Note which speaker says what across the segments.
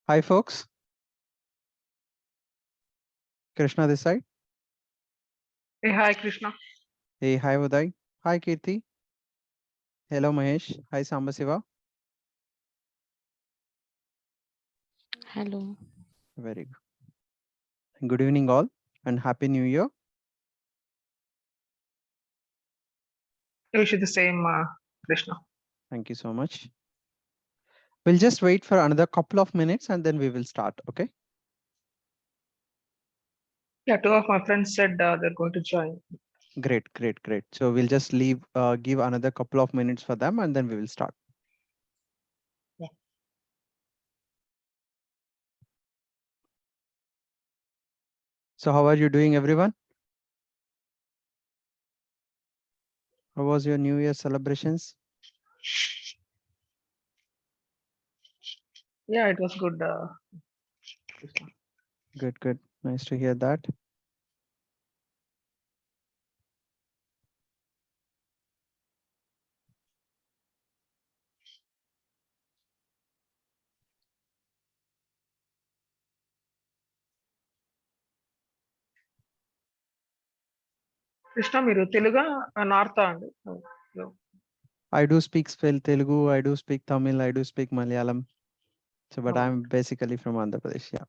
Speaker 1: Hi, folks. Krishna this side.
Speaker 2: Hey, hi, Krishna.
Speaker 1: Hey, hi, Uday. Hi, Kirti. Hello, Mahesh. Hi, Sambasiva.
Speaker 3: Hello.
Speaker 1: Very good. Good evening, all, and Happy New Year.
Speaker 2: I wish you the same, Krishna.
Speaker 1: Thank you so much. We'll just wait for another couple of minutes and then we will start. Okay.
Speaker 2: Yeah, two of my friends said they're going to join.
Speaker 1: Great, great, great. So we'll just give another couple of minutes for them and then we will start.
Speaker 2: Yeah.
Speaker 1: So how are you doing, everyone? How was your New Year celebrations?
Speaker 2: Yeah, it was good. Krishna.
Speaker 1: Good, good. Nice to hear that.
Speaker 2: Krishna, మీరు తెలుగా north అండి?
Speaker 1: I do speak Telugu, I do speak Tamil, I do speak Malayalam. So, but I'm basically from Andhra Pradesh. Yeah.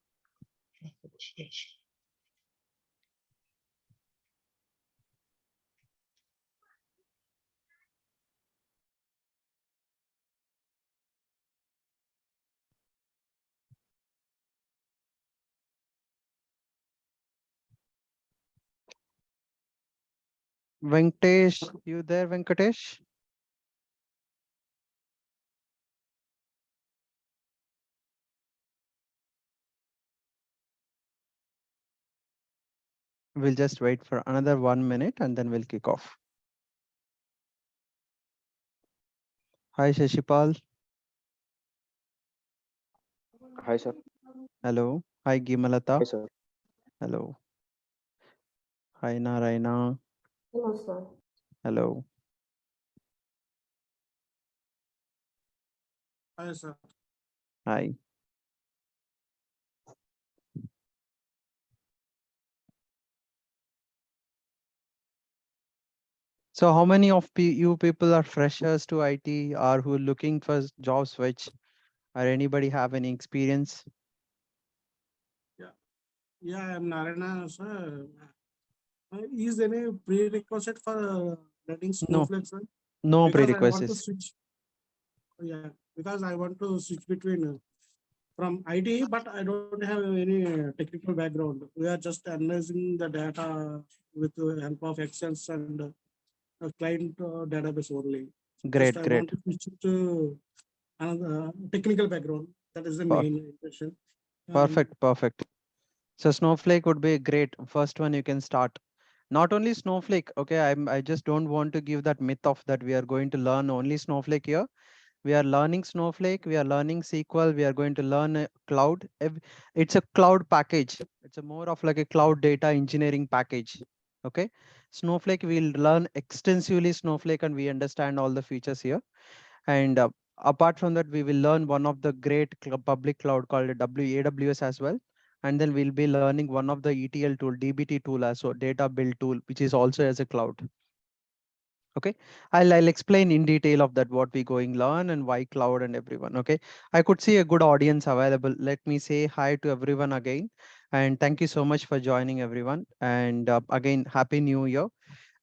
Speaker 1: Venkatesh, you there, Venkatesh? We'll just wait for another 1 minute and then we'll kick off. Hi, Shashipal.
Speaker 4: Hi, sir.
Speaker 1: Hello. Hi, Gimalata.
Speaker 4: Hi, sir.
Speaker 1: Hello. Hi, Narayana.
Speaker 3: Hello, sir.
Speaker 1: Hello.
Speaker 5: Hi, sir.
Speaker 1: Hi. So how many of you people are freshers to IT or who are looking for job switch? Or anybody have any experience?
Speaker 5: Yeah, I'm Narayana, sir. Is there any prerequisite for learning
Speaker 1: No,
Speaker 5: Snowflake, sir?
Speaker 1: no
Speaker 5: Because I want to
Speaker 1: prerequisites.
Speaker 5: switch. Yeah, because I want to switch between from IT, but I don't have any technical background. We are just analyzing the data with the help of Excel and a client database only. Just
Speaker 1: Great,
Speaker 5: I
Speaker 1: great.
Speaker 5: want to switch to another technical background. That is the
Speaker 1: Per-
Speaker 5: main question.
Speaker 1: Perfect, perfect. So Snowflake would be a great first one you can start. Not only Snowflake, okay, I just don't want to give that myth of that we are going to learn only Snowflake here. We are learning Snowflake, we are learning SQL, we are going to learn cloud. It's a cloud package. It's a more of like a cloud data engineering package. Okay. Snowflake, we'll learn extensively Snowflake and we understand all the features here. And apart from that, we will learn one of the great public cloud called AWS as well. And then we'll be learning one of the ETL tool, DBT tool as well, data build tool, which is also as a cloud. Okay, I'll explain in detail of that what we going learn and why cloud and everyone. Okay, I could see a good audience available. Let me say hi to everyone again, and thank you so much for joining everyone. And again, happy New Year.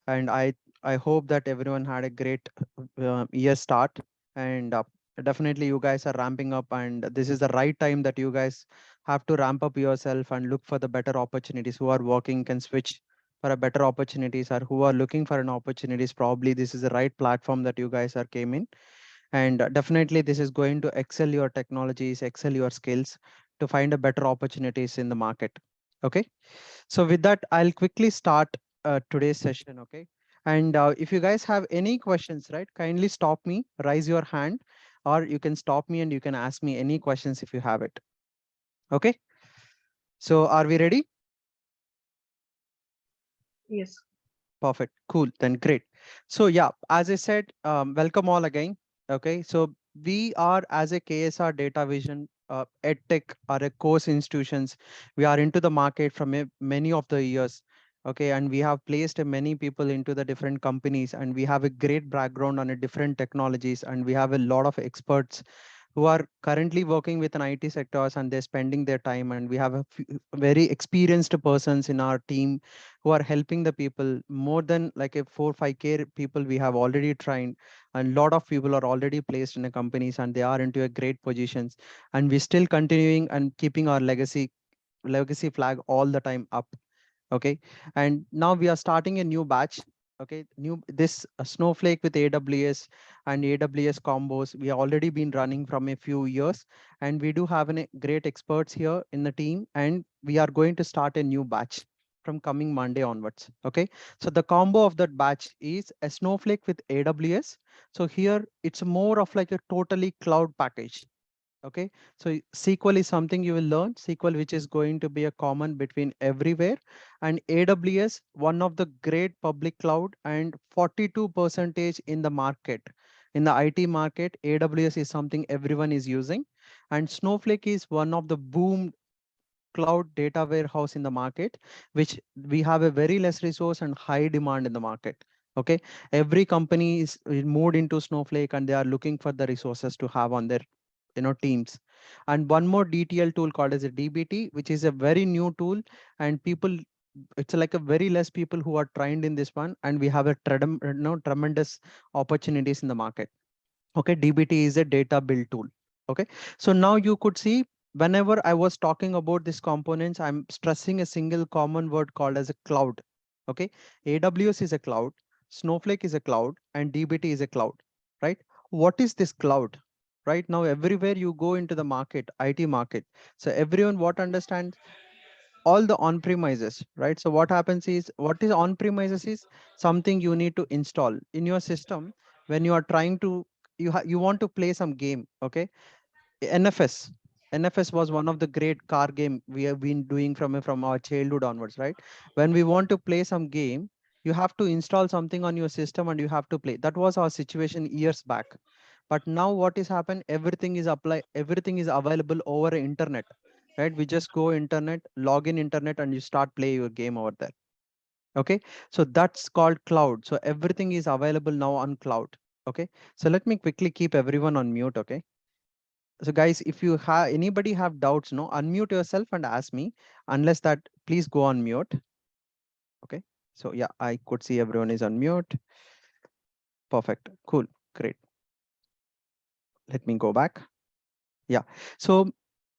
Speaker 1: And I hope that everyone had a great year start. And definitely you guys are ramping up, and this is the right time that you guys have to ramp up yourself and look for the better opportunities. Who are working can switch for a better opportunities, or who are looking for an opportunities, probably this is the right platform that you guys are came in. And definitely this is going to excel your technologies, excel your skills to find a better opportunities in the market. Okay, so with that, I'll quickly start today's session. Okay, and if you guys have any questions, right, kindly stop me, raise your hand, or you can stop me and you can ask me any questions if you have it. Okay, so are we ready?
Speaker 2: Yes.
Speaker 1: Perfect. Cool. Then great. So yeah, as I said, welcome all again. Okay. So we are as a KSR Data Vision edtech or a course institutions. We are into the market from many of the years. Okay, and we have placed many people into the different companies, and we have a great background on a different technologies, and we have a lot of experts who are currently working with an IT sectors, and they're spending their time, and we have a few very experienced persons in our team who are helping the people more than like a 4 5K people we have already trained, and a lot of people are already placed in the companies, and they are into a great positions, and we're still continuing and keeping our legacy flag all the time up. Okay, and now we are starting a new batch. Okay, new this Snowflake with AWS and AWS combos we have already been running from a few years, and we do have a great experts here in the team, and we are going to start a new batch from coming Monday onwards. Okay, so the combo of that batch is a Snowflake with AWS. So here it's more of like a totally cloud package. Okay, so SQL is something you will learn. SQL, which is going to be a common between everywhere, and AWS, one of the great public cloud, and 42 percentage in the market. In the IT market, AWS is something everyone is using, and Snowflake is one of the boom cloud data warehouse in the market, which we have a very less resource and high demand in the market. Okay, every company is moved into Snowflake, and they are looking for the resources to have on their teams. And one more DTL tool called as a DBT, which is a very new tool, and people, it's like a very less people who are trained in this one, and we have a tremendous opportunities in the market. Okay, DBT is a data build tool. Okay, so now you could see whenever I was talking about these components, I'm stressing a single common word called as a cloud. Okay, AWS is a cloud, Snowflake is a cloud, and DBT is a cloud, right? What is this cloud? Right now, everywhere you go into the market, IT market, so everyone what understands all the on premises, right? So what happens is, what is on premises is something you need to install in your system when you are trying to, you want to play some game. Okay, NFS. NFS was one of the great car game we have been doing from our childhood onwards, right? When we want to play some game, you have to install something on your system and you have to play. That was our situation years back. But now what is happened? Everything is available over internet, right? We just go internet, log in internet, and you start play your game over there. Okay, so that's called cloud. So everything is available now on cloud. Okay, so let me quickly keep everyone on mute. Okay, so guys, if you have anybody have doubts, no, unmute yourself and ask me. Unless that, please go on mute. Okay, so yeah, I could see everyone is on mute. Perfect, cool, great. Let me go back. Yeah, so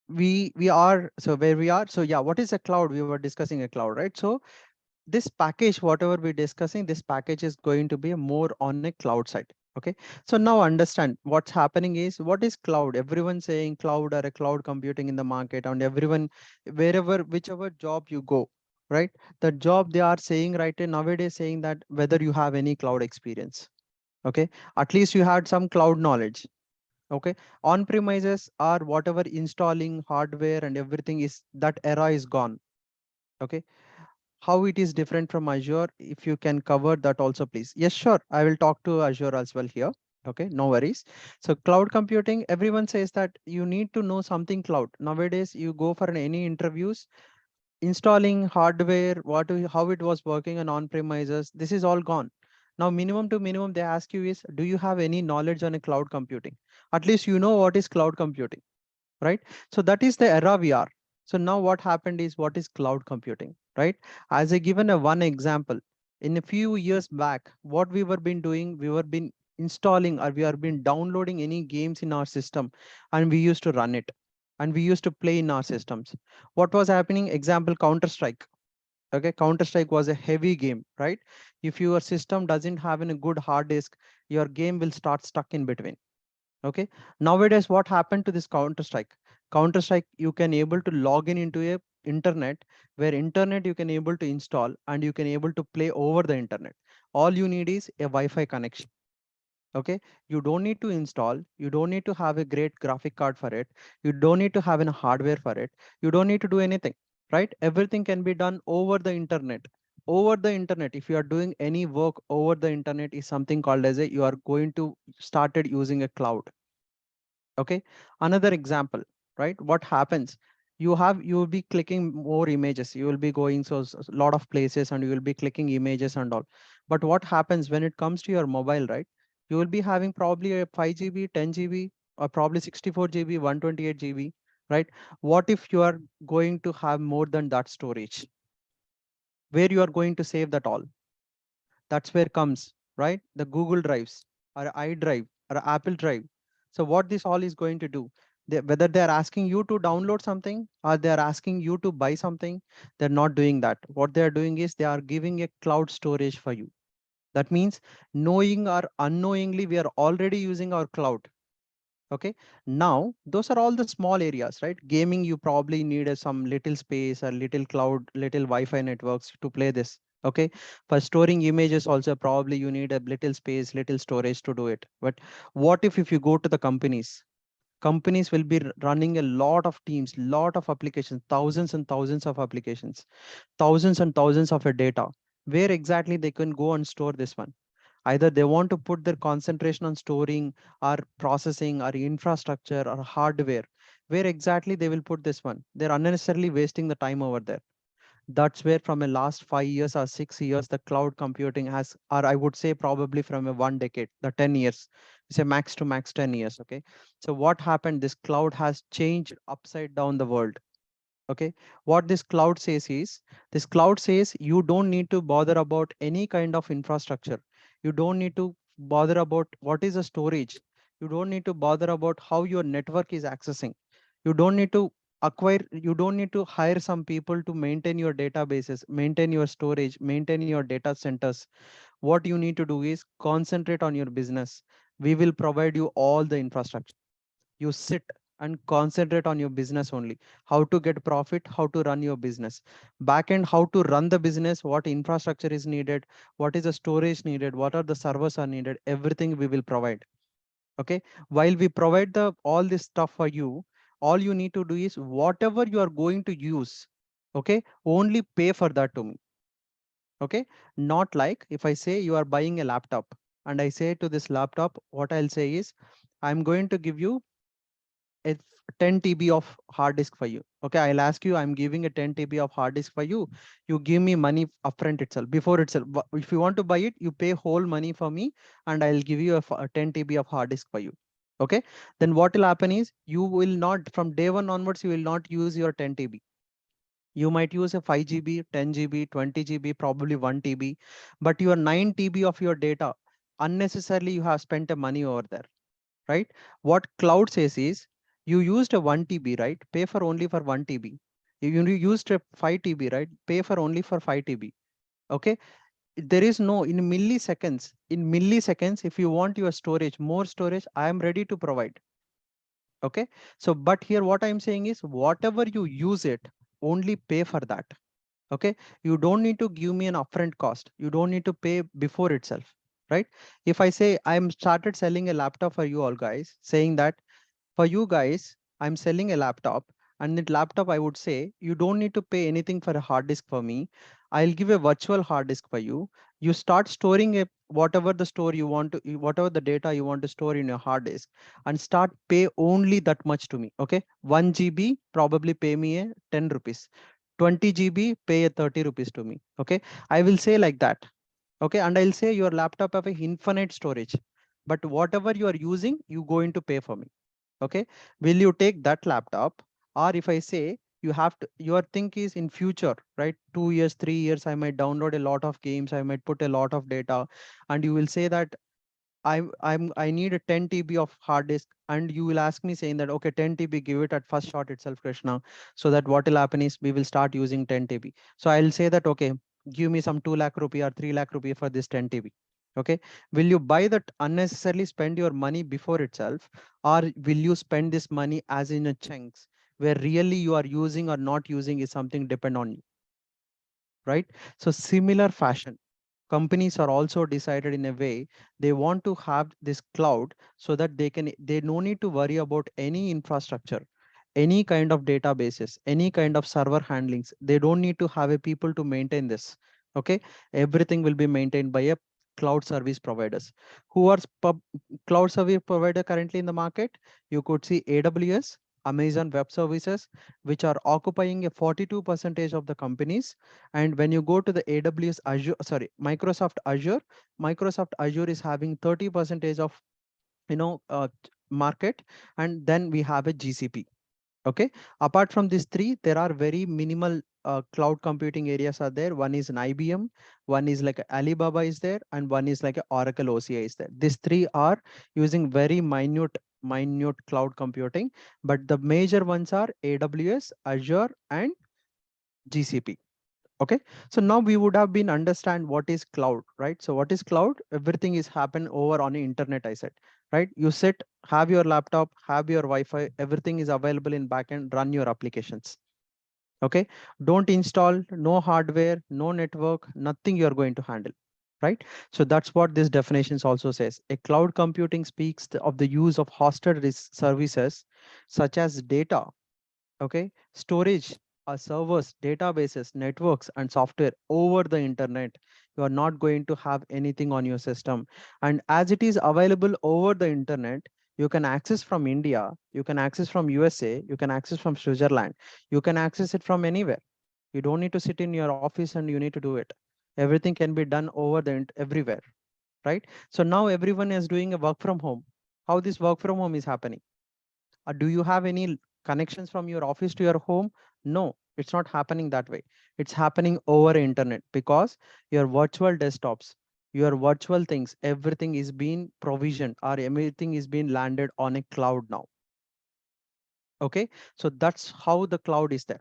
Speaker 1: we are, so where we are, so yeah, what is a cloud? We were discussing a cloud, right? So this package, whatever we're discussing, this package is going to be more on a cloud side. Okay, so now understand what's happening is, what is cloud? Everyone saying cloud or a cloud computing in the market, and everyone, wherever, whichever job you go, right? The job they are saying right nowadays, saying that whether you have any cloud experience. Okay, at least you had some cloud knowledge. Okay, on premises or whatever installing hardware and everything, is that era is gone. Okay, how it is different from Azure, if you can cover that also, please. Yes, sure, I will talk to Azure as well here. Okay, no worries. So cloud computing, everyone says that you need to know something cloud. Nowadays, you go for any interviews, installing hardware, how it was working on premises, this is all gone. Now, minimum to minimum, they ask you is, do you have any knowledge on a cloud computing? At least you know what is cloud computing, right? So that is the era we are. So now what happened is, what is cloud computing, right? As I given a one example, in a few years back, what we were been doing, we were been installing, or we are been downloading any games in our system, and we used to run it, and we used to play in our systems. What was happening? Example, Counter Strike. Okay, Counter Strike was a heavy game, right? If your system doesn't have a good hard disk, your game will start stuck in between. Okay, nowadays what happened to this Counter Strike, you can able to log in into a internet, where internet you can able to install, and you can able to play over the internet. All you need is a Wi-Fi connection. Okay, you don't need to install, you don't need to have a great graphic card for it, you don't need to have a hardware for it, you don't need to do anything, right? Everything can be done over the internet. Over the internet, if you are doing any work over the internet, is something called as a, you are going to started using a cloud. Okay, another example, right? What happens? You will be clicking more images. You will be going a lot of places and you will be clicking images and all. But what happens when it comes to your mobile, right? You will be having probably a 5 GB, 10 GB, or probably 64 GB, 128 GB, right? What if you are going to have more than that storage? Where you are going to save that all? That's where comes, right? The Google Drives or iDrive or Apple Drive. So what this all is going to do, whether they are asking you to download something or they are asking you to buy something, they're not doing that. What they are doing is they are giving a cloud storage for you. That means knowing or unknowingly, we are already using our cloud. Okay. Now, those are all the small areas, right? Gaming, you probably need some little space or little cloud, little Wi-Fi networks to play this. Okay. For storing images also, probably you need a little space, little storage to do it. But what if you go to the companies? Companies will be running a lot of teams, lot of applications, thousands and thousands of applications, thousands and thousands of a data. Where exactly they can go and store this one? Either they want to put their concentration on storing or processing or infrastructure or hardware. Where exactly they will put this one? They're unnecessarily wasting the time over there. That's where from the last 5 years or 6 years, the cloud computing has, or I would say probably from a 1 decade, the 10 years, say max to max 10 years. Okay. So what happened? This cloud has changed upside down the world. Okay. What this cloud says is, this cloud says you don't need to bother about any kind of infrastructure. You don't need to bother about what is the storage. You don't need to bother about how your network is accessing. You don't need to you don't need to hire some people to maintain your databases, maintain your storage, maintain your data centers. What you need to do is concentrate on your business. We will provide you all the infrastructure. You sit and concentrate on your business only. How to get profit, how to run your business. Back end, how to run the business, what infrastructure is needed, what is the storage needed, what are the servers are needed, everything we will provide. Okay. While we provide the all this stuff for you, all you need to do is whatever you are going to use, okay, only pay for that to me. Okay. Not like if I say you are buying a laptop and I say to this laptop, what I'll say is, I'm going to give you a 10 TB of hard disk for you. Okay, I'll ask you, I'm giving a 10 TB of hard disk for you. You give me money upfront itself, before itself. If you want to buy it, you pay whole money for me and I'll give you a 10 TB of hard disk for you. Okay, then what will happen is you will not, from day one onwards, you will not use your 10 TB. You might use a 5 GB, 10 GB, 20 GB, probably 1 TB, but your 9 TB of your data, unnecessarily you have spent a money over there, right? What cloud says is, you used a 1 TB, right? Pay for only for 1 TB. You used a 5 TB, right? Pay for only for 5 TB. Okay. There is no in milliseconds, if you want your storage, more storage, I am ready to provide. Okay. So, but here what I'm saying is whatever you use it, only pay for that. Okay. You don't need to give me an upfront cost. You don't need to pay before itself, right? If I say I'm started selling a laptop for you all guys, saying that for you guys, I'm selling a laptop, and that laptop, I would say, you don't need to pay anything for a hard disk for me. I'll give a virtual hard disk for you. You start storing a whatever the store you want to, whatever the data you want to store in your hard disk, and start pay only that much to me. Okay, 1 GB probably pay me a 10 rupees. 20 GB pay a 30 rupees to me. Okay, I will say like that. Okay, and I'll say your laptop have a infinite storage, but whatever you are using, you going to pay for me. Okay, will you take that laptop? Or if I say you have to, your think is in future, right? 2 years, 3 years, I might download a lot of games, I might put a lot of data, and you will say that I need a 10 TB of hard disk, and you will ask me saying that okay, 10 TB, give it at first shot itself, Krishna. So that what will happen is we will start using 10 TB. So I'll say that okay, give me some 2 lakh rupee or 3 lakh rupee for this 10 TB. Okay, will you buy that, unnecessarily spend your money before itself, or will you spend this money as in a chunks, where really you are using or not using is something depend on you, right? So similar fashion, companies are also decided in a way, they want to have this cloud so that they no need to worry about any infrastructure, any kind of databases, any kind of server handlings. They don't need to have a people to maintain this. Okay, everything will be maintained by a cloud service providers. Who are cloud service provider currently in the market? You could see AWS, Amazon Web Services, which are occupying a 42% of the companies. And when you go to the AWS Azure, sorry, Microsoft Azure is having 30% of market, and then we have a GCP. Okay, apart from these three, there are very minimal cloud computing areas are there. One is an IBM, one is like a Alibaba is there, and one is like a Oracle OCI is there. These three are using very minute cloud computing, but the major ones are AWS, Azure, and GCP. Okay, so now we would have been understand what is cloud, right? So what is cloud? Everything is happen over on the internet, I said, right? You sit, have your laptop, have your Wi-Fi, everything is available in backend, run your applications. Okay, don't install, no hardware, no network, nothing you're going to handle, right? So that's what this definitions also says. A cloud computing speaks of the use of hosted services such as data, okay, storage, servers, databases, networks, and software over the internet. You are not going to have anything on your system, and as it is available over the internet, you can access from India, you can access from USA, you can access from Switzerland, you can access it from anywhere. You don't need to sit in your office and you need to do it. Everything can be done over the everywhere, right? So now everyone is doing a work from home. How this work from home is happening? Do you have any connections from your office to your home? No, it's not happening that way. It's happening over internet because your virtual desktops, your virtual things, everything is being provisioned or everything is being landed on a cloud now. Okay, so that's how the cloud is there.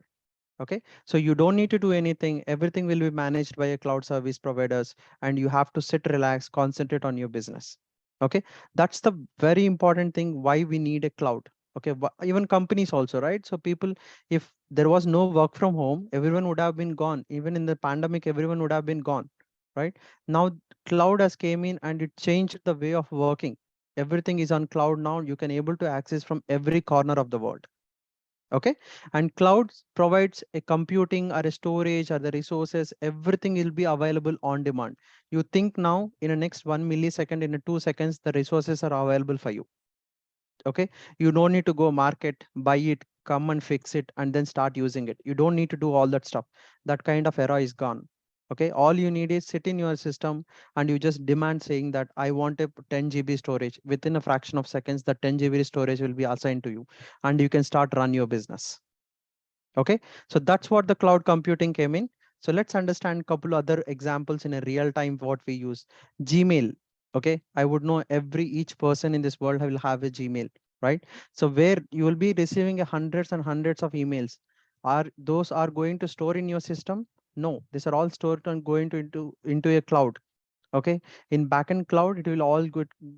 Speaker 1: Okay, so you don't need to do anything. Everything will be managed by a cloud service providers, and you have to sit, relax, concentrate on your business. Okay, that's the very important thing why we need a cloud. Okay, even companies also, right? So people, if there was no work from home, everyone would have been gone. Even in the pandemic, everyone would have been gone, right? Now cloud has came in and it changed the way of working. Everything is on cloud now. You can able to access from every corner of the world. Okay, and cloud provides a computing or a storage or the resources, everything will be available on demand. You think now in the next 1 millisecond, in a 2 seconds, the resources are available for you. Okay, you don't need to go market, buy it, come and fix it and then start using it. You don't need to do all that stuff. That kind of era is gone. Okay, all you need is sit in your system and you just demand saying that I want a 10 GB storage. Within a fraction of seconds, the 10 GB storage will be assigned to you and you can start run your business. Okay, so that's what the cloud computing came in. So let's understand a couple other examples in a real time what we use. Gmail. Okay, I would know each person in this world will have a Gmail, right? So where you will be receiving hundreds and hundreds of emails. Are those are going to store in your system? No, these are all stored and going to into a cloud. Okay, in backend cloud it will all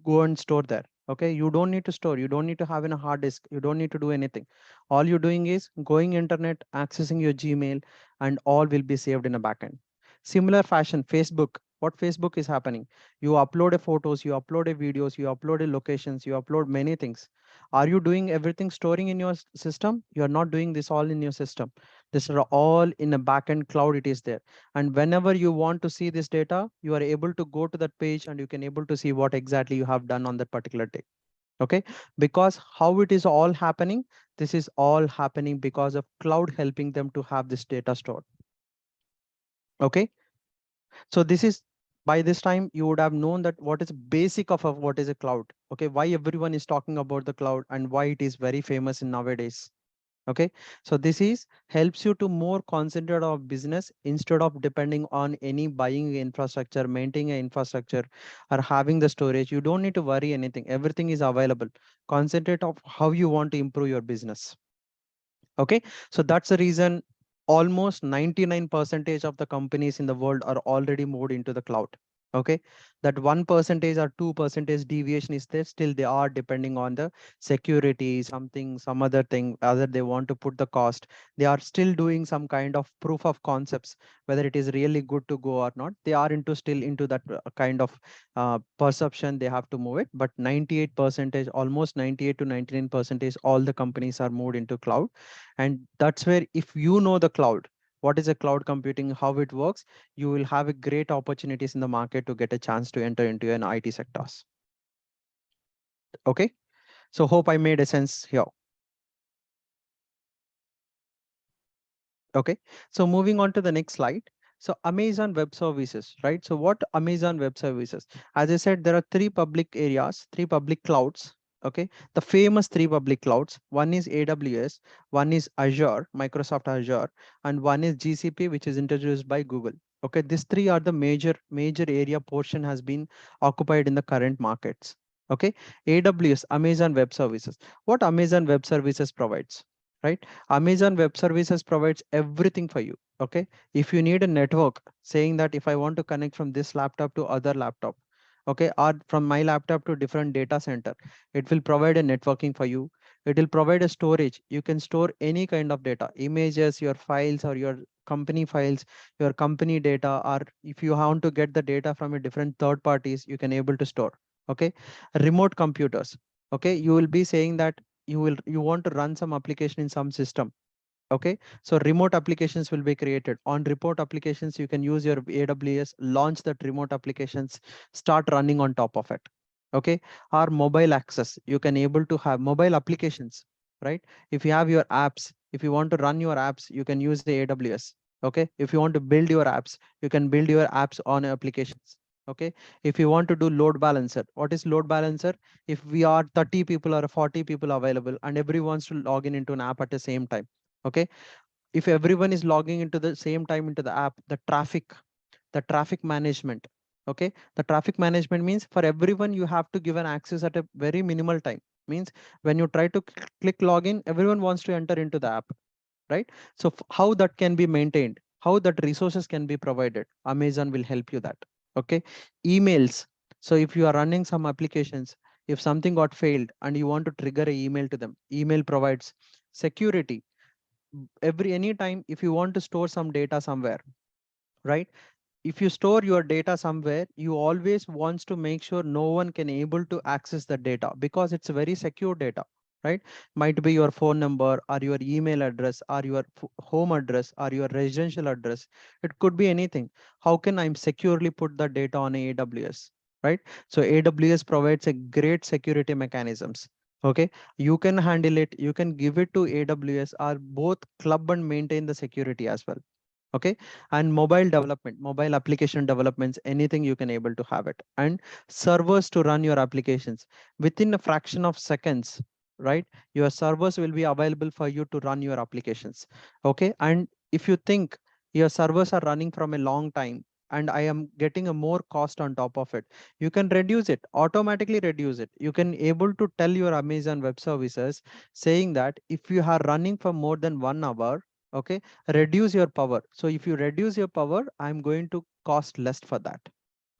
Speaker 1: go and store there. Okay, you don't need to store, you don't need to have in a hard disk, you don't need to do anything. All you're doing is going internet, accessing your Gmail, and all will be saved in a backend. Similar fashion, Facebook. What Facebook is happening, you upload a photos, you upload a videos, you upload a locations, you upload many things. Are you doing everything storing in your system? You are not doing this all in your system. This are all in a backend cloud, it is there. And whenever you want to see this data, you are able to go to that page and you can able to see what exactly you have done on that particular day. Okay, because how it is all happening, this is all happening because of cloud helping them to have this data stored. Okay, so this is, by this time you would have known that what is basic of what is a cloud. Okay, why everyone is talking about the cloud and why it is very famous in nowadays. Okay, so this is helps you to more concentrate on business instead of depending on any buying infrastructure, maintaining an infrastructure, or having the storage. You don't need to worry anything, everything is available. Concentrate of how you want to improve your business. Okay, so that's the reason almost 99% of the companies in the world are already moved into the cloud. Okay, that 1% or 2% deviation is there, still they are depending on the security, something, some other thing, other they want to put the cost. They are still doing some kind of proof of concepts, whether it is really good to go or not. They are into still into that kind of perception, they have to move it. But 98%, almost 98 to 99%, all the companies are moved into cloud. And that's where if you know the cloud, what is a cloud computing, how it works, you will have a great opportunities in the market to get a chance to enter into an IT sectors. Okay, so hope I made a sense here. Okay, so moving on to the next slide. So Amazon Web Services, right? So what Amazon Web Services? As I said, there are three public areas, three public clouds. Okay, the famous three public clouds. One is AWS, one is Azure, Microsoft Azure, and one is GCP, which is introduced by Google. Okay, these three are the major area portion has been occupied in the current markets. Okay, AWS, Amazon Web Services. What Amazon Web Services provides, right? Amazon Web Services provides everything for you. Okay. If you need a network, saying that if I want to connect from this laptop to other laptop, okay, or from my laptop to different data center, it will provide a networking for you. It will provide a storage. You can store any kind of data, images, your files, or your company files, your company data, or if you want to get the data from a different third parties, you can able to store. Okay. Remote computers. Okay. You will be saying that you want to run some application in some system. Okay, so remote applications will be created. On remote applications, you can use your AWS, launch that remote applications, start running on top of it. Okay, or mobile access, you can able to have mobile applications, right? If you have your apps, if you want to run your apps, you can use the AWS. Okay, if you want to build your apps, you can build your apps on applications. Okay, if you want to do load balancer, what is load balancer? If we are 30 people or 40 people available and everyone wants to log in into an app at the same time. Okay, if everyone is logging into the same time into the app, the traffic management. Okay, the traffic management means for everyone you have to give an access at a very minimal time. Means when you try to click login, everyone wants to enter into the app, right? So how that can be maintained, how that resources can be provided, Amazon will help you that. Okay, emails. So if you are running some applications, if something got failed and you want to trigger an email to them, email provides security. Every anytime if you want to store some data somewhere, right? If you store your data somewhere, you always wants to make sure no one can able to access the data because it's a very secure data, right? Might be your phone number or your email address or your home address or your residential address. It could be anything. How can I securely put the data on AWS, right? So AWS provides a great security mechanisms. Okay, you can handle it, you can give it to AWS or both club and maintain the security as well. Okay, and mobile development, mobile application developments, anything you can able to have it, and servers to run your applications within a fraction of seconds, right? Your servers will be available for you to run your applications. Okay, and if you think your servers are running from a long time and I am getting a more cost on top of it, you can reduce it, automatically reduce it. You can able to tell your Amazon Web Services saying that if you are running for more than 1 hour, okay, reduce your power. So if you reduce your power, I'm going to cost less for that.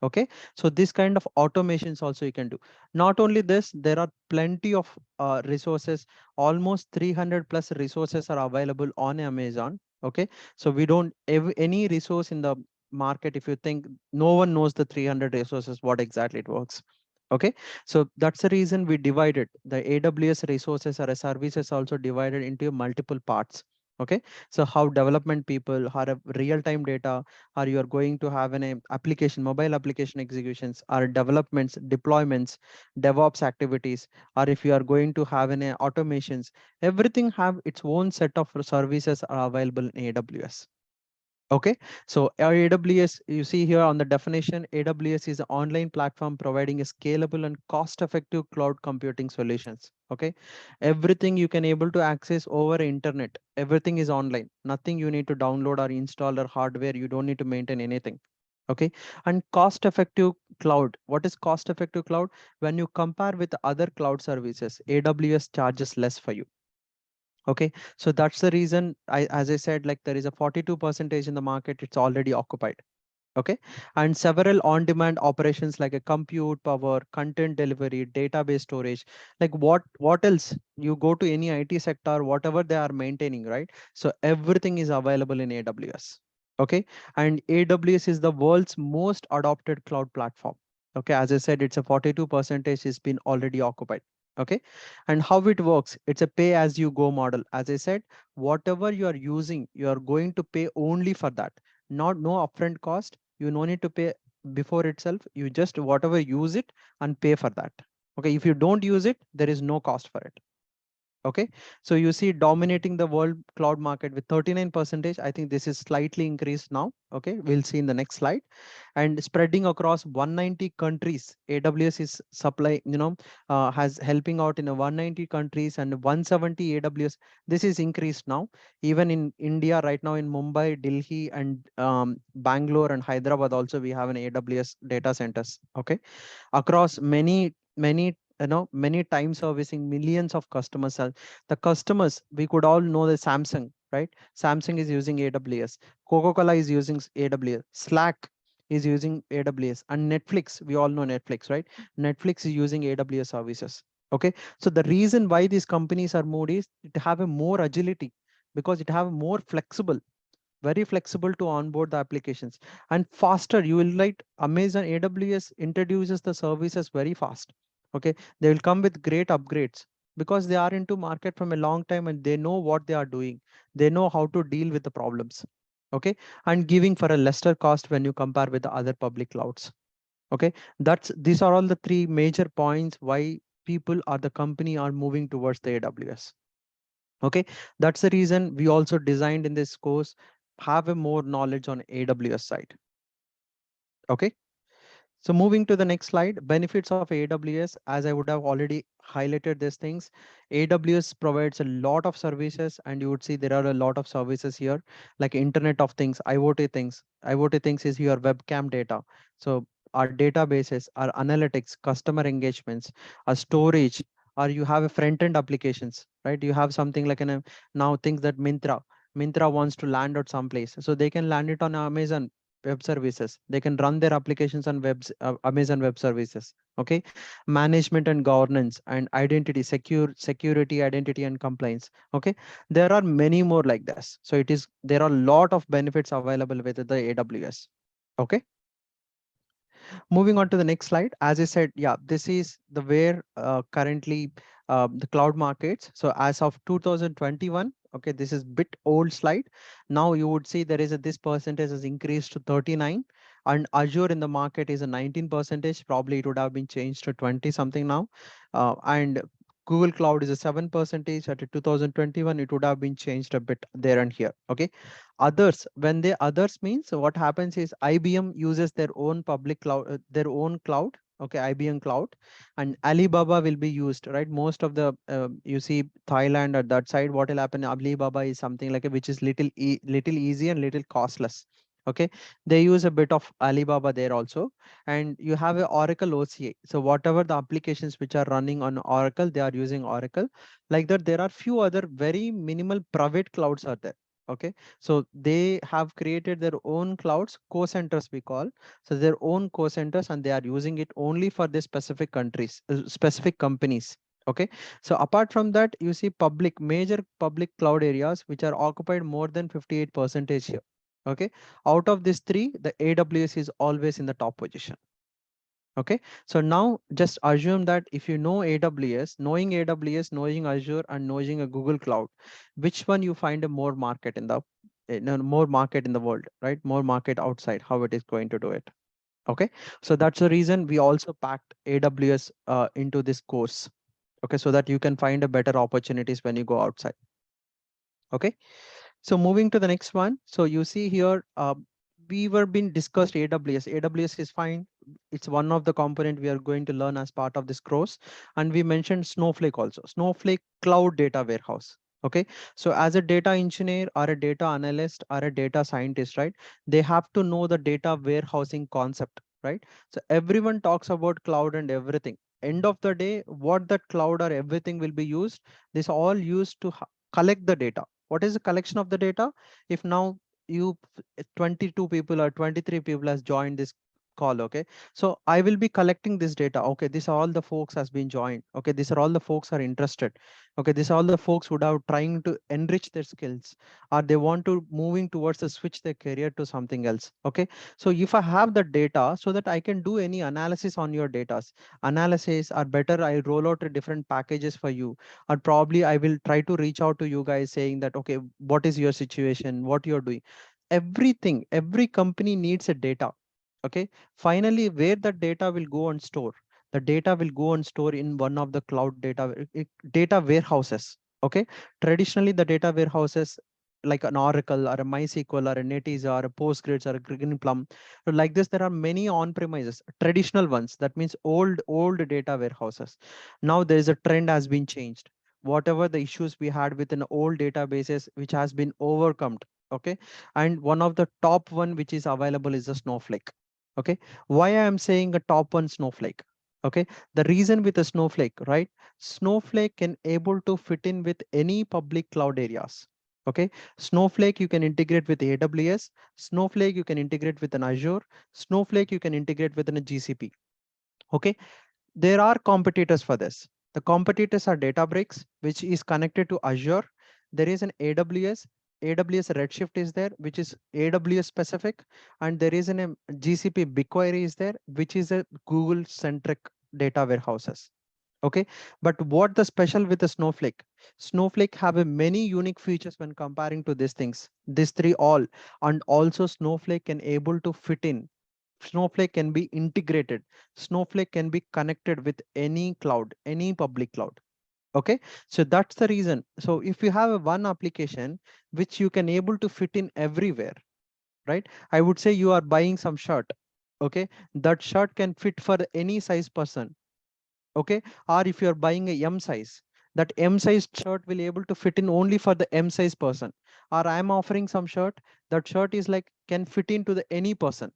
Speaker 1: Okay, so this kind of automations also you can do. Not only this, there are plenty of resources, almost 300 plus resources are available on Amazon. Okay, so we don't any resource in the market, if you think no one knows the 300 resources what exactly it works. Okay, so that's the reason we divided the AWS resources or services also divided into multiple parts. Okay, so how development people, how real-time data, or you are going to have an application, mobile application executions, or developments, deployments, DevOps activities, or if you are going to have an automations, everything have its own set of services are available in AWS. Okay, so AWS, you see here on the definition, AWS is an online platform providing a scalable and cost-effective cloud computing solutions. Okay, everything you can able to access over internet. Everything is online. Nothing you need to download or install or hardware. You don't need to maintain anything. Okay, and cost-effective cloud. What is cost-effective cloud? When you compare with other cloud services, AWS charges less for you. Okay, so that's the reason as I said, like there is a 42% in the market, it's already occupied. Okay, and several on-demand operations like a compute power, content delivery, database storage, like what else? You go to any IT sector, whatever they are maintaining, right? So everything is available in AWS. Okay, and AWS is the world's most adopted cloud platform. Okay, as I said, it's a 42% has been already occupied. Okay, and how it works, it's a pay as you go model. As I said, whatever you are using, you are going to pay only for that, not no upfront cost. You no need to pay before itself. You just whatever use it and pay for that. Okay, if you don't use it, there is no cost for it. Okay, so you see dominating the world cloud market with 39%. I think this is slightly increased now. Okay, we'll see in the next slide. And spreading across 190 countries, AWS is supply, has helping out in a 190 countries and 170 AWS. This is increased now. Even in India right now, in Mumbai, Delhi, and Bangalore and Hyderabad also we have an AWS data centers. Okay, across many many times servicing millions of customers. The customers, we could all know the Samsung, right? Samsung is using AWS, Coca-Cola is using AWS, Slack is using AWS, and Netflix, we all know Netflix, right? Netflix is using AWS services. Okay, so the reason why these companies are moved is to have a more agility, because it have more flexible, very flexible to onboard the applications, and faster. You will like Amazon AWS introduces the services very fast. Okay, they will come with great upgrades because they are into market from a long time and they know what they are doing. They know how to deal with the problems. Okay, and giving for a lesser cost when you compare with the other public clouds. Okay, these are all the three major points why people or the company are moving towards the AWS. Okay, that's the reason we also designed in this course have a more knowledge on AWS side. Okay, so moving to the next slide, benefits of AWS, as I would have already highlighted these things. AWS provides a lot of services, and you would see there are a lot of services here, like Internet of Things, IoT things. IoT things is your webcam data. So our databases, our analytics, customer engagements, our storage, or you have a front-end applications, right? You have something like now things that Mintra wants to land at some place, so they can land it on Amazon Web Services. They can run their applications on Amazon Web Services. Okay, management and governance and identity, security, identity and compliance. Okay, there are many more like this. So there are a lot of benefits available with the AWS. Okay, moving on to the next slide. As I said, yeah, this is the where currently the cloud markets. So as of 2021, okay, this is bit old slide. Now you would see there is this percentage has increased to 39, and Azure in the market is a 19 percentage. Probably it would have been changed to 20 something now, and Google Cloud is a 7 percentage. At 2021, it would have been changed a bit there and here. Okay, others, when they others means, so what happens is IBM uses their own public cloud, their own cloud. Okay, IBM cloud, and Alibaba will be used, right? Most of the you see Thailand at that side, what will happen, Alibaba is something like a, which is little easy and little costless. Okay, they use a bit of Alibaba there also. And you have a Oracle OCA, so whatever the applications which are running on Oracle, they are using Oracle. Like that, there are few other very minimal private clouds are there. Okay, so they have created their own clouds, co-centers we call. So their own co-centers, and they are using it only for the specific countries, specific companies. Okay, so apart from that, you see major public cloud areas which are occupied more than 58% here. Okay, out of these three, the AWS is always in the top position. Okay, so now just assume that if you know AWS, knowing Azure, and knowing a Google Cloud, which one you find a more market in the more market in the world, right? More market outside, how it is going to do it. Okay, so that's the reason we also packed AWS into this course. Okay, so that you can find a better opportunities when you go outside. Okay, so moving to the next one. So you see here, we were being discussed AWS. AWS is fine. It's one of the component we are going to learn as part of this course. And we mentioned Snowflake also. Snowflake Cloud Data Warehouse. Okay, so as a data engineer or a data analyst or a data scientist, right? They have to know the data warehousing concept, right? So everyone talks about cloud and everything. End of the day, what that cloud or everything will be used, this all used to collect the data. What is the collection of the data? If now 22 people or 23 people has joined this call. Okay, so I will be collecting this data. Okay, these are all the folks has been joined. Okay, these are all the folks are interested. Okay, these are all the folks who are trying to enrich their skills, or they want to moving towards to switch their career to something else. Okay, so if I have the data, so that I can do any analysis on your data, analysis, or better I roll out different packages for you, or probably I will try to reach out to you guys saying that, okay, what is your situation, what you're doing. Everything, every company needs a data. Okay, finally, where the data will go and store, the data will go and store in one of the cloud data warehouses. Okay, traditionally the data warehouses like an Oracle or a MySQL or a NetEase or a Postgres or a Greenplum, so like this, there are many on-premises traditional ones. That means old data warehouses. Now there is a trend has been changed. Whatever the issues we had with an old databases, which has been overcome. Okay, and one of the top one which is available is the Snowflake. Okay, why I am saying a top one Snowflake? Okay, the reason with the Snowflake, right? Snowflake can able to fit in with any public cloud areas. Okay, Snowflake you can integrate with AWS, Snowflake you can integrate with an Azure, Snowflake you can integrate with an GCP. Okay, there are competitors for this. The competitors are Databricks, which is connected to Azure. There is an AWS. AWS Redshift is there, which is AWS specific, and there is an GCP BigQuery is there, which is a Google centric data warehouses. Okay, but what the special with the Snowflake have a many unique features when comparing to these things, these three all. And also Snowflake can able to fit in, Snowflake can be integrated, Snowflake can be connected with any cloud, any public cloud. Okay, so that's the reason. So if you have a one application which you can able to fit in everywhere, right? I would say you are buying some shirt. Okay, that shirt can fit for any size person. Okay, or if you're buying a M size, that M size shirt will able to fit in only for the M size person. Or I'm offering some shirt, that shirt is like can fit into the any person.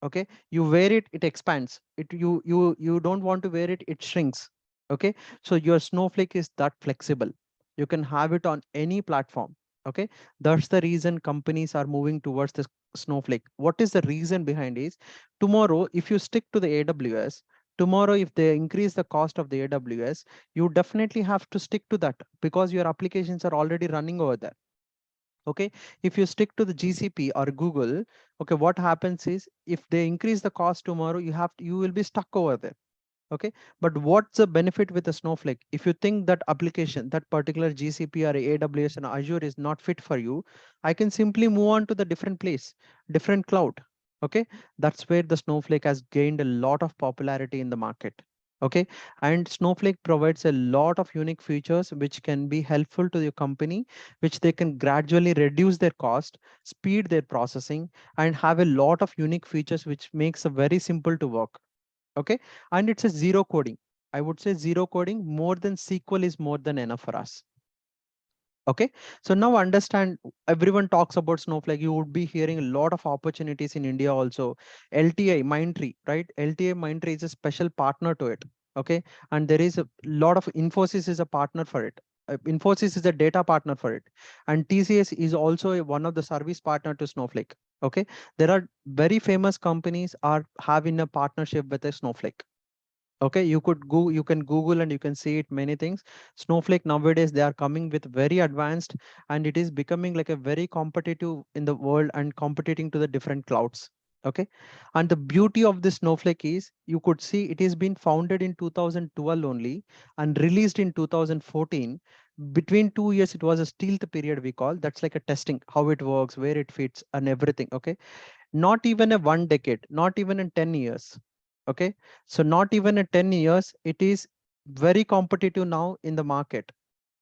Speaker 1: Okay, you wear it, it expands it, you don't want to wear it, it shrinks. Okay, so your Snowflake is that flexible, you can have it on any platform. Okay, that's the reason companies are moving towards this Snowflake. What is the reason behind is, tomorrow if you stick to the AWS, tomorrow if they increase the cost of the AWS, you definitely have to stick to that because your applications are already running over there. Okay, if you stick to the GCP or Google, okay, what happens is if they increase the cost tomorrow, you will be stuck over there. Okay, but what's the benefit with the Snowflake? If you think that application, that particular GCP or AWS and Azure is not fit for you, I can simply move on to the different place, different cloud. Okay, that's where the Snowflake has gained a lot of popularity in the market. Okay, and Snowflake provides a lot of unique features which can be helpful to your company, which they can gradually reduce their cost, speed their processing, and have a lot of unique features which makes it very simple to work. Okay, and it's a zero coding. I would say zero coding, more than SQL is more than enough for us. Okay, so now understand, everyone talks about Snowflake, you would be hearing a lot of opportunities in India also. LTI Mindtree, right? LTI Mindtree is a special partner to it. Okay, and there is a lot of Infosys is a partner for it. Infosys is a data partner for it, and TCS is also one of the service partner to Snowflake. Okay, there are very famous companies are having a partnership with a Snowflake. Okay, you can Google and you can see it many things. Snowflake nowadays they are coming with very advanced, and it is becoming like a very competitive in the world and competing to the different clouds. Okay, and the beauty of this Snowflake is you could see it is been founded in 2012 only and released in 2014. Between 2 years it was a stealth period, we call that's like a testing how it works, where it fits and everything. Okay, not even a 1 decade, not even in 10 years. Okay, so not even in 10 years, it is very competitive now in the market.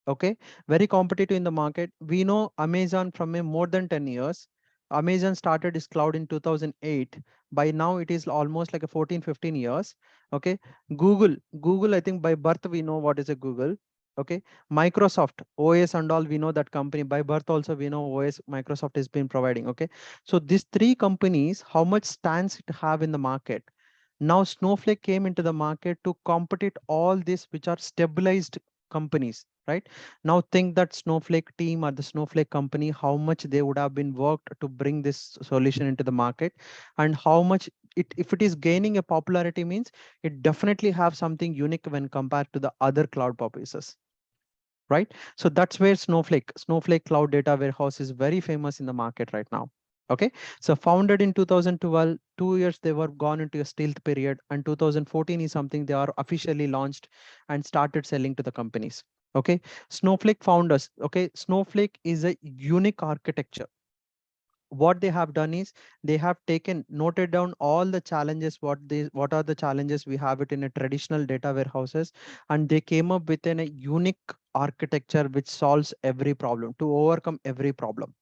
Speaker 1: Okay, very competitive in the market. We know Amazon from a more than 10 years. Amazon started its cloud in 2008. By now it is almost like a 14 15 years. Okay, Google I think by birth we know what is a Google. Okay, Microsoft OS and all, we know that company by birth also, we know OS Microsoft has been providing. Okay, so these three companies, how much stands it have in the market? Now Snowflake came into the market to compete all these which are stabilized companies, right? Now think that Snowflake team or the Snowflake company, how much they would have been worked to bring this solution into the market, and how much it, if it is gaining a popularity, means it definitely have something unique when compared to the other cloud purposes, right? So that's where Snowflake Cloud Data Warehouse is very famous in the market right now. Okay, so founded in 2012, 2 years they were gone into a stealth period, and 2014 is something they are officially launched and started selling to the companies. Okay, Snowflake founders. Okay, Snowflake is a unique architecture. what they have done is they have noted down all the challenges, what are the challenges we have it in a traditional data warehouses, and they came up with a unique architecture which solves every problem to overcome every problem.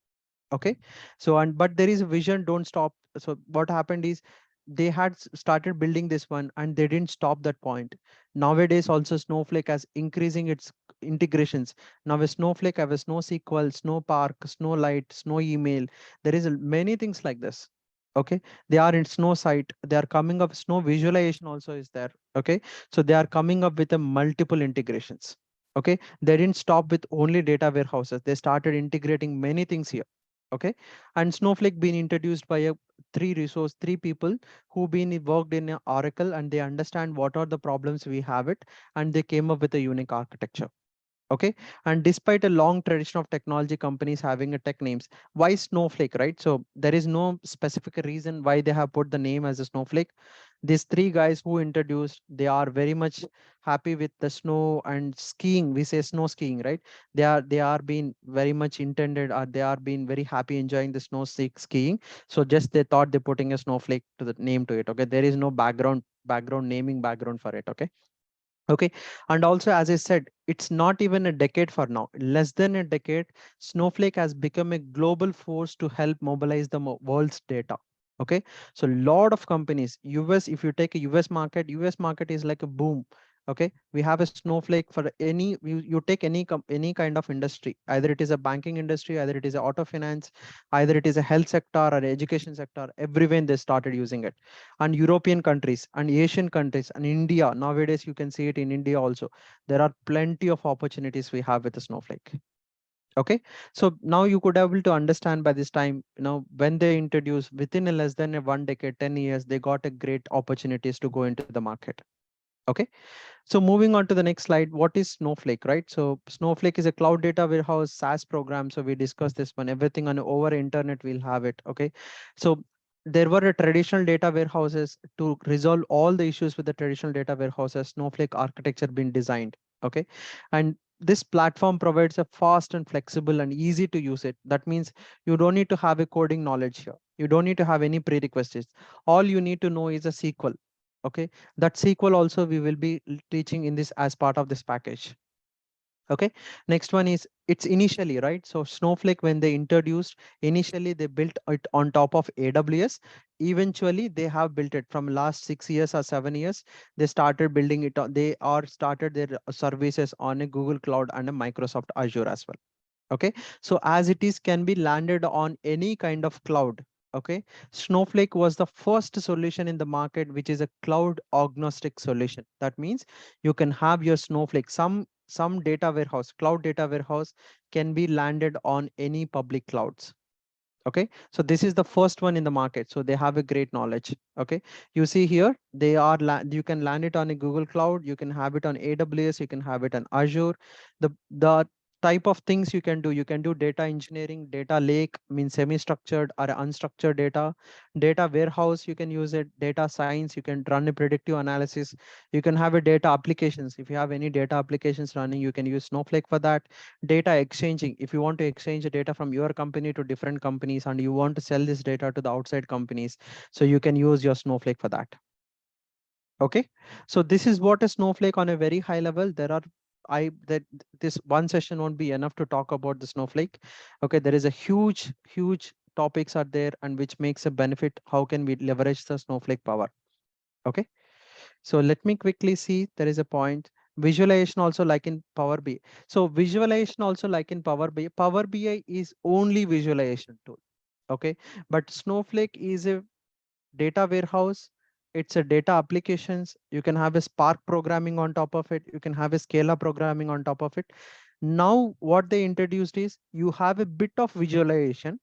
Speaker 1: Okay, so but there is a vision, don't stop. So what happened is they had started building this one and they didn't stop that point. Nowadays also Snowflake has increasing its integrations. Now a Snowflake have a Snowsql, Snowpark, Snowlight, Snow email. There is many things like this. Okay, they are in Snow site, they are coming up. Snow visualization also is there. Okay, so they are coming up with a multiple integrations. Okay, they didn't stop with only data warehouses, they started integrating many things here. Okay, and Snowflake being introduced by a three people who been worked in a Oracle, and they understand what are the problems we have it, and they came up with a unique architecture. Okay, and despite a long tradition of technology companies having a tech names, why Snowflake, right? So there is no specific reason why they have put the name as a Snowflake. These three guys who introduced, they are very much happy with the snow and skiing. We say snow skiing, right? They are being very much intended, or they are being very happy enjoying the skiing. So just they thought they're putting a Snowflake to the name to it. Okay, there is no background naming background for it. Okay. Okay. And also, as I said, it's not even a decade for now. Less than a decade, Snowflake has become a global force to help mobilize the world's data. Okay. So a lot of companies, US, if you take a US market is like a boom. Okay. We have a Snowflake for you take any kind of industry, either it is a banking industry, either it is a auto finance, either it is a health sector or education sector, everywhere they started using it. And European countries and Asian countries and India. Nowadays, you can see it in India also. There are plenty of opportunities we have with the Snowflake. Okay, so now you could able to understand by this time, when they introduce within a less than a 1 decade, 10 years, they got a great opportunities to go into the market. Okay, so moving on to the next slide, what is Snowflake, right? So Snowflake is a cloud data warehouse SaaS program. So we discussed this one, everything on over internet, we'll have it. Okay, so there were a traditional data warehouses to resolve all the issues with the traditional data warehouses. Snowflake architecture been designed. Okay, and this platform provides a fast and flexible and easy to use it. That means you don't need to have a coding knowledge here. You don't need to have any prerequisites. All you need to know is a SQL. Okay, that SQL also we will be teaching in this as part of this package. Okay, next one is it's initially, right? So Snowflake, when they introduced, initially they built it on top of AWS. Eventually they have built it from last 6 years or 7 years. They started building it on, they are started their services on a Google Cloud and a Microsoft Azure as well. Okay, so as it is can be landed on any kind of cloud. Okay, Snowflake was the first solution in the market which is a cloud agnostic solution. That means you can have your Snowflake, some data warehouse, cloud data warehouse can be landed on any public clouds. Okay, so this is the first one in the market, so they have a great knowledge. Okay, you see here they are you can land it on a Google Cloud, you can have it on AWS, you can have it on Azure. The type of things you can do data engineering, data lake means semi-structured or unstructured data warehouse, you can use it, data science, you can run a predictive analysis, you can have a data applications. If you have any data applications running, you can use Snowflake for that. Data exchanging, if you want to exchange the data from your company to different companies and you want to sell this data to the outside companies, so you can use your Snowflake for that. Okay, so this is what a Snowflake on a very high level. There are that this one session won't be enough to talk about the Snowflake. Okay, there is a huge topics are there and which makes a benefit. How can we leverage the Snowflake power? Okay, so let me quickly see. There is a point. Visualization also like in Power BI. So visualization also like in Power BI. Power BI is only visualization tool. Okay, but Snowflake is a data warehouse. It's a data applications. You can have a Spark programming on top of it. You can have a Scala programming on top of it. Now what they introduced is you have a bit of visualization.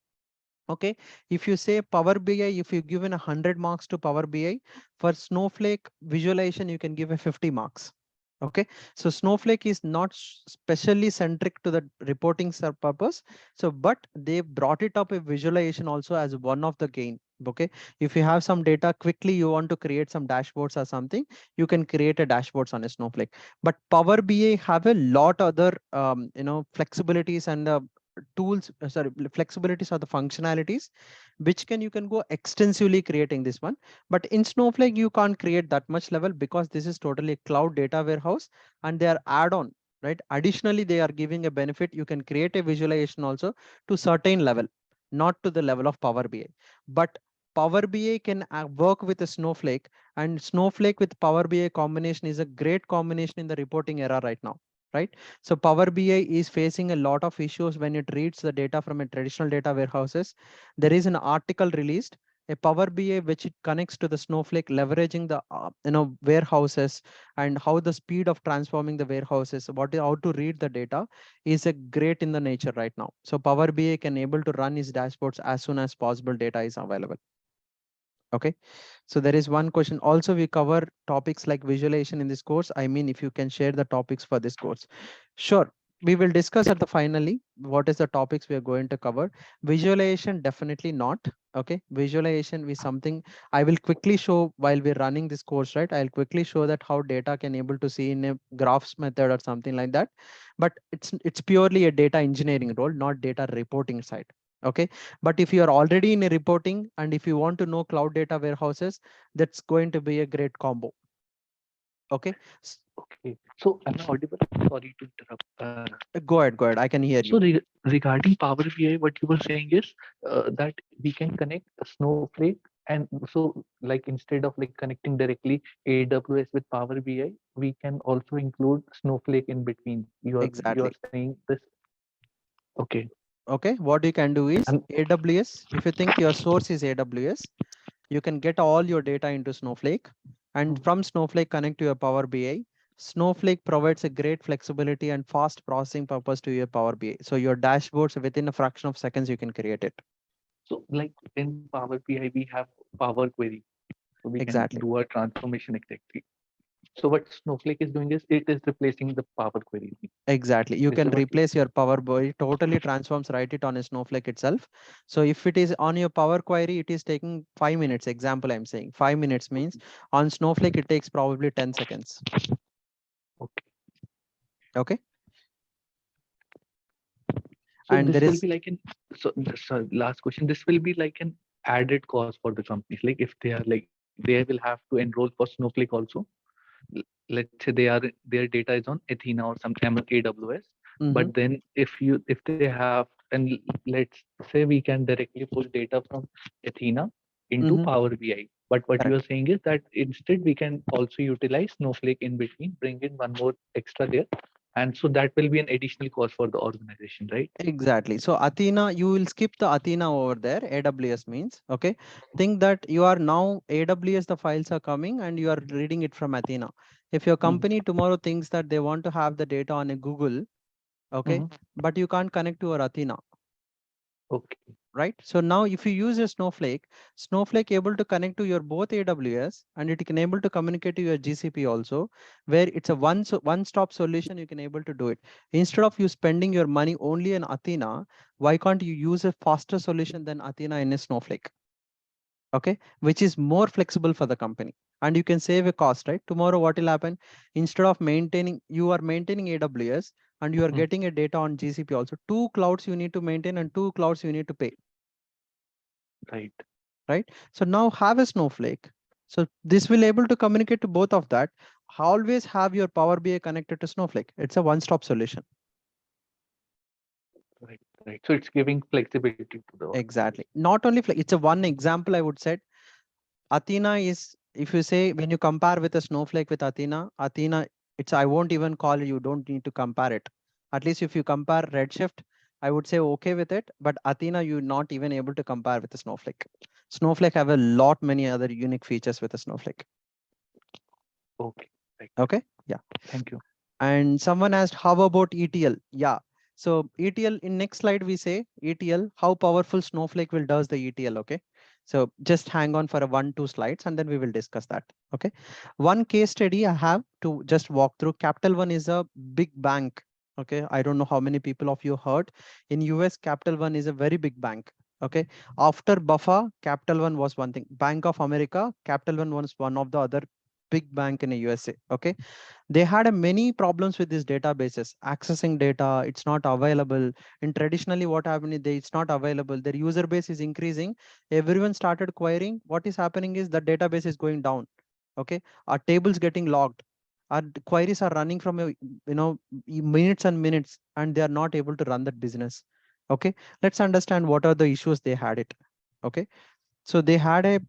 Speaker 1: Okay, if you say Power BI, if you given 100 marks to Power BI, for Snowflake visualization, you can give a 50 marks. Okay, so Snowflake is not specially centric to the reporting purpose. So, but they brought it up a visualization also as one of the gain. Okay, if you have some data quickly, you want to create some dashboards or something, you can create a dashboards on a Snowflake. But Power BI have a lot other flexibilities and tools, flexibilities or the functionalities, which you can go extensively creating this one. But in Snowflake, you can't create that much level because this is totally a cloud data warehouse and they are add-on, right? Additionally, they are giving a benefit. You can create a visualization also to certain level, not to the level of Power BI. But Power BI can work with a Snowflake, and Snowflake with Power BI combination is a great combination in the reporting era right now, right? So Power BI is facing a lot of issues when it reads the data from a traditional data warehouses. There is an article released, a Power BI which it connects to the Snowflake, leveraging the warehouses and how the speed of transforming the warehouses, how to read the data is a great in the nature right now. So Power BI can able to run his dashboards as soon as possible data is available. Okay, so there is one question. Also, we cover topics like visualization in this course. I mean, if you can share the topics for this course. Sure, we will discuss at the finally what is the topics we are going to cover. Visualization, definitely not. Okay, visualization is something I will quickly show while we're running this course, right? I'll quickly show that how data can able to see in a graphs method or something like that. But it's purely a data engineering role, not data reporting side. Okay, but if you are already in a reporting and if you want to know cloud data warehouses, that's going to be a great combo. Okay,
Speaker 3: Okay. So am I audible? Sorry to interrupt.
Speaker 1: go ahead. I can hear
Speaker 3: So
Speaker 1: you.
Speaker 3: regarding Power BI, what you were saying is that we can connect Snowflake, and so like instead of like connecting directly AWS with Power BI, we can also include Snowflake in between. You're
Speaker 1: Exactly.
Speaker 3: saying this? Okay.
Speaker 1: Okay, what you can do is
Speaker 3: And
Speaker 1: AWS. If you think your source is AWS, you can get all your data into Snowflake, and from Snowflake connect to your Power BI. Snowflake provides a great flexibility and fast processing purpose to your Power BI. So your dashboards within a fraction of seconds you can create it.
Speaker 3: so like in Power BI, we have Power Query, so we can
Speaker 1: Exactly.
Speaker 3: do a transformation exactly. So what Snowflake is doing is it is replacing the Power Query.
Speaker 1: Exactly. You
Speaker 3: Is
Speaker 1: can
Speaker 3: that what?
Speaker 1: replace your Power BI, totally transforms, write it on a Snowflake itself. So if it is on your Power Query, it is taking 5 minutes. Example, I'm saying 5 minutes means on Snowflake, it takes probably 10 seconds.
Speaker 3: Okay.
Speaker 1: Okay.
Speaker 3: So
Speaker 1: And there
Speaker 3: this will
Speaker 1: is
Speaker 3: be like an so last question. This will be like an added cost for the companies. Like if they are like they will have to enroll for Snowflake also. Let's say their data is on Athena or some AWS.
Speaker 1: mm-hmm,
Speaker 3: But then if they have, and let's say we can directly push data from Athena into
Speaker 1: mm-hmm,
Speaker 3: Power BI. But what you
Speaker 1: correct.
Speaker 3: are saying is that instead we can also utilize Snowflake in between, bring in one more extra layer, and so that will be an additional cost for the organization, right?
Speaker 1: Exactly. So Athena, you will skip the Athena over there. AWS means, okay. Think that you are now AWS, the files are coming and you are reading it from Athena. If your
Speaker 3: Mhm.
Speaker 1: company tomorrow thinks that they want to have the data on a Google, okay,
Speaker 3: Mhm.
Speaker 1: but you can't connect to your Athena,
Speaker 3: Okay.
Speaker 1: right? So now if you use a Snowflake able to connect to your both AWS and it can able to communicate to your GCP also, where it's a one-stop solution, you can able to do it. Instead of you spending your money only in Athena, why can't you use a faster solution than Athena in a Snowflake? Okay, which is more flexible for the company. And you can save a cost, right? Tomorrow, what will happen? Instead of maintaining, you are maintaining AWS and you are
Speaker 3: Mm.
Speaker 1: getting a data on GCP also. Two clouds you need to maintain and two clouds you need to pay,
Speaker 3: Right.
Speaker 1: right? So now have a Snowflake. So this will able to communicate to both of that. Always have your Power BI connected to Snowflake. It's a one-stop solution.
Speaker 3: Right. Right. So it's giving flexibility to the
Speaker 1: Exactly.
Speaker 3: organization.
Speaker 1: Not only it's a one example I would say. Athena is, if you say when you compare with a Snowflake with Athena, it's I won't even call you don't need to compare it. At least if you compare Redshift, I would say okay with it, but Athena you're not even able to compare with the Snowflake. Snowflake have a lot many other unique features with the Snowflake.
Speaker 3: Okay. Right.
Speaker 1: Okay, yeah.
Speaker 3: Thank you.
Speaker 1: And someone asked, how about ETL? Yeah. So ETL in next slide, we say ETL, how powerful Snowflake will does the ETL. Okay. So just hang on for a 1-2 slides and then we will discuss that. Okay. One case study I have to just walk through. Capital One is a big bank. Okay. I don't know how many people of you heard in US, Capital One is a very big bank. Okay. After Buffer, Capital One was one thing. Bank of America, Capital One was one of the other big bank in the USA. Okay, they had a many problems with these databases, accessing data. It's not available. And traditionally, what happened is it's not available. Their user base is increasing. Everyone started querying. What is happening is the database is going down. Okay, our tables getting logged. Our queries are running from minutes and minutes, and they are not able to run that business. Okay, let's understand what are the issues they had it. Okay, so they had a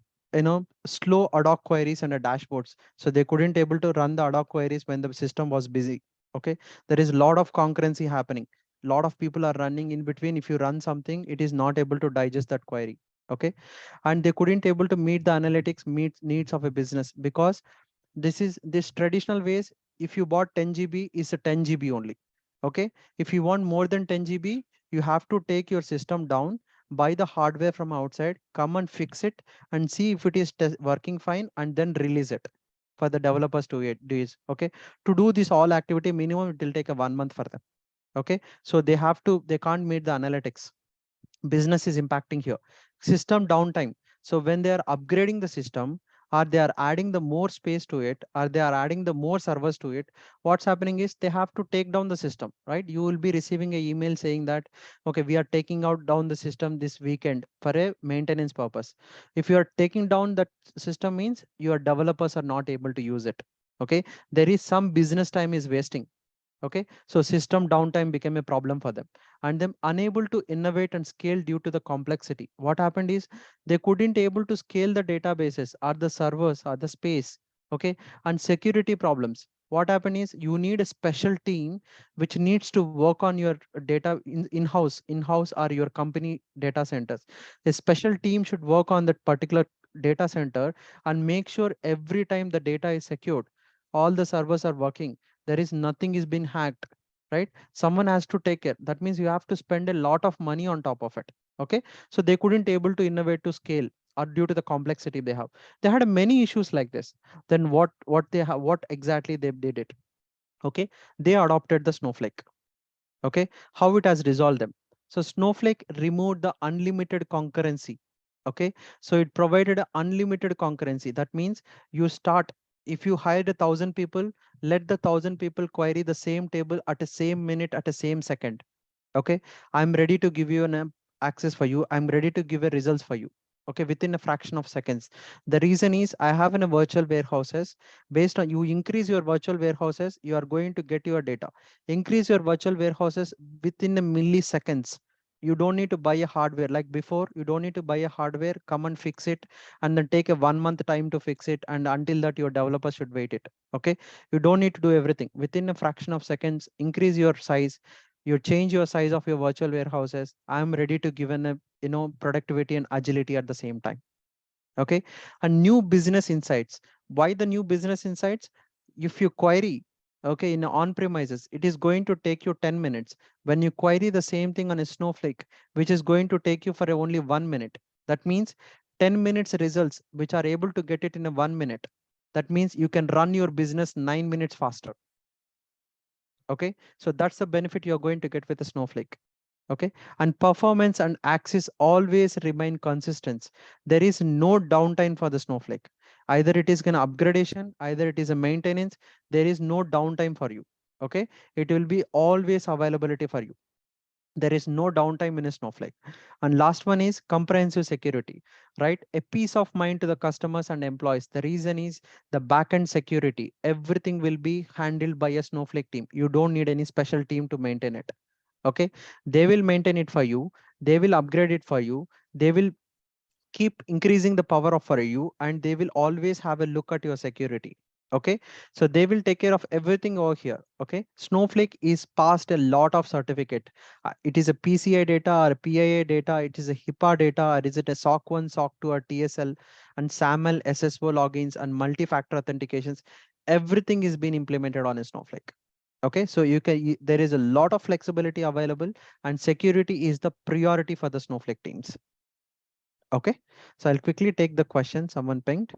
Speaker 1: slow ad hoc queries and a dashboards, so they couldn't able to run the ad hoc queries when the system was busy. Okay, there is a lot of concurrency happening. Lot of people are running in between. If you run something, it is not able to digest that query. Okay, and they couldn't able to meet the analytics meet needs of a business, because this traditional ways, if you bought 10 GB, is a 10 GB only. Okay, if you want more than 10 GB, you have to take your system down, buy the hardware from outside, come and fix it, and see if it is working fine, and then release it for the developers to do it. Okay, to do this all activity, minimum it will take a 1 month for them. Okay, so they can't meet the analytics. Business is impacting here. System downtime. So when they are upgrading the system, or they are adding the more space to it, or they are adding the more servers to it, what's happening is they have to take down the system, right? You will be receiving a email saying that, okay, we are taking out down the system this weekend for a maintenance purpose. If you are taking down that system, means your developers are not able to use it. Okay, there is some business time is wasting. Okay, so system downtime became a problem for them, and them unable to innovate and scale due to the complexity. What happened is they couldn't able to scale the databases or the servers or the space. Okay, and security problems. What happened is you need a special team which needs to work on your data in-house or your company data centers. A special team should work on that particular data center and make sure every time the data is secured, all the servers are working, there is nothing is been hacked, right? Someone has to take care. That means you have to spend a lot of money on top of it. Okay, so they couldn't able to innovate to scale, or due to the complexity they had many issues like this. Then what exactly they did it? Okay, they adopted the Snowflake. Okay, how it has resolved them? So Snowflake removed the unlimited concurrency. Okay, so it provided a unlimited concurrency. That means you start, if you hired 1,000 people, let the 1,000 people query the same table at the same minute, at the same second. Okay, I'm ready to give you an access for you, I'm ready to give a results for you. Okay, within a fraction of seconds. The reason is I have in a virtual warehouses. Based on you increase your virtual warehouses, you are going to get your data. Increase your virtual warehouses within a milliseconds. You don't need to buy a hardware like before. You don't need to buy a hardware, come and fix it, and then take a 1 month time to fix it, and until that your developer should wait it. Okay, you don't need to do everything. Within a fraction of seconds, increase your size, you change your size of your virtual warehouses. I'm ready to give an productivity and agility at the same time. Okay, and new business insights. Why the new business insights? If you query, okay, in on premises, it is going to take you 10 minutes. When you query the same thing on a Snowflake, which is going to take you for only 1 minute, that means 10 minutes results which are able to get it in a 1 minute. That means you can run your business 9 minutes faster. Okay, so that's the benefit you're going to get with a Snowflake. Okay, and performance and access always remain consistent. There is no downtime for the Snowflake. Either it is an upgradation, either it is a maintenance, there is no downtime for you. Okay, it will be always availability for you. There is no downtime in a Snowflake. And last one is comprehensive security, right? A peace of mind to the customers and employees. The reason is the backend security. Everything will be handled by a Snowflake team. You don't need any special team to maintain it. Okay, they will maintain it for you. They will upgrade it for you. They will keep increasing the power of for you, and they will always have a look at your security. Okay, so they will take care of everything over here. Okay, Snowflake is passed a lot of certificate. It is a PCI data or a PIA data, it is a HIPAA data, or is it a SOC 1, SOC 2, or TSL, and SAML, SSO logins, and multi-factor authentications. Everything is being implemented on a Snowflake. Okay, so there is a lot of flexibility available, and security is the priority for the Snowflake teams. Okay, so I'll quickly take the question someone pinged.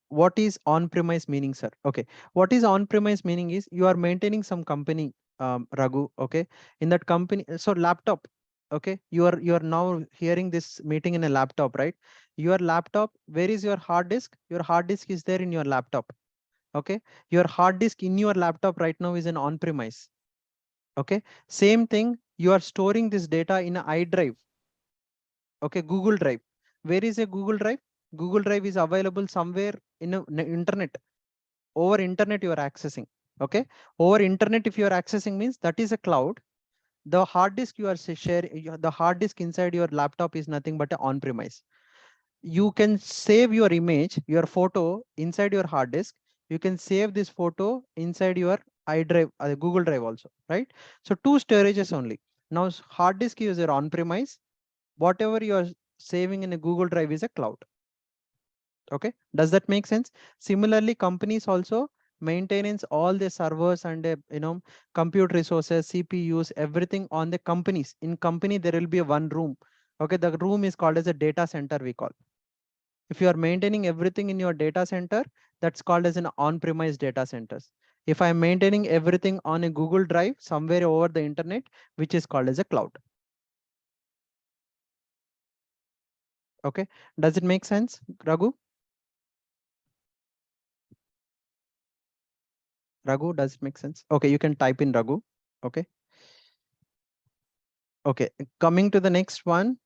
Speaker 1: What is on-premise meaning, sir? Okay, what is on-premise meaning is you are maintaining some company, Raghu. Okay, in that company, so laptop. Okay, you are now hearing this meeting in a laptop, right? Your laptop, where is your hard disk? Your hard disk is there in your laptop. Okay, your hard disk in your laptop right now is an on-premise. Okay, same thing, you are storing this data in an iDrive. Okay, Google Drive. Where is a Google Drive? Google Drive is available somewhere in a internet. Over internet you are accessing. Okay, over internet if you are accessing means that is a cloud. The hard disk you are sharing, the hard disk inside your laptop is nothing but a on-premise. You can save your image, your photo inside your hard disk. You can save this photo inside your iDrive, Google Drive also, right? So two storages only. Now hard disk is your on-premise. Whatever you are saving in a Google Drive is a cloud. Okay, does that make sense? Similarly, companies also maintenance all the servers and compute resources, CPUs, everything on the companies. In company there will be a one room. Okay, the room is called as a data center, we call. If you are maintaining everything in your data center, that's called as an on-premise data centers. If I'm maintaining everything on a Google Drive somewhere over the internet, which is called as a cloud. Okay, does it make sense, Raghu? Raghu, does it make sense? Okay, you can type in Raghu. Okay. Okay, coming to the next one.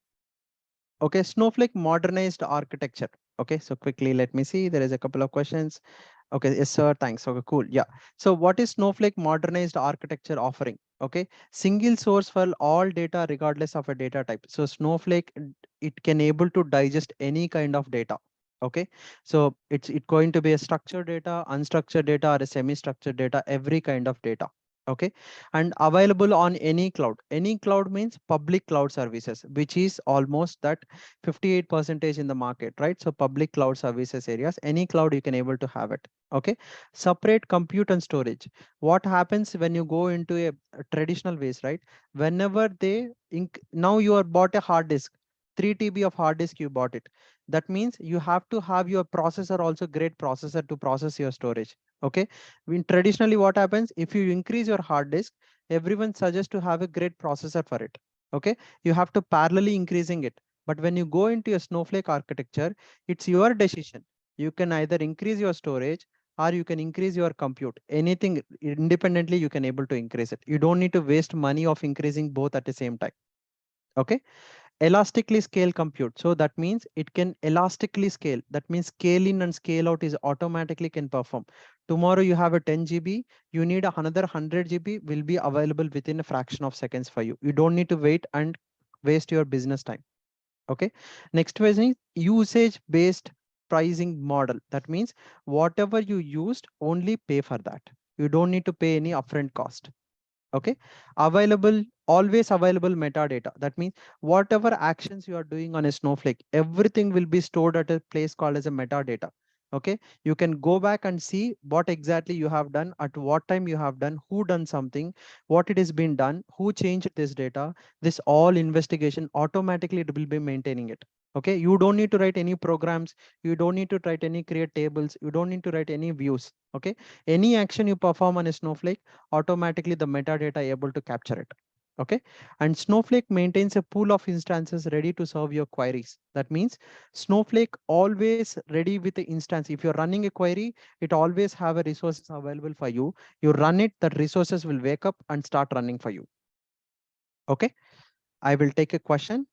Speaker 1: Okay, Snowflake modernized architecture. Okay, so quickly, let me see. There is a couple of questions. Okay, yes, sir. Thanks. Okay, cool. Yeah. So what is Snowflake modernized architecture offering? Okay, single source for all data regardless of a data type. So Snowflake, it can able to digest any kind of data. Okay, so it's going to be a structured data, unstructured data, or a semi-structured data, every kind of data. Okay, and available on any cloud. Any cloud means public cloud services, which is almost that 58% in the market, right? So public cloud services areas, any cloud you can able to have it. Okay, separate compute and storage. What happens when you go into a traditional ways, right? Whenever now you are bought a hard disk, 3 TB of hard disk you bought it. That means you have to have your processor also great processor to process your storage. Okay, when traditionally what happens, if you increase your hard disk, everyone suggests to have a great processor for it. Okay, you have to parallelly increasing it. But when you go into a Snowflake architecture, it's your decision. You can either increase your storage or you can increase your compute. Anything independently you can able to increase it. You don't need to waste money of increasing both at the same time. Okay, elastically scale compute. So that means it can elastically scale. That means scale in and scale out is automatically can perform. Tomorrow you have a 10 GB, you need another 100 GB will be available within a fraction of seconds for you. You don't need to wait and waste your business time. Okay, next one is usage based pricing model. That means whatever you used, only pay for that. You don't need to pay any upfront cost. Okay, available, always available metadata. That means whatever actions you are doing on a Snowflake, everything will be stored at a place called as a metadata. Okay, you can go back and see what exactly you have done, at what time you have done, who done something, what it has been done, who changed this data. This all investigation automatically it will be maintaining it. Okay, you don't need to write any programs, you don't need to write any create tables, you don't need to write any views. Okay, any action you perform on a Snowflake, automatically the metadata able to capture it. Okay, and Snowflake maintains a pool of instances ready to serve your queries. That means Snowflake always ready with the instance. If you're running a query, it always have a resources available for you. You run it, that resources will wake up and start running for you. Okay, I will take a question.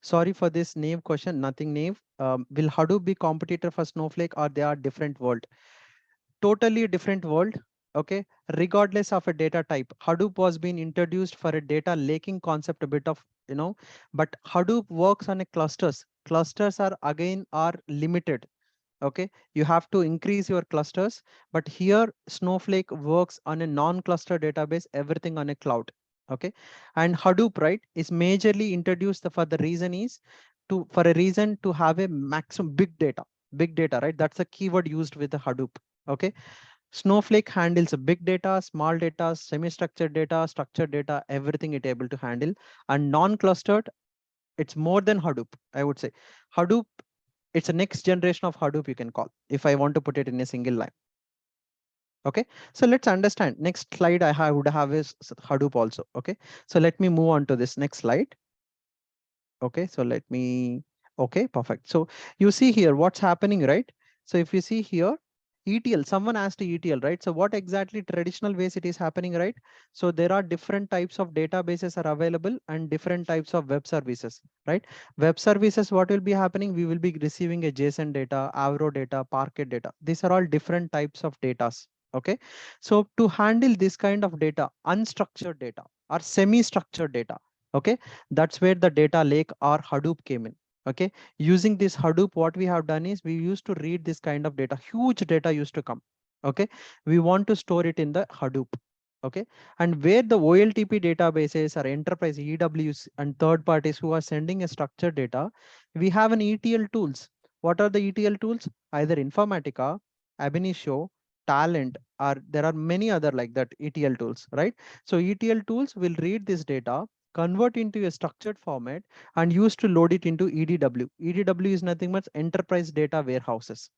Speaker 1: Sorry for this naive question, nothing naive. Will Hadoop be competitor for Snowflake or they are different world? Totally different world. Okay, regardless of a data type, Hadoop was being introduced for a data laking concept, a bit of but Hadoop works on a clusters. Clusters are limited. Okay, you have to increase your clusters, but here Snowflake works on a non-cluster database, everything on a cloud. Okay, and Hadoop, right, is majorly introduced for the reason is for a reason to have a maximum big data, right? That's a keyword used with the Hadoop. Okay, Snowflake handles a big data, small data, semi-structured data, structured data, everything it able to handle. And non-clustered, it's more than Hadoop, I would say. Hadoop, it's a next generation of Hadoop you can call, if I want to put it in a single line. Okay, so let's understand. Next slide would have is Hadoop also. Okay, so let me move on to this next slide. Okay, so okay, perfect. So you see here what's happening, right? So if you see here, ETL, someone asked ETL, right? So what exactly traditional ways it is happening, right? So there are different types of databases are available and different types of web services, right? Web services, what will be happening? We will be receiving a JSON data, Avro data, Parquet data. These are all different types of data. Okay. So to handle this kind of data, unstructured data or semi-structured data, okay, that's where the data lake or Hadoop came in. Okay, using this Hadoop, what we have done is we used to read this kind of data, huge data used to come. Okay, we want to store it in the Hadoop. Okay, and where the OLTP databases or enterprise EWs and third parties who are sending a structured data, we have an ETL tools. What are the ETL tools? Either Informatica, Ab initio, Talent, or there are many other like that ETL tools, right? So ETL tools will read this data, convert into a structured format, and used to load it into EDW. EDW is nothing but enterprise data warehouses.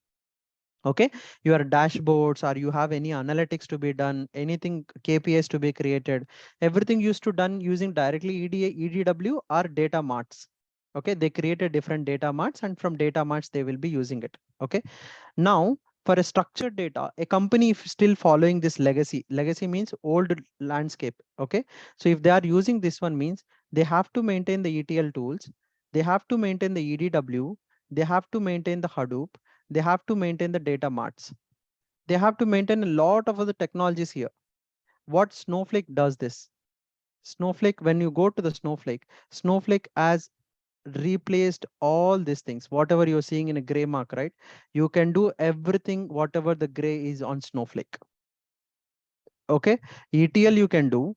Speaker 1: Okay, your dashboards or you have any analytics to be done, anything KPIs to be created, everything used to done using directly EDW or data marts. Okay, they created different data marts and from data marts they will be using it. Okay, now for a structured data, a company if still following this legacy means old landscape. Okay, so if they are using this one means they have to maintain the ETL tools, they have to maintain the EDW, they have to maintain the Hadoop, they have to maintain the data marts, they have to maintain a lot of other technologies here. What Snowflake does this? Snowflake, when you go to the Snowflake has replaced all these things, whatever you're seeing in a gray mark, right? You can do everything, whatever the gray is on Snowflake. Okay, ETL you can do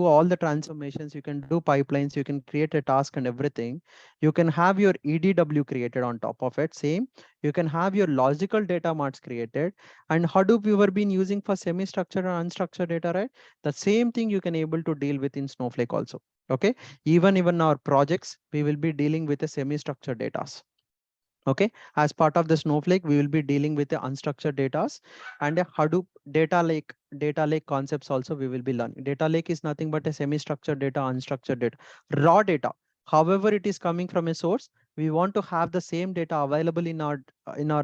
Speaker 1: all the transformations, you can do pipelines, you can create a task and everything. You can have your EDW created on top of it. Same, you can have your logical data marts created, and Hadoop we were been using for semi-structured and unstructured data, right? The same thing you can able to deal with in Snowflake also. Okay, even our projects, we will be dealing with the semi-structured data. Okay, as part of the Snowflake, we will be dealing with the unstructured data and a Hadoop data lake concepts also we will be learning. Data lake is nothing but a semi-structured data, unstructured data, raw data. However, it is coming from a source. We want to have the same data available in our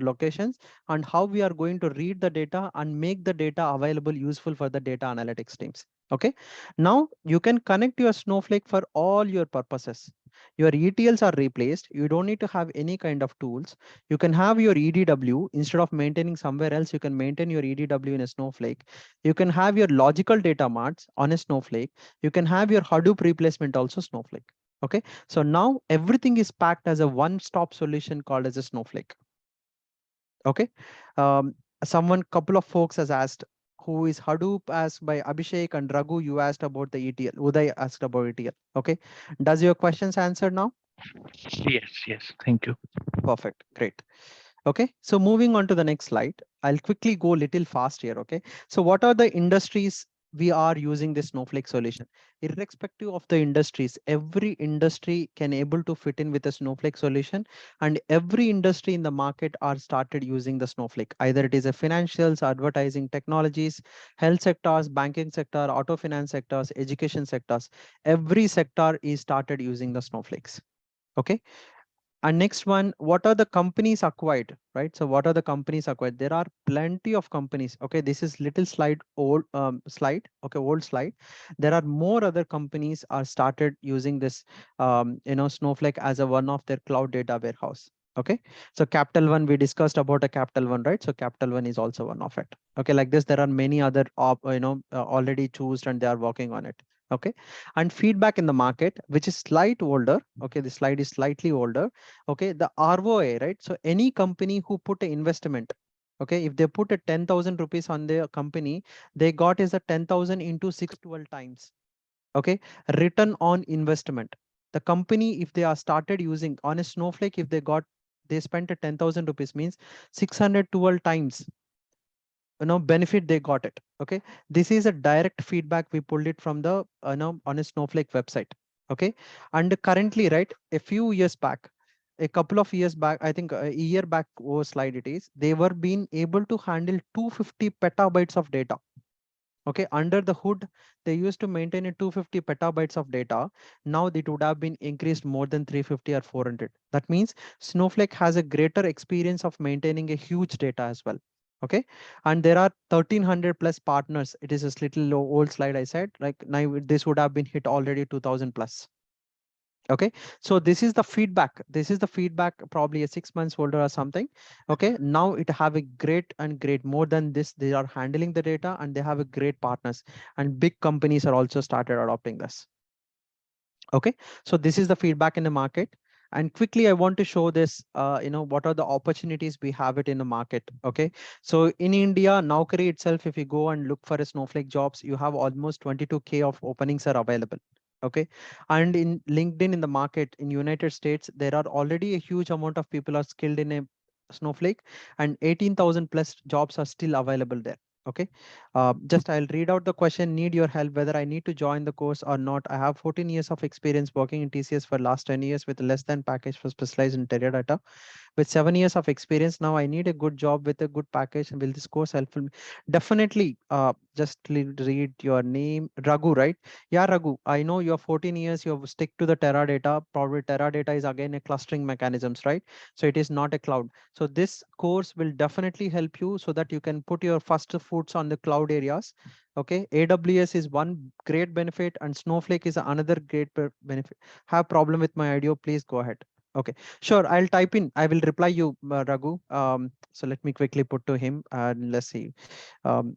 Speaker 1: locations, and how we are going to read the data and make the data available useful for the data analytics teams. Okay, now you can connect your Snowflake for all your purposes. Your ETLs are replaced. You don't need to have any kind of tools. You can have your EDW instead of maintaining somewhere else. You can maintain your EDW in a Snowflake. You can have your logical data marts on a Snowflake. You can have your Hadoop replacement also Snowflake. Okay, so now everything is packed as a one-stop solution called as a Snowflake. Okay, um, couple of folks has asked, who is Hadoop, asked by Abhishek, and Raghu, you asked about the ETL. Uday asked about ETL. Okay, does your questions answer now?
Speaker 3: Yes, thank you.
Speaker 1: Perfect, great. Okay, so moving on to the next slide, I'll quickly go a little fast here. Okay, so what are the industries we are using this Snowflake solution? Irrespective of the industries, every industry can able to fit in with a Snowflake solution, and every industry in the market are started using the Snowflake. Either it is a financials, advertising, technologies, health sectors, banking sector, auto finance sectors, education sectors. Every sector is started using the Snowflakes. Okay, and next one, what are the companies acquired, right? So what are the companies acquired? There are plenty of companies. Okay, this is little slide old slide. Okay, old slide. There are more other companies are started using this, Snowflake as a one of their cloud data warehouse. Okay, so Capital One, we discussed about a Capital One, right? So Capital One is also one of it. Okay, like this, there are many other, already chosen and they are working on it. Okay, and feedback in the market, which is slight older. Okay, the slide is slightly older. Okay, the ROI, right? So any company who put an investment, okay, if they put a 10,000 rupees on their company, they got is a 10,000 into 612 times. Okay, return on investment. The company, if they are started using on a Snowflake, if they spent a 10,000 rupees means 612 times benefit they got it. Okay, this is a direct feedback, we pulled it from the on a Snowflake website. Okay, and currently, right, a few years back, a couple of years back, I think a year back, slide it is, they were being able to handle 250 petabytes of data. Okay, under the hood, they used to maintain a 250 petabytes of data. Now it would have been increased more than 350 or 400. That means Snowflake has a greater experience of maintaining a huge data as well. Okay, and there are 1300 plus partners. It is a little low, old slide I said, like now this would have been hit already 2000 plus. Okay, so this is the feedback, probably a 6 months older or something. Okay, now it have a great and great, more than this, they are handling the data and they have a great partners, and big companies are also started adopting this. Okay, so this is the feedback in the market. And quickly I want to show this, what are the opportunities we have it in the market. Okay, so in India, Naukri itself, if you go and look for a Snowflake jobs, you have almost 22K of openings are available. Okay, and in LinkedIn in the market in United States, there are already a huge amount of people are skilled in a Snowflake, and 18,000 plus jobs are still available there. Okay, just I'll read out the question. Need your help whether I need to join the course or not. I have 14 years of experience working in TCS for last 10 years with less than package for specialized in Teradata. With 7 years of experience now, I need a good job with a good package. And will this course helpful? Definitely. Just read your name, Raghu, right? Yeah, Raghu. I know you're 14 years. You stick to the Teradata. Probably Teradata is again a clustering mechanisms, right? So it is not a cloud. So this course will definitely help you so that you can put your first foots on the cloud areas. Okay, AWS is one great benefit, and Snowflake is another great benefit. Have problem with my audio? Please go ahead. Okay, sure. I'll type in. I will reply you, Raghu. So let me quickly put to him and let's see. Um,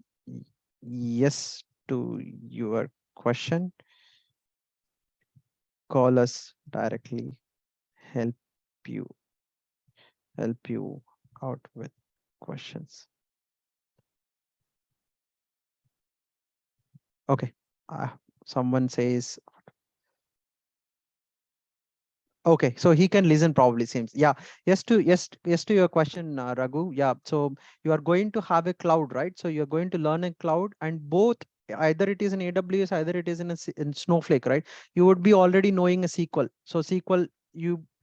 Speaker 1: yes to your question. Call us directly. Help you. Help you out with questions. Okay. Someone says okay, so he can listen probably seems. Yeah, yes to your question, Raghu. Yeah, so you are going to have a cloud, right? So you're going to learn a cloud, and both either it is in AWS, either it is in in Snowflake, right? You would be already knowing a SQL. So SQL,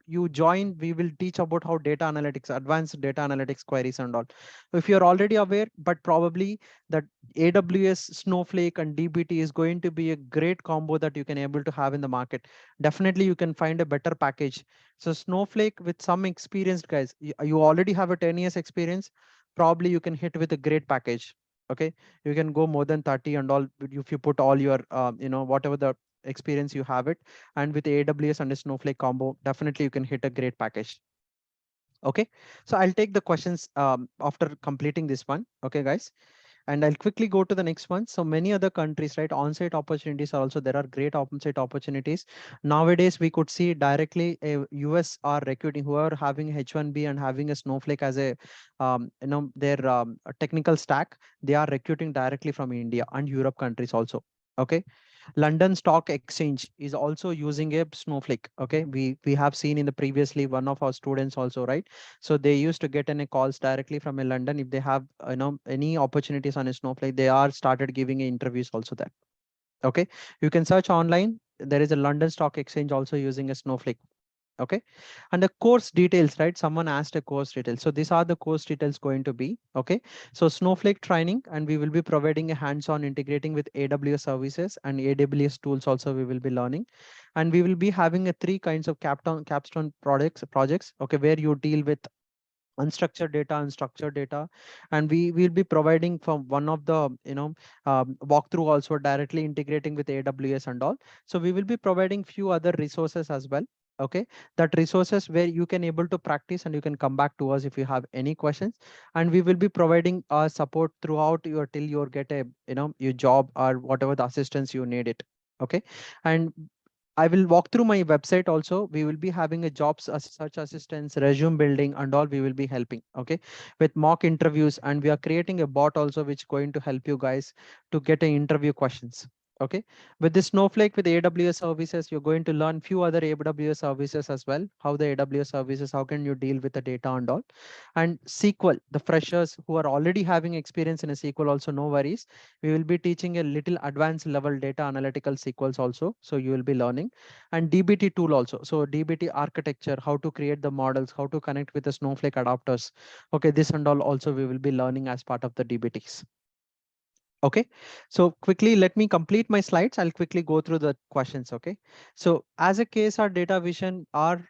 Speaker 1: you join, we will teach about how data analytics, advanced data analytics queries and all. If you're already aware, but probably that AWS, Snowflake, and DBT is going to be a great combo that you can able to have in the market. Definitely you can find a better package. So Snowflake with some experienced guys, you already have a 10 years experience, probably you can hit with a great package. Okay, you can go more than 30 and all if you put all your whatever the experience you have it, and with AWS and a Snowflake combo, definitely you can hit a great package. Okay, so I'll take the questions after completing this one. Okay, guys. And I'll quickly go to the next one. So many other countries, right? On-site opportunities are also, there are great on-site opportunities. Nowadays, we could see directly a US are recruiting who are having H1B and having a Snowflake as a, their a technical stack. They are recruiting directly from India and Europe countries also. Okay. London Stock Exchange is also using a Snowflake. Okay. We have seen in the previously one of our students also, right? So they used to get any calls directly from a London. If they have any opportunities on a Snowflake, they are started giving interviews also there. Okay, you can search online. There is a London Stock Exchange also using a Snowflake. Okay, and the course details, right? Someone asked a course details. So these are the course details going to be. Okay, so Snowflake training, and we will be providing a hands-on integrating with AWS services and AWS tools also we will be learning. And we will be having a 3 kinds of capstone projects. Okay, where you deal with unstructured data and structured data, and we will be providing from one of the walkthrough also directly integrating with AWS and all. So we will be providing few other resources as well. Okay, that resources where you can able to practice, and you can come back to us if you have any questions, and we will be providing support throughout your till you get a your job or whatever the assistance you need it. Okay, and I will walk through my website also. We will be having a jobs as search assistance, resume building, and all we will be helping. Okay, with mock interviews, and we are creating a bot also which going to help you guys to get an interview questions. Okay, with this Snowflake with AWS services, you're going to learn few other AWS services as well. How the AWS services, how can you deal with the data and all. And SQL, the freshers who are already having experience in a SQL also, no worries. We will be teaching a little advanced level data analytical SQLs also. So you will be learning, and DBT tool also. So DBT architecture, how to create the models, how to connect with the Snowflake adapters. Okay, this and all also we will be learning as part of the DBTs. Okay, so quickly let me complete my slides. I'll quickly go through the questions. Okay, so as a case, our data vision, our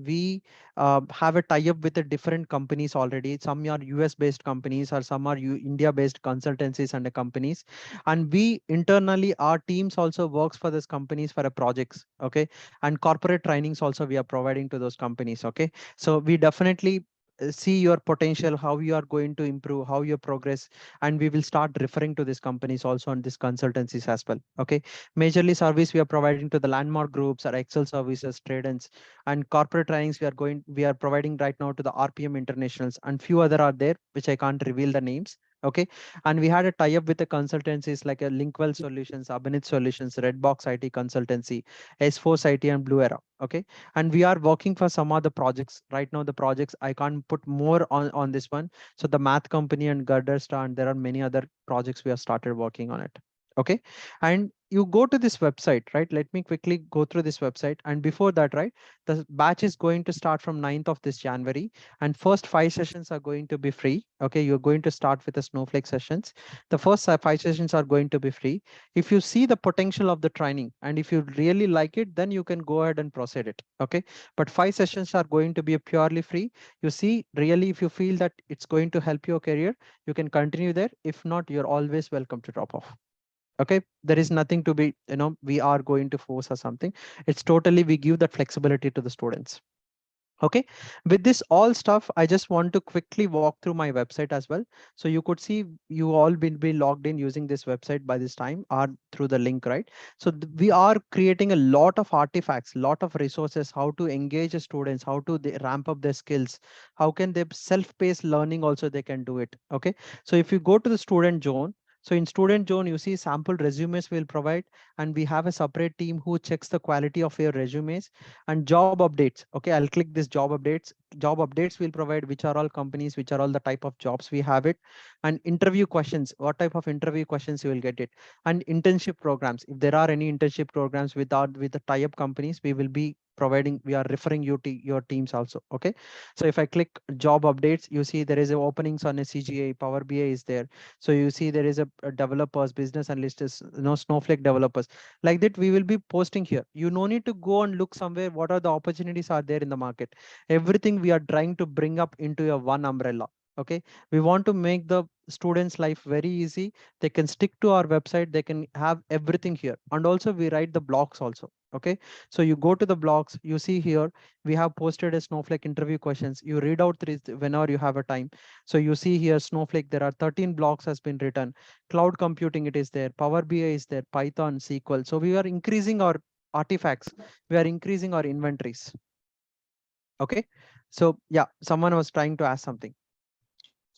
Speaker 1: we have a tie-up with the different companies already. Some are US based companies or some are India based consultancies and the companies. And we internally, our teams also works for these companies for a projects. Okay. And corporate trainings also we are providing to those companies. Okay. So we definitely see your potential, how you are going to improve, how you progress, and we will start referring to these companies also on these consultancies as well. Okay. Majorly service we are providing to the landmark groups or Excel services, trades, and corporate trainings we are providing right now to the RPM internationals, and few other are there which I can't reveal the names. Okay. And we had a tie-up with the consultancies like a Linkwell Solutions, Abinit Solutions, Redbox IT Consultancy, S4 IT, and Blue Era. Okay. And we are working for some other projects right now. The projects I can't put more on this one. So the math company and Gardesta, and there are many other projects we have started working on it. Okay. And you go to this website, right? Let me quickly go through this website. And before that, right, the batch is going to start from 9th of this January, and first 5 sessions are going to be free. Okay. You're going to start with the Snowflake sessions. The first 5 sessions are going to be free. If you see the potential of the training and if you really like it, then you can go ahead and proceed it. Okay. But 5 sessions are going to be purely free. You see, really, if you feel that it's going to help your career, you can continue there. If not, you're always welcome to drop off. Okay. There is nothing to be, we are going to force or something. It's totally, we give that flexibility to the students. Okay. With this all stuff, I just want to quickly walk through my website as well. So you could see you all will be logged in using this website by this time or through the link, right? So we are creating a lot of artifacts, lot of resources, how to engage the students, how to ramp up their skills, how can they self-paced learning also they can do it. Okay. So if you go to the student zone, so in student zone, you see sample resumes we'll provide, and we have a separate team who checks the quality of your resumes and job updates. Okay, I'll click this job updates. Job updates will provide which are all companies, which are all the type of jobs we have it, and interview questions, what type of interview questions you will get it, and internship programs. If there are any internship programs with the tie-up companies, we will be providing, we are referring you to your teams also. Okay. So if I click job updates, you see there is a openings on a CGA, Power BI is there. So you see there is a developers, business analysts, Snowflake developers. Like that, we will be posting here. You no need to go and look somewhere what are the opportunities are there in the market. Everything we are trying to bring up into a one umbrella. Okay. We want to make the students life very easy. They can stick to our website, they can have everything here, and also we write the blogs also. Okay. So you go to the blogs, you see here we have posted a Snowflake interview questions. You read out this whenever you have a time. So you see here Snowflake, there are 13 blogs has been written. Cloud computing, it is there. Power BI is there. Python, SQL. So we are increasing our artifacts. We are increasing our inventories. Okay. So yeah, someone was trying to ask something.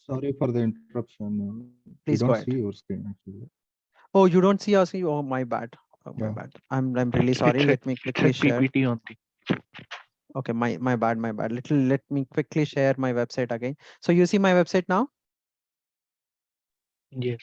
Speaker 4: Sorry for the interruption. We
Speaker 1: Please
Speaker 4: don't
Speaker 1: go
Speaker 4: see
Speaker 1: ahead.
Speaker 4: your screen actually.
Speaker 1: Oh, you don't see us? Oh, my bad. Oh, my
Speaker 4: Yeah.
Speaker 1: bad. I'm really sorry.
Speaker 3: It's a,
Speaker 1: Let me
Speaker 3: it's
Speaker 1: quickly
Speaker 3: a
Speaker 1: share.
Speaker 3: PPT only.
Speaker 1: Okay, my bad, my bad. Let me quickly share my website again. So you see my website now?
Speaker 3: Yes.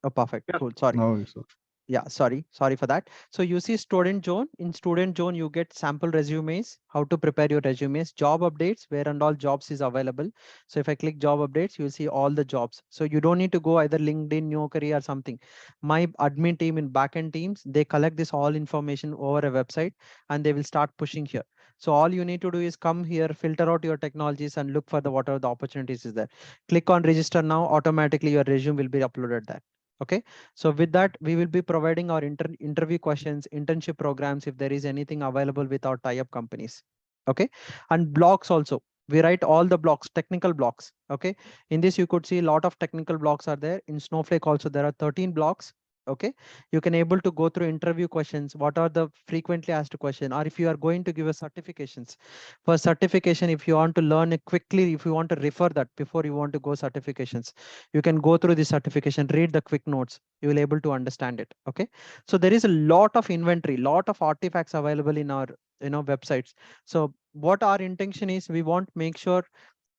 Speaker 1: Oh, perfect.
Speaker 2: Yeah.
Speaker 1: Cool. Sorry.
Speaker 4: Now it's okay.
Speaker 1: Yeah, sorry for that. So you see student zone. In student zone, you get sample resumes, how to prepare your resumes, job updates, where and all jobs is available. So if I click job updates, you'll see all the jobs. So you don't need to go either LinkedIn, Naukri or something. My admin team in backend teams, they collect this all information over a website and they will start pushing here. So all you need to do is come here, filter out your technologies and look for the whatever the opportunities is there. Click on register now, automatically your resume will be uploaded there. Okay. So with that, we will be providing our interview questions, internship programs, if there is anything available with our tie-up companies. Okay. And blocks also. We write all the blocks, technical blocks. Okay. In this, you could see a lot of technical blocks are there. In Snowflake also, there are 13 blocks. Okay. You can able to go through interview questions. What are the frequently asked question? Or if you are going to give a certifications. For certification, if you want to learn it quickly, if you want to refer that before you want to go certifications, you can go through the certification, read the quick notes, you will able to understand it. Okay. So there is a lot of inventory, lot of artifacts available in our websites. So what our intention is, we want make sure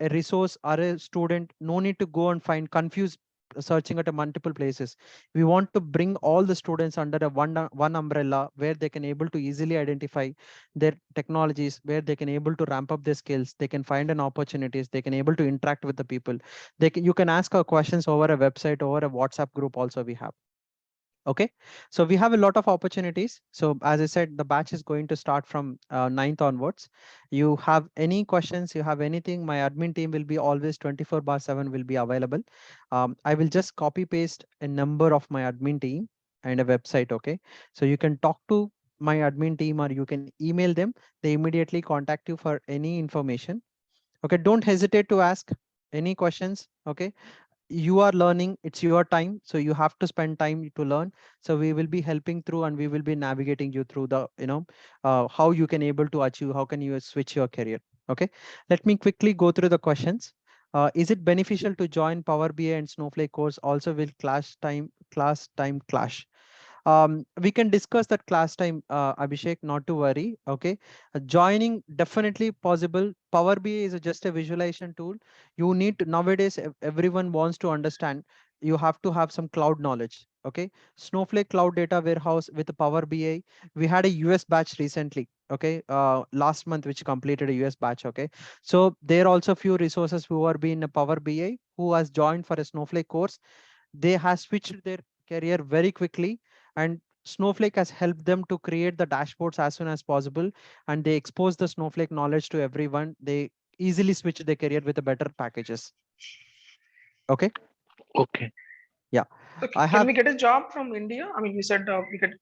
Speaker 1: a resource or a student no need to go and find confused searching at a multiple places. We want to bring all the students under a one umbrella where they can able to easily identify their technologies, where they can able to ramp up their skills, they can find an opportunities, they can able to interact with the people. You can ask our questions over a website, over a WhatsApp group also we have. Okay, so we have a lot of opportunities. So as I said, the batch is going to start from 9th onwards. You have any questions, you have anything, my admin team will be always 24/7 will be available. I will just copy paste a number of my admin team and a website. Okay, so you can talk to my admin team or you can email them. They immediately contact you for any information. Okay, don't hesitate to ask any questions. Okay, you are learning, it's your time, so you have to spend time to learn. So we will be helping through and we will be navigating you through the how you can able to achieve, how can you switch your career. Okay, let me quickly go through the questions. Is it beneficial to join Power BI and Snowflake course? Also will class time clash? We can discuss that class time, Abhishek, not to worry. Okay, joining definitely possible. Power BI is just a visualization tool. You need to, nowadays everyone wants to understand, you have to have some cloud knowledge. Okay, Snowflake cloud data warehouse with the Power BI. We had a US batch recently. Okay, last month which completed a US batch. Okay, so there are also few resources who are being a Power BI who has joined for a Snowflake course. They have switched their career very quickly, and Snowflake has helped them to create the dashboards as soon as possible, and they expose the Snowflake knowledge to everyone. They easily switch their career with the better packages. Okay,
Speaker 3: Okay.
Speaker 1: yeah,
Speaker 2: So
Speaker 1: I
Speaker 2: can
Speaker 1: have.
Speaker 2: we get a job from India? I mean, you said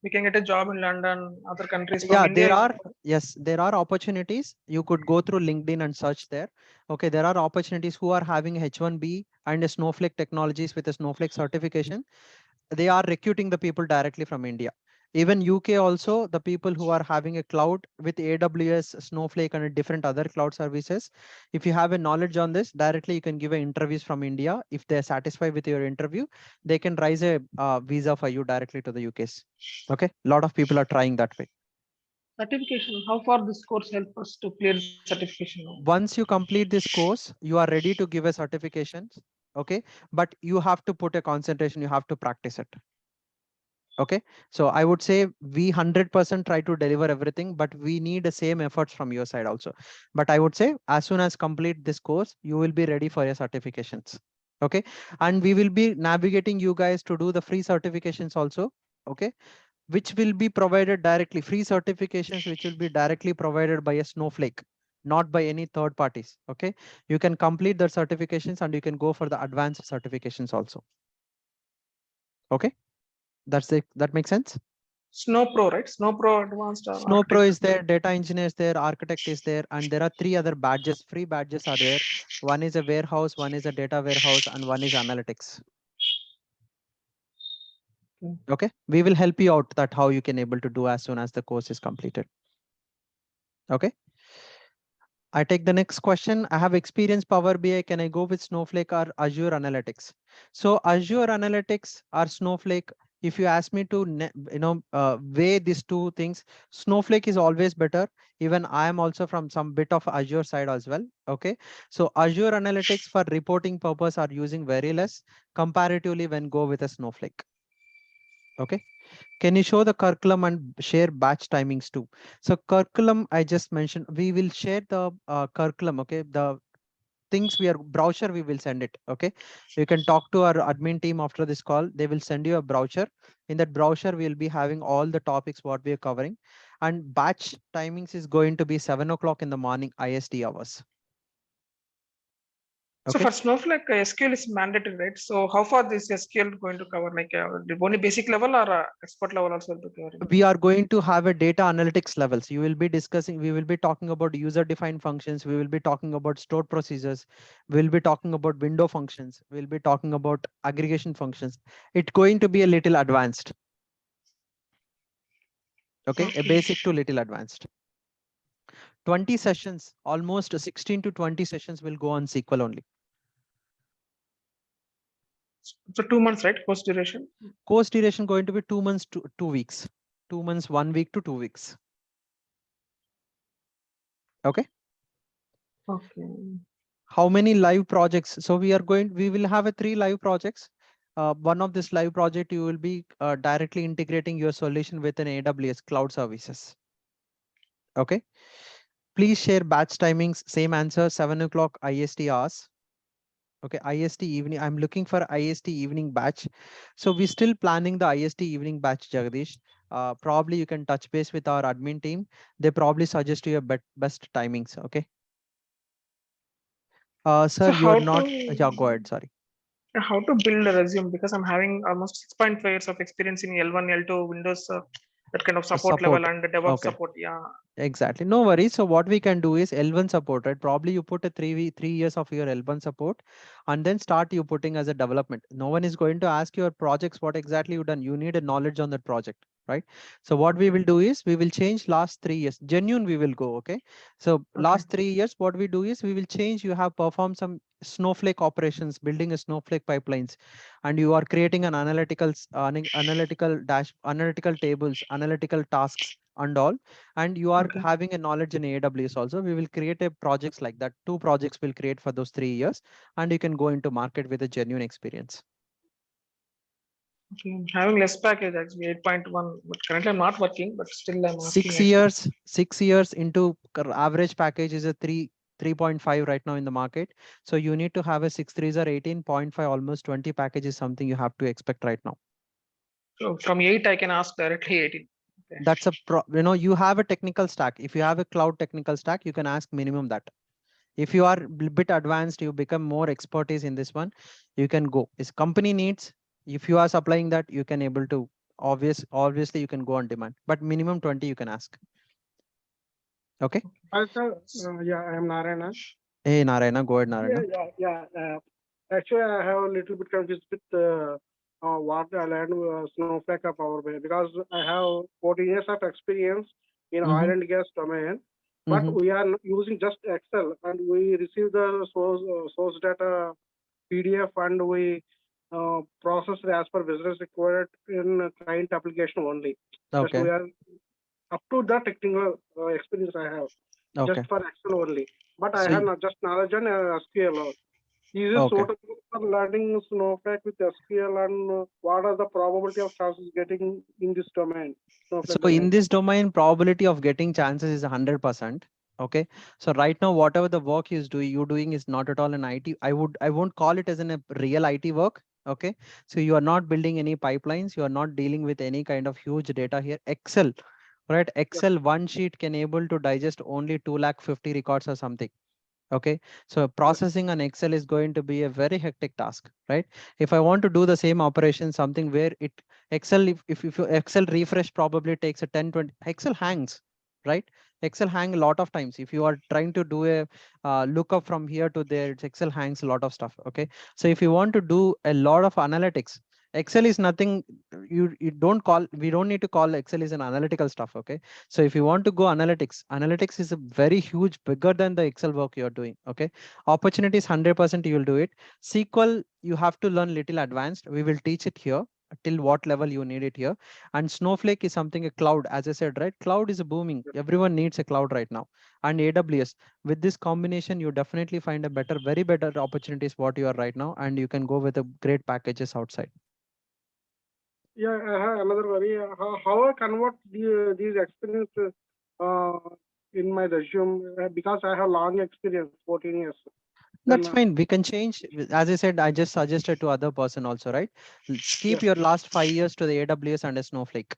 Speaker 2: we can get a job in London, other countries from
Speaker 1: Yeah, there
Speaker 2: India.
Speaker 1: are, yes, there are opportunities. You could go through LinkedIn and search there. Okay, there are opportunities who are having H1B and a Snowflake technologies with a Snowflake certification. They are recruiting the people directly from India. Even UK also, the people who are having a cloud with AWS, Snowflake, and different other cloud services. If you have a knowledge on this, directly you can give interviews from India. If they're satisfied with your interview, they can raise a visa for you directly to the UK's. Okay, a lot of people are trying that way.
Speaker 2: Certification. How far this course help us to clear the certification now?
Speaker 1: Once you complete this course, you are ready to give a certification. Okay, but you have to put a concentration, you have to practice it. Okay, so I would say we 100% try to deliver everything, but we need the same efforts from your side also. But I would say as soon as complete this course, you will be ready for your certifications. Okay, and we will be navigating you guys to do the free certifications also. Okay, which will be provided directly, free certifications which will be directly provided by a Snowflake, not by any third parties. Okay, you can complete the certifications and you can go for the advanced certifications also. Okay, that makes sense.
Speaker 2: Snow Pro, right? Snow Pro Advanced
Speaker 1: Snow Pro
Speaker 2: Architect.
Speaker 1: is there, data engineer is there, architect is there, and there are three other badges, free badges are there. One is a warehouse, one is a data warehouse, and one is analytics. Okay, we will help you out that how you can able to do as soon as the course is completed. Okay, I take the next question. I have experienced Power BI. Can I go with Snowflake or Azure Analytics? So Azure Analytics or Snowflake, if you ask me to weigh these two things, Snowflake is always better. Even I am also from some bit of Azure side as well. Okay, so Azure Analytics for reporting purpose are using very less comparatively when go with a Snowflake. Okay, can you show the curriculum and share batch timings too? So curriculum, I just mentioned, we will share the curriculum. Okay, the things we are brochure, we will send it. Okay, you can talk to our admin team after this call. They will send you a brochure. In that brochure, we'll be having all the topics what we are covering, and batch timings is going to be 7 o'clock in the morning IST hours.
Speaker 2: So
Speaker 1: Okay,
Speaker 2: for Snowflake, SQL is mandatory, right? So how far this SQL going to cover? Like only basic level or expert level also will be covering?
Speaker 1: we are going to have a data analytics levels. You will be discussing, we will be talking about user defined functions. We will be talking about stored procedures. We'll be talking about window functions. We'll be talking about aggregation functions. It's going to be a little advanced. Okay, a basic to little advanced. 20 sessions, almost 16 to 20 sessions will go on SQL only.
Speaker 2: So 2 months, right? Course duration.
Speaker 1: Course duration going to be 2 months to 2 weeks. 2 months, 1 week to 2 weeks. Okay.
Speaker 2: Okay.
Speaker 1: How many live projects? So we will have a 3 live projects. One of this live project, you will be directly integrating your solution with an AWS cloud services. Okay. Please share batch timings. Same answer, 7 o'clock IST hours. Okay, IST evening. I'm looking for IST evening batch. So we're still planning the IST evening batch, Jagdish. Probably you can touch base with our admin team. They probably suggest you a best timings. Okay.
Speaker 2: So
Speaker 1: Sir, you are not. Yeah, go ahead. Sorry.
Speaker 2: how to build a resume, because I'm having almost 6.5 years of experience in L1, L2, Windows, that kind of support level
Speaker 1: Support.
Speaker 2: and DevOps
Speaker 1: Okay.
Speaker 2: support. Yeah.
Speaker 1: Exactly. No worries. So what we can do is L1 support, right? Probably you put a 3 years of your L1 support and then start you putting as a development. No one is going to ask your projects what exactly you done. You need a knowledge on that project, right? So what we will do is we will change last 3 years. Genuine we will go. Okay. So
Speaker 2: Okay.
Speaker 1: last 3 years, what we do is we will change. You have performed some Snowflake operations, building a Snowflake pipelines, and you are creating an analytical tables, analytical tasks and all, and you are
Speaker 2: Okay.
Speaker 1: having a knowledge in AWS also. We will create a projects like that. 2 projects will create for those 3 years, and you can go into market with a genuine experience.
Speaker 2: Okay. I'm having less package actually, 8.1, but currently I'm not working, but still I'm asking
Speaker 1: 6
Speaker 2: actually.
Speaker 1: years, 6 years into average package is a 3.5 right now in the market. So you need to have a 6 3s or 18.5, almost 20 package is something you have to expect right now.
Speaker 2: So from 8, I can ask directly 18. Okay.
Speaker 1: That's you have a technical stack. If you have a cloud technical stack, you can ask minimum that. If you are bit advanced, you become more expertise in this one, you can go. Is company needs, if you are supplying that, you can able to obviously you can go on demand, but minimum 20 you can ask. Okay.
Speaker 5: Hi, sir. Yeah, I am Narayana.
Speaker 1: Hey Narayana, go ahead Narayana.
Speaker 5: Yeah. Actually, I have a little bit confused with what I learned Snowflake or Power BI, because I have 40 years of experience in
Speaker 1: Mm-hmm.
Speaker 5: oil and gas domain, but
Speaker 1: Mm-hmm.
Speaker 5: we are using just Excel, and we receive the source data PDF, and we process it as per business required in client application only. Just
Speaker 1: Okay.
Speaker 5: we are up to the technical experience I have, just
Speaker 1: Okay.
Speaker 5: for Excel only. But I
Speaker 1: So
Speaker 5: have not just knowledge on SQL. Is it
Speaker 1: okay.
Speaker 5: suitable for learning Snowflake with SQL, and what are the probability of chances getting in this domain,
Speaker 1: So
Speaker 5: Snowflake
Speaker 1: in
Speaker 5: domain?
Speaker 1: this domain, probability of getting chances is 100%. Okay. So right now, whatever the work you're doing is not at all an IT. I won't call it as a real IT work. Okay. So you are not building any pipelines. You are not dealing with any kind of huge data here. Excel, right?
Speaker 5: Yeah,
Speaker 1: Excel one sheet can able to digest only 250 records or something. Okay. So
Speaker 5: yeah,
Speaker 1: processing on Excel is going to be a very hectic task, right? If I want to do the same operation, something where it Excel, if you Excel refresh probably takes a 10-20, Excel hangs, right? Excel hang a lot of times. If you are trying to do a lookup from here to there, Excel hangs a lot of stuff. Okay. So if you want to do a lot of analytics, Excel is nothing. We don't need to call Excel is an analytical stuff. Okay. So if you want to go analytics is a very huge, bigger than the Excel work you're doing. Okay. Opportunities 100% you will do it. SQL, you have to learn little advanced. We will teach it here till what level you need it here. And Snowflake is something a cloud, as I said, right? Cloud is a booming. Everyone needs a cloud right now. And AWS, with this combination, you definitely find a very better opportunities what you are right now. And you can go with a great packages outside.
Speaker 5: yeah. I have another worry. How I convert these experiences uh, in my resume, because I have long experience, 14 years.
Speaker 1: That's
Speaker 5: Then
Speaker 1: fine. We can change. As I said, I just suggested to other person also, right? Keep
Speaker 5: yeah,
Speaker 1: your last 5 years to the AWS and a Snowflake.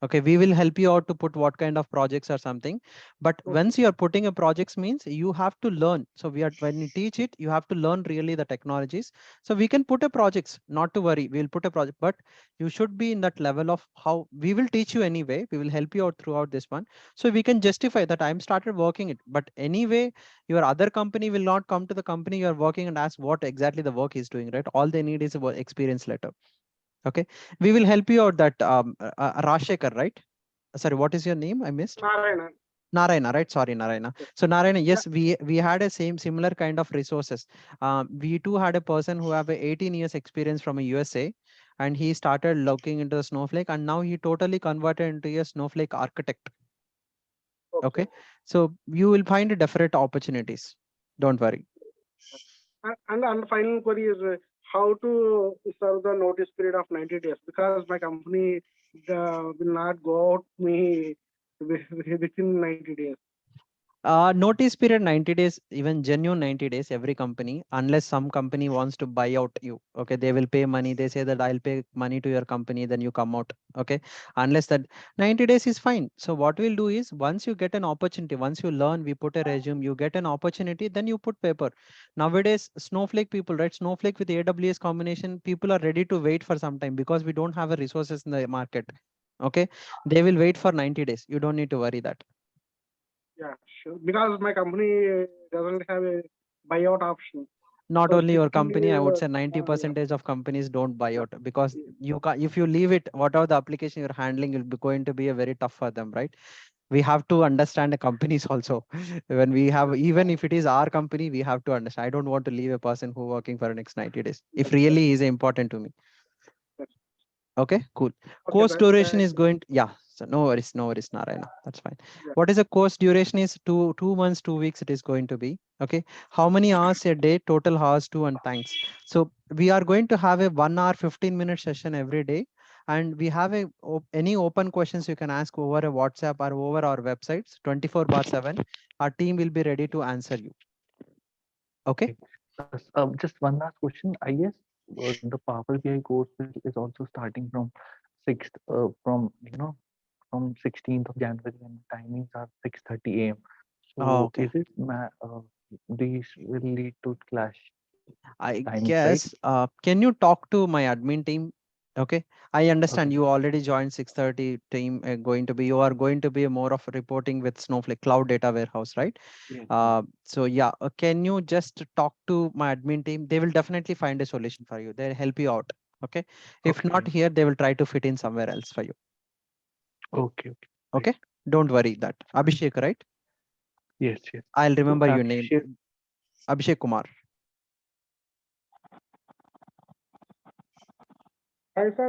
Speaker 1: Okay, we will help you out to put what kind of projects or something. But
Speaker 5: okay,
Speaker 1: once you are putting a projects means you have to learn. So when you teach it, you have to learn really the technologies. So we can put a projects, not to worry. We'll put a project, but you should be in that level of how we will teach you anyway. We will help you out throughout this one. So we can justify that I'm started working it. But anyway, your other company will not come to the company you are working and ask what exactly the work is doing, right? All they need is a experience letter. Okay, we will help you out that Rashekar, right? Sorry, what is your name? I missed.
Speaker 5: Narayana.
Speaker 1: Narayana, right? Sorry, Narayana. So Narayana,
Speaker 5: Yeah,
Speaker 1: yes, we had a similar kind of resources. We too had a person who have a 18 years experience from a USA, and he started looking into the Snowflake, and now he totally converted into a Snowflake architect.
Speaker 5: okay.
Speaker 1: Okay, so you will find a definite opportunities. Don't worry.
Speaker 5: And final query is how to serve the notice period of 90 days, because my company will not go out me within 90 days.
Speaker 1: Notice period 90 days, even genuine 90 days, every company, unless some company wants to buy out you. Okay, they will pay money. They say that I'll pay money to your company, then you come out. Okay, unless that 90 days is fine. So what we'll do is once you get an opportunity, once you learn, we put a resume, you get an opportunity, then you put paper. Nowadays, Snowflake people, right? Snowflake with AWS combination, people are ready to wait for some time because we don't have a resources in the market. Okay, they will wait for 90 days. You don't need to worry that.
Speaker 5: Yeah, sure. Because my company doesn't have a buyout option.
Speaker 1: Not
Speaker 5: So
Speaker 1: only your
Speaker 5: strictly,
Speaker 1: company, I would say
Speaker 5: yeah,
Speaker 1: 90% of companies don't buy
Speaker 5: yeah,
Speaker 1: out because
Speaker 5: yeah.
Speaker 1: you can if you leave it, whatever the application you're handling will be going to be a very tough for them, right? We have to understand the companies also. When we have, even if it is our company, we have to understand. I don't want to leave a person who working for the next 90 days. If
Speaker 5: Yes,
Speaker 1: really is important to me.
Speaker 5: yes.
Speaker 1: Okay, cool.
Speaker 5: Okay,
Speaker 1: Course duration
Speaker 5: that,
Speaker 1: is going to, yeah. So no worries, Narayana. That's fine.
Speaker 5: yeah.
Speaker 1: What is the course duration is 2 months, 2 weeks it is going to be. Okay. How many hours a day? Total hours 2 and thanks. So we are going to have a 1 hour, 15-minute session every day. And we have any open questions you can ask over a WhatsApp or over our websites 24/7. Our team will be ready to answer you. Okay.
Speaker 3: Just one last question. I guess the Power BI course is also starting from 6th, from 16th of January, and timings are 6:30 a.m.
Speaker 1: Oh,
Speaker 3: So
Speaker 1: okay.
Speaker 3: these will lead to clash
Speaker 1: I
Speaker 3: timings, right?
Speaker 1: guess, can you talk to my admin team? Okay. I understand
Speaker 3: Okay.
Speaker 1: you already joined 6:30 team, you are going to be more of reporting with Snowflake Cloud Data Warehouse, right?
Speaker 3: Yes.
Speaker 1: So yeah, can you just talk to my admin team? They will definitely find a solution for you. They'll help you out. Okay. If
Speaker 3: Okay.
Speaker 1: not here, they will try to fit in somewhere else for you.
Speaker 3: Okay. Okay.
Speaker 1: Okay. Don't worry that. Abhishek, right?
Speaker 3: Yes. Yes.
Speaker 1: I'll
Speaker 3: So
Speaker 1: remember your name.
Speaker 3: Abhishek,
Speaker 1: Abhishek Kumar.
Speaker 5: Hi, sir.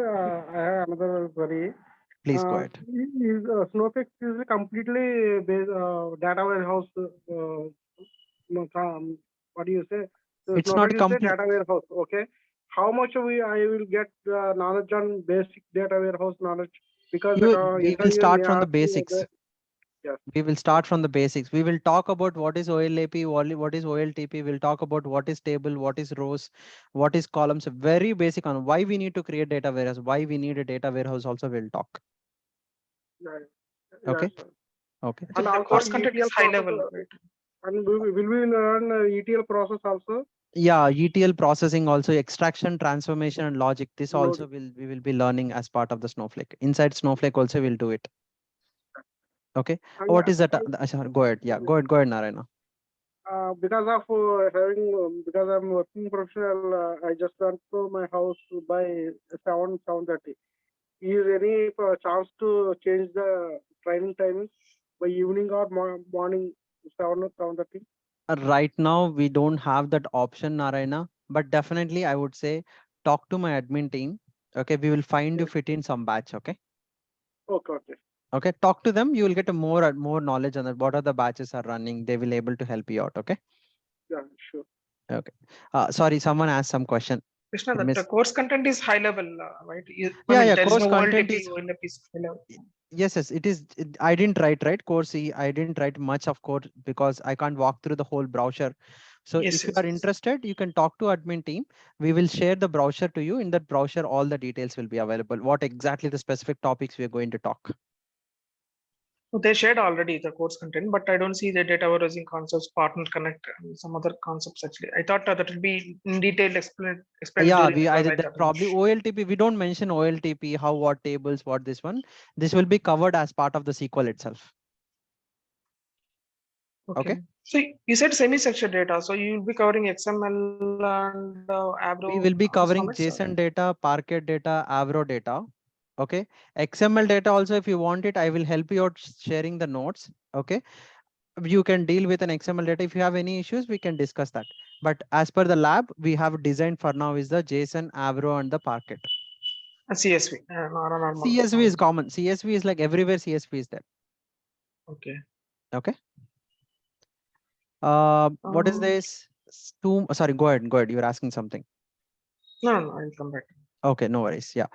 Speaker 5: I have another query.
Speaker 1: Please go ahead.
Speaker 5: Is Snowflake is a completely based, data warehouse? What do you say? So
Speaker 1: It's not
Speaker 5: Snowflake is a
Speaker 1: complete.
Speaker 5: data warehouse. Okay. How much I will get knowledge on basic data warehouse knowledge? Because the
Speaker 1: We will
Speaker 5: interviewer may
Speaker 1: start from the
Speaker 5: ask me
Speaker 1: basics.
Speaker 5: yes.
Speaker 1: We will start from the basics. We will talk about what is OLAP, what is OLTP. We'll talk about what is table, what is rows, what is columns. Very basic on why we need to create data warehouse, why we need a data warehouse. Also, we'll talk.
Speaker 5: Yeah, yeah,
Speaker 1: Okay.
Speaker 5: sir.
Speaker 1: Okay.
Speaker 2: I
Speaker 5: And
Speaker 2: think the
Speaker 5: also
Speaker 2: course content is
Speaker 5: ETL
Speaker 2: high
Speaker 5: process.
Speaker 2: level, right?
Speaker 5: And will we learn ETL process also?
Speaker 1: Yeah, ETL processing, also extraction, transformation, and logic. This
Speaker 5: Load.
Speaker 1: also we will be learning as part of the Snowflake. Inside Snowflake also we'll do it. Okay.
Speaker 5: And,
Speaker 1: What is that? Sorry, go ahead. Yeah, go ahead. Go ahead, Narayana.
Speaker 5: because of having because I'm working professional, I just went to my house by 7:30. Is any chance to change the training timings by evening or morning 7 or 7:30?
Speaker 1: Right now, we don't have that option, Narayana, but definitely I would say talk to my admin team. Okay, we will find you
Speaker 5: Yes.
Speaker 1: fit in some batch. Okay.
Speaker 5: Okay, okay.
Speaker 1: Okay, talk to them. You will get a more knowledge on that. What are the batches are running? They will able to help you out. Okay.
Speaker 5: Yeah, sure.
Speaker 1: Okay. Sorry, someone asked some question.
Speaker 2: Krishna,
Speaker 1: I
Speaker 2: that the
Speaker 1: missed.
Speaker 2: course content is high level, right? I
Speaker 1: Yeah,
Speaker 2: mean,
Speaker 1: yeah.
Speaker 2: there is
Speaker 1: Course
Speaker 2: no
Speaker 1: content
Speaker 2: OLTP,
Speaker 1: is
Speaker 2: OLAP is high level.
Speaker 1: yes, yes. It is. I didn't write right course. I didn't write much of code because I can't walk through the whole browser. So
Speaker 2: Yes,
Speaker 1: if you
Speaker 2: yes,
Speaker 1: are
Speaker 2: yes.
Speaker 1: interested, you can talk to admin team. We will share the browser to you. In that browser, all the details will be available. What exactly the specific topics we are going to talk.
Speaker 2: So they shared already the course content, but I don't see the data warehousing concepts, partner connect, and some other concepts actually. I thought that would be in detail explained
Speaker 1: Yeah,
Speaker 2: during the
Speaker 1: I
Speaker 2: class. I
Speaker 1: did that
Speaker 2: thought.
Speaker 1: probably OLTP. We don't mention OLTP, how, what tables, what this one. This will be covered as part of the SQL itself.
Speaker 2: Okay.
Speaker 1: Okay.
Speaker 2: So you said semi-structured data. So you will be covering XML and
Speaker 1: We
Speaker 2: Avro
Speaker 1: will be covering
Speaker 2: formats.
Speaker 1: JSON data, Parquet data, Avro data. Okay. XML data also, if you want it, I will help you out sharing the notes. Okay. You can deal with an XML data. If you have any issues, we can discuss that. But as per the lab, we have designed for now is the JSON, Avro, and the Parquet.
Speaker 2: CSV, normal.
Speaker 1: CSV is common. CSV is like everywhere CSV is there.
Speaker 2: Okay.
Speaker 1: Okay. What is
Speaker 2: Um,
Speaker 1: this? Sorry, go ahead. Go ahead. You're asking something.
Speaker 2: no, I'll come back.
Speaker 1: Okay, no worries. Yeah.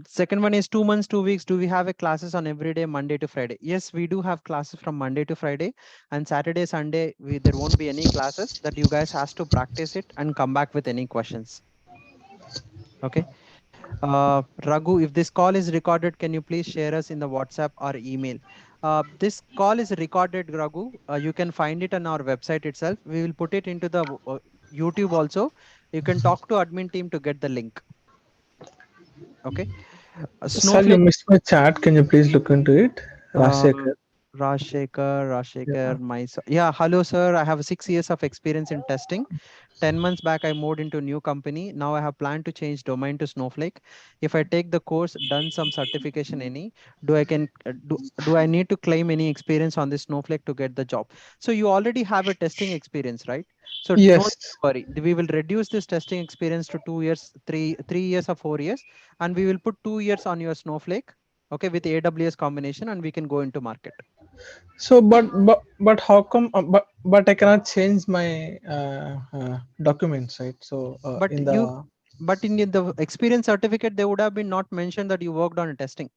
Speaker 1: Second one is 2 months, 2 weeks. Do we have a classes on every day, Monday to Friday? Yes, we do have classes from Monday to Friday, and Saturday, Sunday, there won't be any classes that you guys has to practice it and come back with any questions. Okay. Raghu, if this call is recorded, can you please share us in the WhatsApp or email? This call is recorded, Raghu. You can find it on our website itself. We will put it into the YouTube also. You can talk to admin team to get the link. Okay.
Speaker 6: Sir, you
Speaker 1: Snowflake.
Speaker 6: missed my chat. Can you please look into it?
Speaker 1: Uh,
Speaker 6: Rashekar.
Speaker 1: Rashekar,
Speaker 6: Yeah.
Speaker 1: myself. Yeah, hello, sir. I have 6 years of experience in testing. 10 months back, I moved into a new company. Now I have planned to change domain to Snowflake. If I take the course, done some certification, any, do I need to claim any experience on this Snowflake to get the job? So you already have a testing experience, right? So no need
Speaker 6: Yes.
Speaker 1: to worry. We will reduce this testing experience to 2 years, 3 years or 4 years, and we will put 2 years on your Snowflake. Okay, with AWS combination, and we can go into market.
Speaker 6: So, but how come? But I cannot change my documents, right? So
Speaker 1: But
Speaker 6: in
Speaker 1: you,
Speaker 6: the
Speaker 1: but in the experience certificate, they would have been not mentioned that you worked on a testing.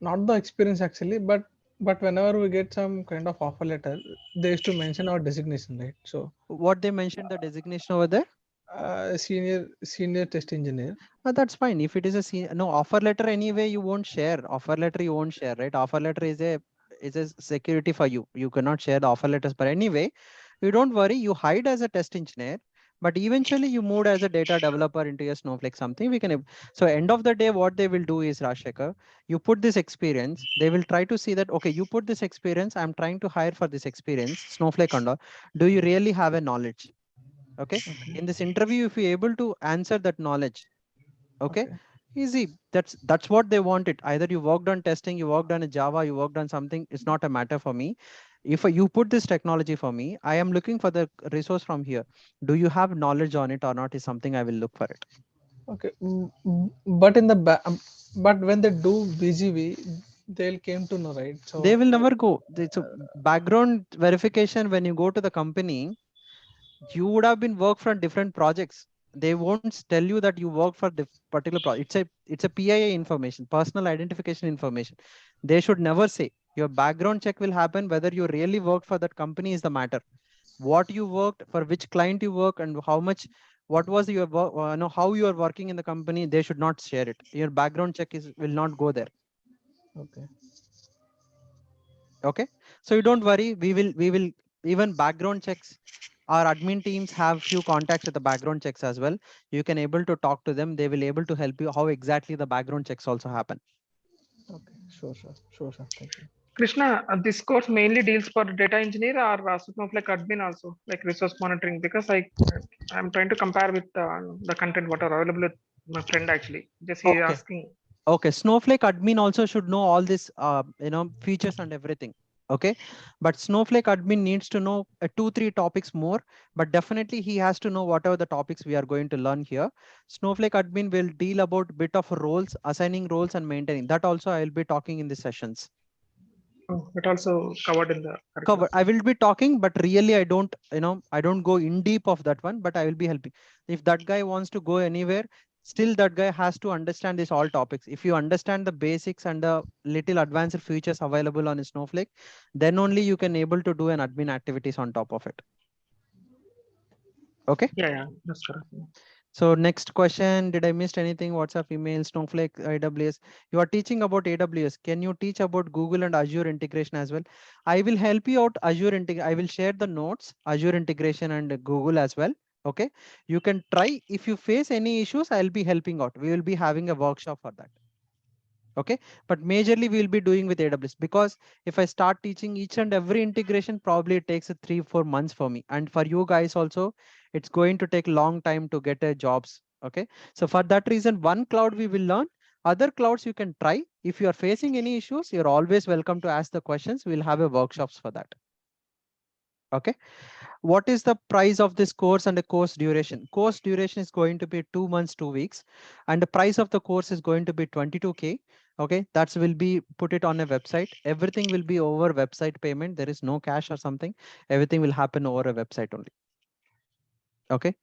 Speaker 6: not the experience actually, but whenever we get some kind of offer letter, they used to mention our designation, right? So
Speaker 1: What they mentioned the designation over there.
Speaker 6: senior test engineer.
Speaker 1: That's fine. If it is a no offer letter anyway, you won't share. Offer letter you won't share, right? Offer letter is a security for you. You cannot share the offer letters. But anyway, you don't worry. You hide as a test engineer, but eventually you moved as a data developer into a Snowflake something. We can. So end of the day, what they will do is, Rashekar, you put this experience. They will try to see that okay, you put this experience. I'm trying to hire for this experience, Snowflake and all. Do you really have a knowledge? Okay.
Speaker 6: Okay.
Speaker 1: In this interview, if you're able to answer that knowledge, okay,
Speaker 6: Okay.
Speaker 1: easy. That's what they want it. Either you worked on testing, you worked on a Java, you worked on something. It's not a matter for me. If you put this technology for me, I am looking for the resource from here. Do you have knowledge on it or not? Is something I will look for it.
Speaker 6: Okay. But in the but when they do BGV, they'll came to know, right?
Speaker 1: They
Speaker 6: So
Speaker 1: will never go. It's a background verification. When you go to the company, you would have been work for different projects. They won't tell you that you work for the particular project. It's a PII information, personal identification information. They should never say. Your background check will happen whether you really worked for that company is the matter. What you worked for, which client you work, and how much, what was your work, how you are working in the company. They should not share it. Your background check will not go there.
Speaker 6: okay.
Speaker 1: Okay, so you don't worry. We will even background checks. Our admin teams have few contacts with the background checks as well. You can able to talk to them. They will able to help you how exactly the background checks also happen.
Speaker 6: Okay. Sure, sir. Sure, sir. Thank you.
Speaker 2: Krishna, this course mainly deals for data engineer or Snowflake admin also, like resource monitoring, because I'm trying to compare with the content what are available with my friend actually. Just he
Speaker 1: Okay.
Speaker 2: asking.
Speaker 1: Okay, Snowflake admin also should know all this, features and everything. Okay, but Snowflake admin needs to know 2, 3 topics more, but definitely he has to know whatever the topics we are going to learn here. Snowflake admin will deal about bit of roles, assigning roles and maintaining. That also I will be talking in the sessions.
Speaker 2: Oh, it also covered in the curriculum.
Speaker 1: Cover. I will be talking, but really I don't go in deep of that one, but I will be helping. If that guy wants to go anywhere, still that guy has to understand this all topics. If you understand the basics and the little advanced features available on Snowflake, then only you can able to do an admin activities on top of it. Okay.
Speaker 2: Yeah, that's correct.
Speaker 1: So next question, did I missed anything? WhatsApp, email, Snowflake, AWS. You are teaching about AWS. Can you teach about Google and Azure integration as well? I will help you out Azure integration. I will share the notes, Azure integration and Google as well. Okay. You can try. If you face any issues, I'll be helping out. We will be having a workshop for that. Okay, but majorly we'll be doing with AWS, because if I start teaching each and every integration, probably it takes 3, 4 months for me, and for you guys also it's going to take long time to get a jobs. Okay, so for that reason, one cloud we will learn, other clouds you can try. If you are facing any issues, you're always welcome to ask the questions. We'll have a workshops for that. Okay, what is the price of this course and the course duration? Course duration is going to be 2 months, 2 weeks, and the price of the course is going to be 22K. Okay, that's will be put it on a website. Everything will be over website payment. There is no cash or something. Everything will happen over a website only. Okay.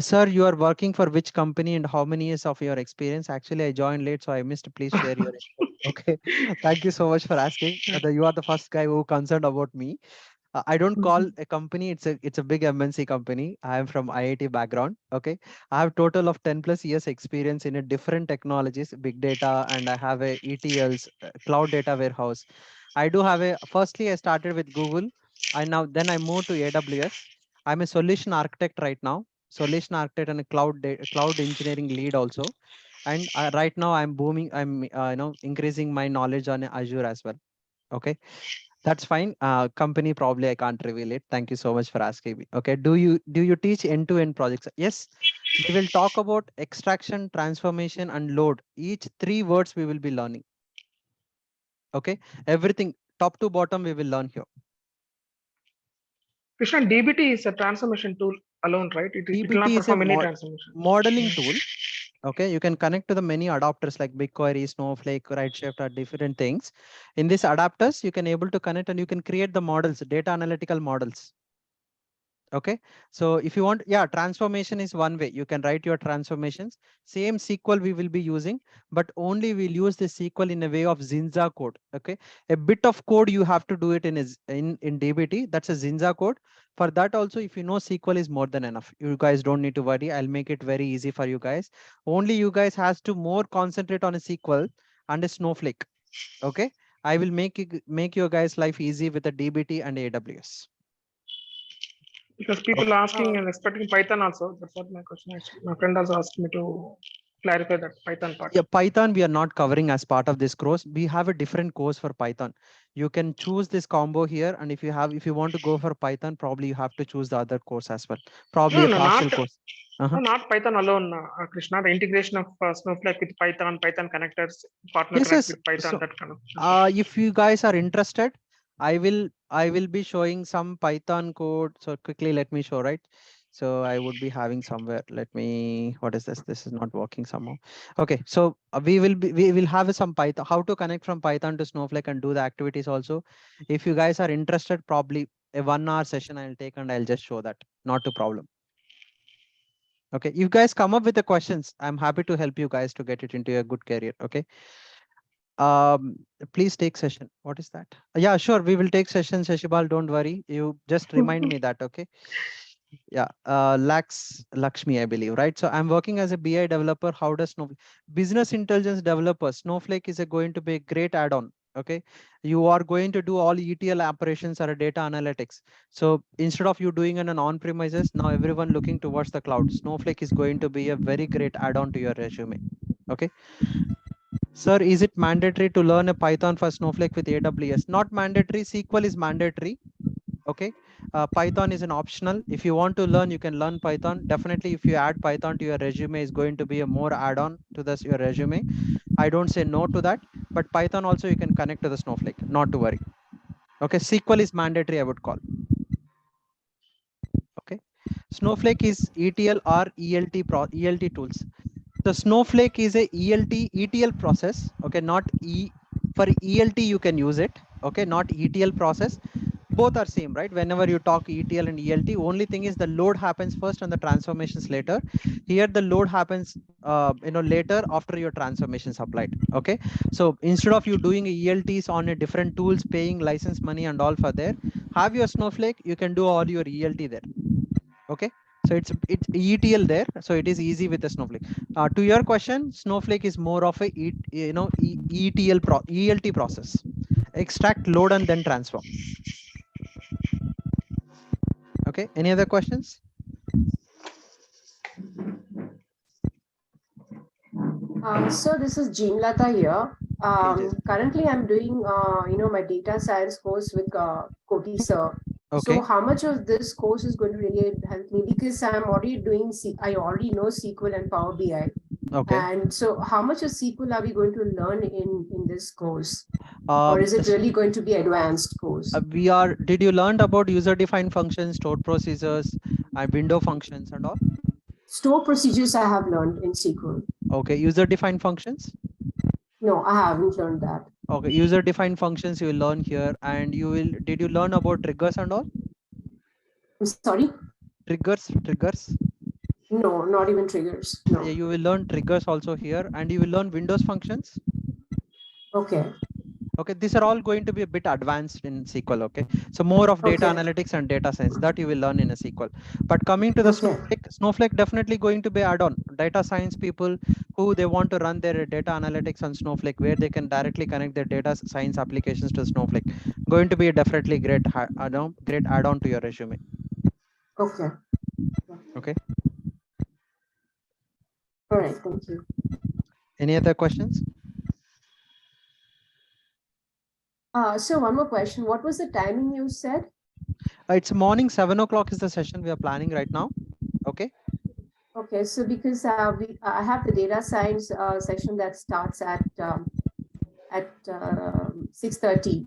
Speaker 1: Sir, you are working for which company and how many years of your experience? Actually, I joined late, so I missed. Please share your info. Okay. Thank you so much for asking. You are the first guy who concerned about me. I don't call a company. It's a big MNC company. I am from IIT background. Okay. I have total of 10 plus years experience in a different technologies, big data, and I have a ETLs, cloud data warehouse. I do have a, firstly, I started with Google. Then I moved to AWS. I'm a solution architect right now, solution architect and a cloud engineering lead also. And right now I'm booming. I'm, increasing my knowledge on Azure as well. Okay, that's fine. Company probably I can't reveal it. Thank you so much for asking me. Okay, do you teach end-to-end projects? Yes, we will talk about extraction, transformation, and load. Each three words we will be learning. Okay, everything top to bottom we will learn here.
Speaker 2: Krishna, DBT is a transformation tool alone, right? It will not
Speaker 1: DBT is a
Speaker 2: perform any transformation.
Speaker 1: modeling tool. Okay, you can connect to the many adapters like BigQuery, Snowflake, Redshift, or different things. In these adapters, you can able to connect and you can create the models, data analytical models. Okay, so if you want, yeah, transformation is one way. You can write your transformations. Same SQL we will be using, but only we'll use the SQL in a way of Zinza code. Okay, a bit of code you have to do it in DBT. That's a Zinza code. For that also, if you know SQL is more than enough. You guys don't need to worry. I'll make it very easy for you guys. Only you guys has to more concentrate on a SQL and a Snowflake. Okay, I will make your guys' life easy with the DBT and AWS.
Speaker 2: Because people are asking and expecting Python also. That's what my question is. My friend also asked me to clarify that Python part.
Speaker 1: Yeah, Python we are not covering as part of this course. We have a different course for Python. You can choose this combo here, and if you want to go for Python, probably you have to choose the other course as well. Probably
Speaker 2: No,
Speaker 1: a partial course.
Speaker 2: no, not Python alone, Krishna. The integration of Snowflake with Python, Python connectors, partner
Speaker 1: Yes,
Speaker 2: connect
Speaker 1: yes.
Speaker 2: with Python,
Speaker 1: So,
Speaker 2: that kind of.
Speaker 1: if you guys are interested, I will be showing some Python code. So quickly, let me show, right? So I would be having somewhere. Let me. What is this? This is not working somehow. Okay, so we will have some Python. How to connect from Python to Snowflake and do the activities also. If you guys are interested, probably a 1 hour session I'll take and I'll just show that. Not a problem. Okay, you guys come up with the questions. I'm happy to help you guys to get it into a good career. Okay. Um, please take session. What is that? Yeah, sure. We will take session, Shashibal. Don't worry. You just remind me that. Okay. Yeah. Lakshmi, I believe, right? So I'm working as a BI developer. How does Snowflake business intelligence developer Snowflake is going to be a great add-on. Okay. You are going to do all ETL operations or data analytics. So instead of you doing it on premises, now everyone looking towards the cloud. Snowflake is going to be a very great add-on to your resume. Okay. Sir, is it mandatory to learn a Python for Snowflake with AWS? Not mandatory. SQL is mandatory. Okay. Python is an optional. If you want to learn, you can learn Python. Definitely, if you add Python to your resume, is going to be a more add-on to this your resume. I don't say no to that, but Python also you can connect to the Snowflake. Not to worry. Okay. SQL is mandatory, I would call. Okay. Snowflake is ETL or ELT tools. So Snowflake is a ETL process. Okay, not for ELT you can use it. Okay, not ETL process. Both are same, right? Whenever you talk ETL and ELT, only thing is the load happens first and the transformations later. Here the load happens, later after your transformations applied. Okay, so instead of you doing ELTs on a different tools, paying license money and all for there, have your Snowflake. You can do all your ELT there. Okay, so it's ETL there, so it is easy with the Snowflake. To your question, Snowflake is more of a ELT process. Extract, load, and then transform. Okay, any other questions?
Speaker 7: So this is Jean Lata here. Currently, I'm doing my data science course with Koti sir.
Speaker 1: Okay.
Speaker 7: So how much of this course is going to really help me, because I'm already doing I already know SQL and Power BI.
Speaker 1: Okay.
Speaker 7: And so how much of SQL are we going to learn in this course? Or is it really going to be advanced course?
Speaker 1: Did you learn about user-defined functions, stored procedures, and window functions and all?
Speaker 7: Store procedures I have learned in SQL.
Speaker 1: Okay, user-defined functions?
Speaker 7: No, I haven't learned that.
Speaker 1: Okay, user-defined functions you will learn here, and did you learn about triggers and all?
Speaker 7: I'm sorry?
Speaker 1: Triggers.
Speaker 7: No, not even triggers. No.
Speaker 1: Yeah, you will learn triggers also here, and you will learn Windows functions.
Speaker 7: Okay.
Speaker 1: Okay, these are all going to be a bit advanced in SQL. Okay, so more of data
Speaker 7: Okay.
Speaker 1: analytics and data science that you will learn in a SQL. But coming to the
Speaker 7: Okay.
Speaker 1: Snowflake definitely going to be add-on. Data science people who they want to run their data analytics on Snowflake, where they can directly connect their data science applications to Snowflake, going to be a definitely great great add-on to your resume.
Speaker 7: Okay.
Speaker 1: Okay.
Speaker 7: All right. Thank you.
Speaker 1: Any other questions?
Speaker 7: So one more question. What was the timing you said?
Speaker 1: It's morning 7 o'clock is the session we are planning right now. Okay.
Speaker 7: Okay, so because I have the data science session that starts at 6:30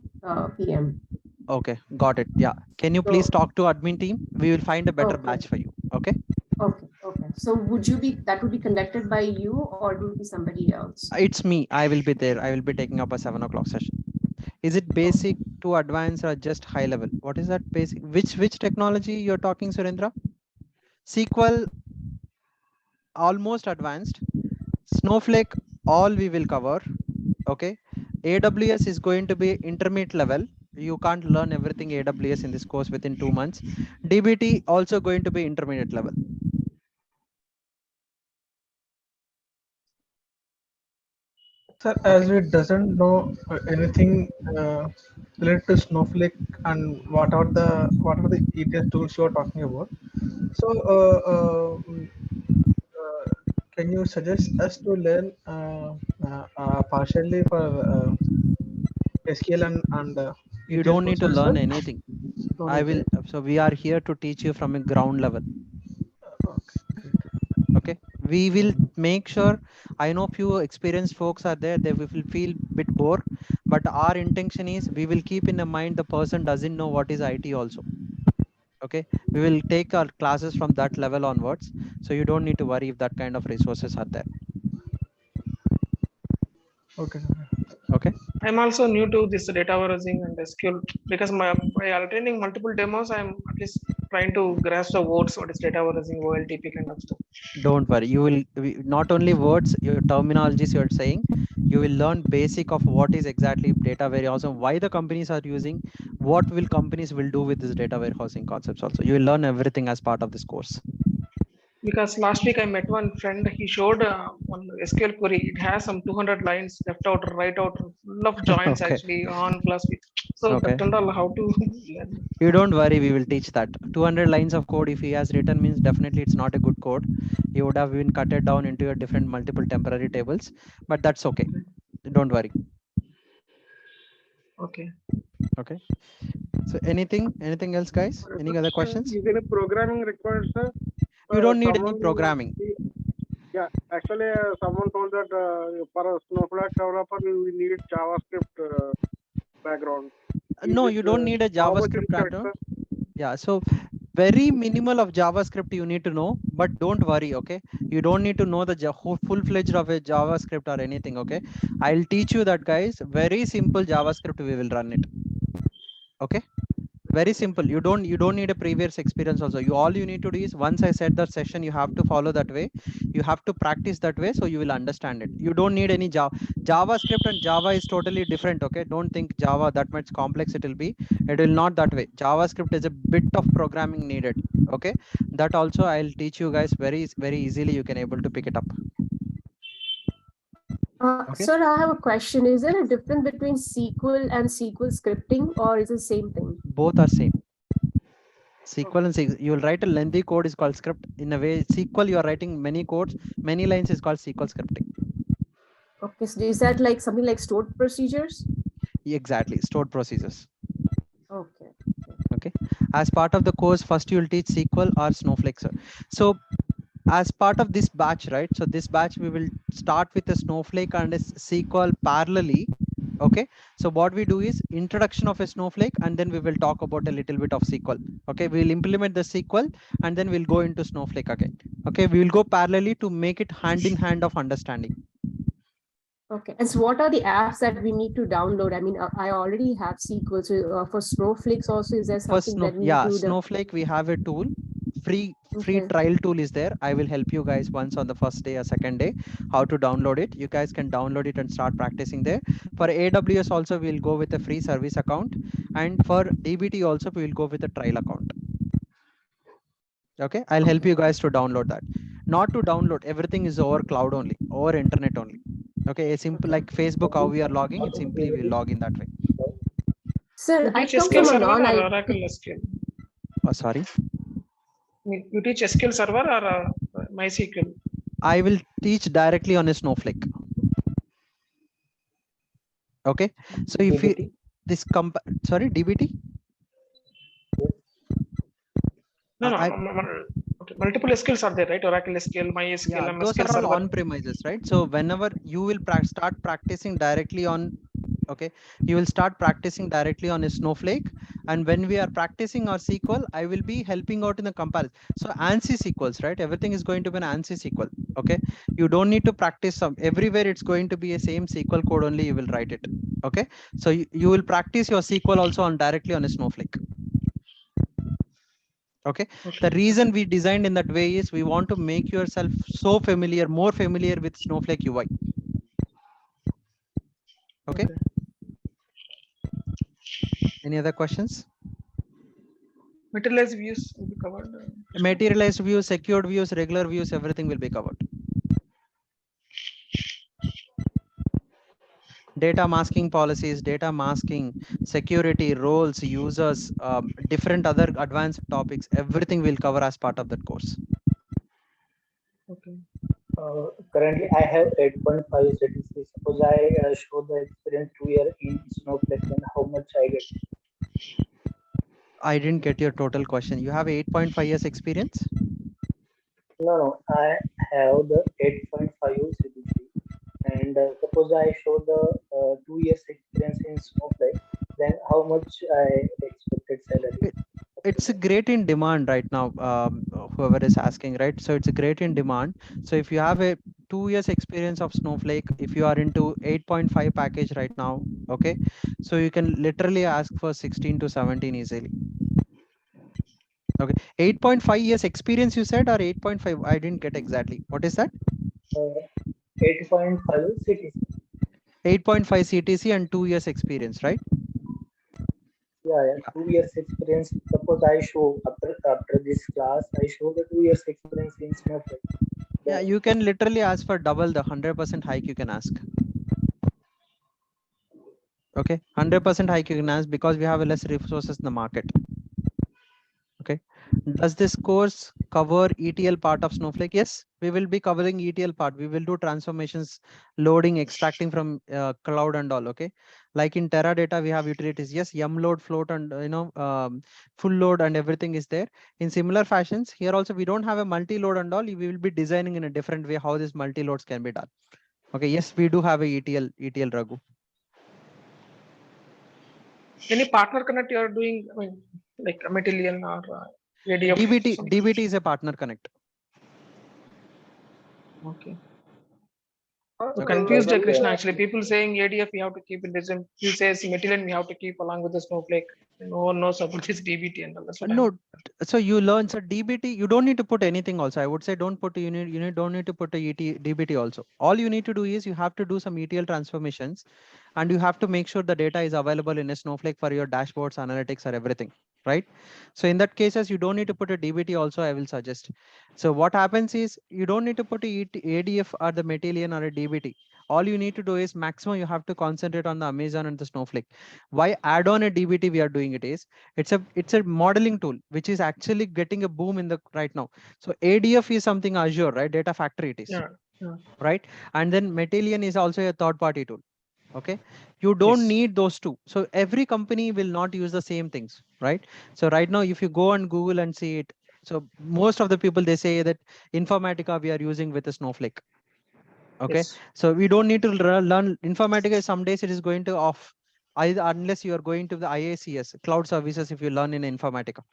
Speaker 7: p.m.
Speaker 1: Okay, got it. Yeah. Can you please talk to admin team? We will find a better batch for you. Okay.
Speaker 7: Okay. Okay. So that would be conducted by you, or it would be somebody else?
Speaker 1: It's me. I will be there. I will be taking up a 7 o'clock session. Is it basic to advanced or just high level? What is that basic? Which technology you're talking, Surendra? SQL almost advanced. Snowflake all we will cover. Okay. AWS is going to be intermediate level. You can't learn everything AWS in this course within 2 months. DBT also going to be intermediate level.
Speaker 6: Sir, as we doesn't know anything related to Snowflake and what are the ETL tools you are talking about. So, can you suggest us to learn partially for SQL and
Speaker 1: You
Speaker 6: ETL
Speaker 1: don't need
Speaker 6: tools
Speaker 1: to
Speaker 6: as
Speaker 1: learn
Speaker 6: well?
Speaker 1: anything.
Speaker 6: No
Speaker 1: I
Speaker 6: need
Speaker 1: will.
Speaker 6: to.
Speaker 1: So we are here to teach you from a ground level.
Speaker 6: Okay.
Speaker 1: Okay. We will make sure. I know few experienced folks are there. They will feel bit bored, but our intention is we will keep in the mind the person doesn't know what is IT also. Okay. We will take our classes from that level onwards. So you don't need to worry if that kind of resources are there.
Speaker 6: Okay.
Speaker 1: Okay.
Speaker 2: I'm also new to this data warehousing and SQL because by attending multiple demos, I'm at least trying to grasp the words what is data warehousing, OLTP kind of stuff.
Speaker 1: Don't worry. You will not only words, your terminologies you're saying, you will learn basic of what is exactly data warehousing, why the companies are using, what will companies will do with this data warehousing concepts also. You will learn everything as part of this course.
Speaker 2: Because last week I met one friend, he showed one SQL query. It has some 200 lines left out, right out, full of joins
Speaker 1: Okay.
Speaker 2: actually on plus with. So
Speaker 1: Okay.
Speaker 2: that and all how to learn.
Speaker 1: You don't worry, we will teach that. 200 lines of code, if he has written, means definitely it's not a good code. He would have been cut it down into a different multiple temporary tables, but that's okay. Don't worry.
Speaker 2: Okay.
Speaker 1: Okay. So anything else, guys? Any other questions?
Speaker 5: Is any programming required, sir?
Speaker 1: You don't need any
Speaker 5: Someone,
Speaker 1: programming.
Speaker 5: yeah, actually, someone told that for a Snowflake developer, we need JavaScript background.
Speaker 1: No,
Speaker 5: Is
Speaker 1: you
Speaker 5: it
Speaker 1: don't need a
Speaker 5: how much
Speaker 1: JavaScript
Speaker 5: required,
Speaker 1: background.
Speaker 5: sir?
Speaker 1: Yeah, so very minimal of JavaScript you need to know, but don't worry, okay? You don't need to know the full-fledged of a JavaScript or anything, okay? I'll teach you that, guys. Very simple JavaScript, we will run it. Okay? Very simple. You don't need a previous experience also. All you need to do is once I set that session, you have to follow that way. You have to practice that way, so you will understand it. You don't need any JavaScript, and Java is totally different. Okay, don't think Java that much complex it will be. It will not that way. JavaScript is a bit of programming needed. Okay, that also I'll teach you guys very easily. You can able to pick it up. Okay.
Speaker 7: Sir, I have a question. Is there a difference between SQL and SQL scripting, or is it the same thing?
Speaker 1: Both are same. SQL and SQL. You will write a lengthy code is called script. In a way, SQL you are writing many codes, many lines is called SQL scripting.
Speaker 7: Okay, so is that like something like stored procedures?
Speaker 1: Exactly, stored procedures.
Speaker 7: Okay.
Speaker 1: Okay. As part of the course, first you will teach SQL or Snowflake. So as part of this batch, right? So this batch we will start with a Snowflake and a SQL parallelly. Okay, so what we do is introduction of a Snowflake, and then we will talk about a little bit of SQL. Okay, we will implement the SQL and then we'll go into Snowflake again. Okay, we will go parallelly to make it hand in hand of understanding.
Speaker 7: Okay, and so what are the apps that we need to download? I mean, I already have SQL. So for Snowflakes also, is there something that we need to
Speaker 1: Snowflake, we have a tool. free
Speaker 7: Okay.
Speaker 1: trial tool is there. I will help you guys once on the first day or second day how to download it. You guys can download it and start practicing there. For AWS also, we'll go with a free service account, and for DBT also we will go with a trial account. Okay, I'll help you guys to download that. Not to download, everything is over cloud only, over internet only. Okay, a simple like Facebook, how we are logging, it simply will log in that way.
Speaker 7: Sir,
Speaker 2: You
Speaker 7: I
Speaker 2: teach
Speaker 7: come
Speaker 2: SQL
Speaker 7: from a
Speaker 2: Server or
Speaker 7: non-IT.
Speaker 2: Oracle SQL?
Speaker 1: Sorry,
Speaker 2: You teach SQL Server or MySQL?
Speaker 1: I will teach directly on a Snowflake. Okay, so if you this sorry, DBT.
Speaker 2: No. Okay. Multiple SQLs are there, right? Oracle SQL, MySQL,
Speaker 1: Yeah, those
Speaker 2: MSQL
Speaker 1: are all
Speaker 2: Server.
Speaker 1: on premises, right? So whenever you will start practicing directly on, okay, you will start practicing directly on a Snowflake. And when we are practicing our SQL, I will be helping out in the comparison. So ANSI SQLs, right? Everything is going to be an ANSI SQL. Okay, you don't need to practice some everywhere. It's going to be a same SQL code only. You will write it. Okay, so you will practice your SQL also on directly on a Snowflake. Okay, the reason we designed in that way is we want to make yourself so familiar, more familiar with Snowflake UI. Okay. Any other questions?
Speaker 2: Materialized views will be covered.
Speaker 1: Materialized views, secured views, regular views, everything will be covered. Data masking policies, data masking, security, roles, users, different other advanced topics, everything will cover as part of that course.
Speaker 2: Okay.
Speaker 8: Currently, I have 8.5 CTC. Suppose I show the experience 2 year in Snowflake, then how much I get?
Speaker 1: I didn't get your total question. You have 8.5 years experience?
Speaker 8: No, I have the 8.5 CTC. And suppose I show the 2 years experience in Snowflake, then how much I expected salary?
Speaker 1: It's a great in demand right now, whoever is asking, right? So it's a great in demand. So if you have a 2 years experience of Snowflake, if you are into 8.5 package right now, okay, so you can literally ask for 16 to 17 easily. Okay, 8.5 years experience you said, or 8.5? I didn't get exactly. What is that?
Speaker 8: 8.5 CTC.
Speaker 1: 8.5 CTC and 2 years experience, right?
Speaker 8: Yeah, 2 years experience. Suppose I show after this class, I show the 2 years experience in Snowflake.
Speaker 1: Yeah, you can literally ask for double the 100% hike you can ask. Okay, 100% hike you can ask because we have less resources in the market. Okay, does this course cover ETL part of Snowflake? Yes, we will be covering ETL part. We will do transformations, loading, extracting from cloud and all. Okay, like in Teradata, we have utilities. Yes, yum load, float, and full load and everything is there. In similar fashions, here also we don't have a multi-load and all. We will be designing in a different way how this multi-loads can be done. Okay, yes, we do have a ETL Raghu.
Speaker 2: Any partner connect you are doing? I mean, like a Matillion or ADF?
Speaker 1: DBT is a partner connect.
Speaker 2: Okay.
Speaker 1: Okay.
Speaker 2: Confused, Krishna. Actually, people saying ADF we have to keep in design. He says Matillion we have to keep along with the Snowflake. No one knows about this DBT and all. That's what
Speaker 1: no, so you learn so DBT. You don't need to put anything. Also, I would say don't put don't need to put a DBT also. All you need to do is you have to do some ETL transformations, and you have to make sure the data is available in a Snowflake for your dashboards, analytics, or everything, right? So in that cases, you don't need to put a DBT also, I will suggest. So what happens is you don't need to put a ADF or the Matillion or a DBT. All you need to do is maximum you have to concentrate on the Amazon and the Snowflake. Why add on a DBT we are doing it is it's a modeling tool which is actually getting a boom in the right now. So ADF is something Azure, right? Data Factory it is.
Speaker 2: Yeah.
Speaker 1: Right. And then Matillion is also a third-party tool. Okay, you don't need those two. So every company will not use the same things, right? So right now, if you go on Google and see it, so most of the people they say that Informatica we are using with a Snowflake. Okay, so we don't need to learn Informatica. Some days it is going to off, unless you are going to the IACS cloud services. If you learn in Informatica.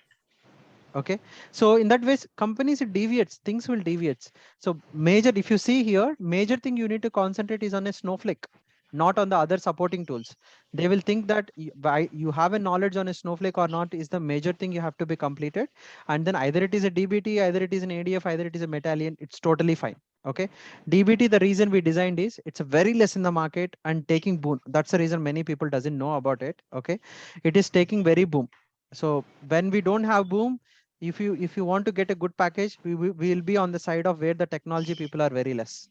Speaker 1: Okay, so in that way, companies it deviates, things will deviate. So major, if you see here, major thing you need to concentrate is on a Snowflake. not on the other supporting tools. They will think that you have a knowledge on a Snowflake or not is the major thing you have to be completed. And then either it is a DBT, either it is an ADF, either it is a Medallion, it's totally fine. Okay. DBT, the reason we designed is it's a very less in the market and taking boom. That's the reason many people doesn't know about it. Okay. It is taking very boom. So when we don't have boom, if you want to get a good package, we will be on the side of where the technology people are very less.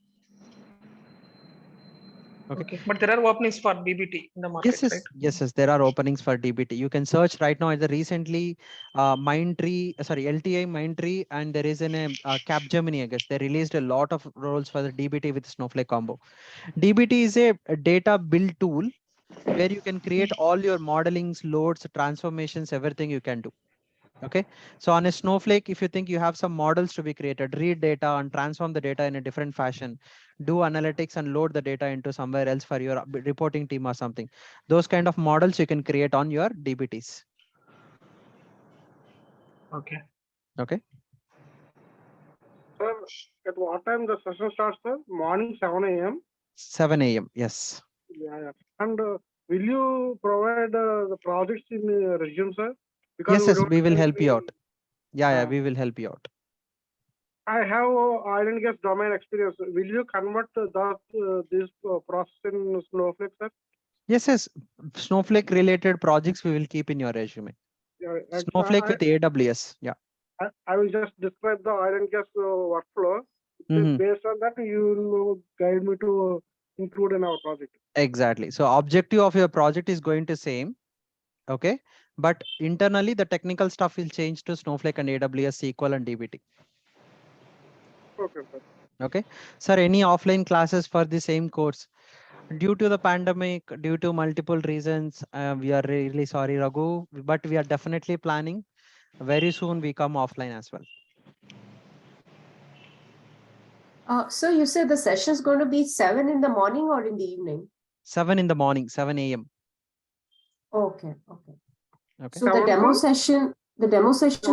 Speaker 2: Okay. But there are openings for DBT in the market, right?
Speaker 1: Yes, there are openings for DBT. You can search right now. Either recently, LTI Mindtree, and there is an Capgemini. I guess they released a lot of roles for the DBT with Snowflake combo. DBT is a data build tool where you can create all your modelings, loads, transformations, everything you can do. Okay, so on a Snowflake, if you think you have some models to be created, read data and transform the data in a different fashion, do analytics and load the data into somewhere else for your reporting team or something. Those kind of models you can create on your DBTs.
Speaker 2: Okay.
Speaker 1: Okay.
Speaker 5: Sir, at what time the session starts, sir? Morning 7 a.m.
Speaker 1: 7 a.m. Yes.
Speaker 5: Yeah. And will you provide the projects in resume, sir? Because
Speaker 1: Yes, we will
Speaker 5: have
Speaker 1: help you
Speaker 5: any-
Speaker 1: out. Yeah, we will help you out.
Speaker 5: I have oil and gas domain experience. Will you convert this process in Snowflake, sir?
Speaker 1: Yes. Snowflake related projects we will keep in your resume.
Speaker 5: Yeah,
Speaker 1: Snowflake with AWS. Yeah.
Speaker 5: I will just describe the oil and gas workflow. Based on that, you will guide me to include in our project.
Speaker 1: Exactly. So objective of your project is going to same. Okay. But internally, the technical stuff will change to Snowflake and AWS, SQL and DBT.
Speaker 5: Okay, sir.
Speaker 1: Okay. Sir, any offline classes for the same course? Due to the pandemic, due to multiple reasons, we are really sorry, Raghu, but we are definitely planning. Very soon we come offline as well.
Speaker 7: So you said the session is going to be 7 in the morning or in the evening?
Speaker 1: 7 in the morning, 7 a.m.
Speaker 7: Okay.
Speaker 1: Okay.
Speaker 7: So the demo session